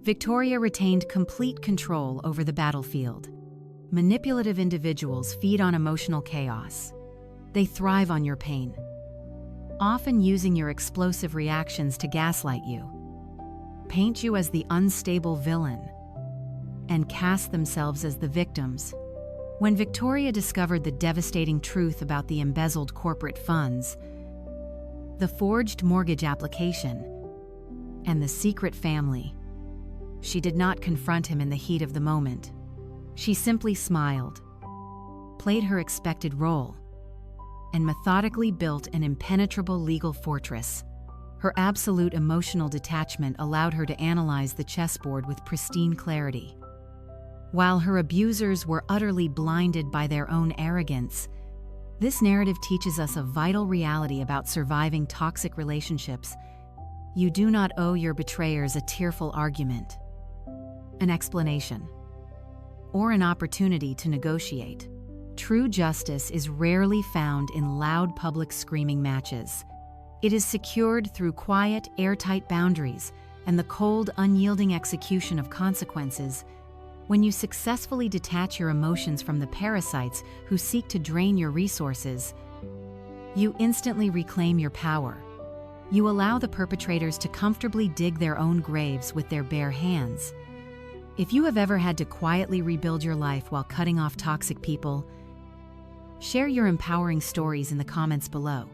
Victoria retained complete control over the battlefield. Manipulative individuals feed on emotional chaos. They thrive on your pain, often using your explosive reactions to gaslight you, paint you as the unstable villain, and cast themselves as the victims. When Victoria discovered the devastating truth about the embezzled corporate funds, the forged mortgage application, and the secret family, she did not confront him in the heat of the moment. She simply smiled, played her expected role, and methodically built an impenetrable legal fortress. Her absolute emotional detachment allowed her to analyze the chessboard with pristine clarity. While her abusers were utterly blinded by their own arrogance, this narrative teaches us a vital reality about surviving toxic relationships. You do not owe your betrayers a tearful argument, an explanation, or an opportunity to negotiate. True justice is rarely found in loud public screaming matches. It is secured through quiet, airtight boundaries and the cold, unyielding execution of consequences. When you successfully detach your emotions from the parasites who seek to drain your resources, you instantly reclaim your power. You allow the perpetrators to comfortably dig their own graves with their bare hands. If you have ever had to quietly rebuild your life while cutting off toxic people, share your empowering stories in the comments below.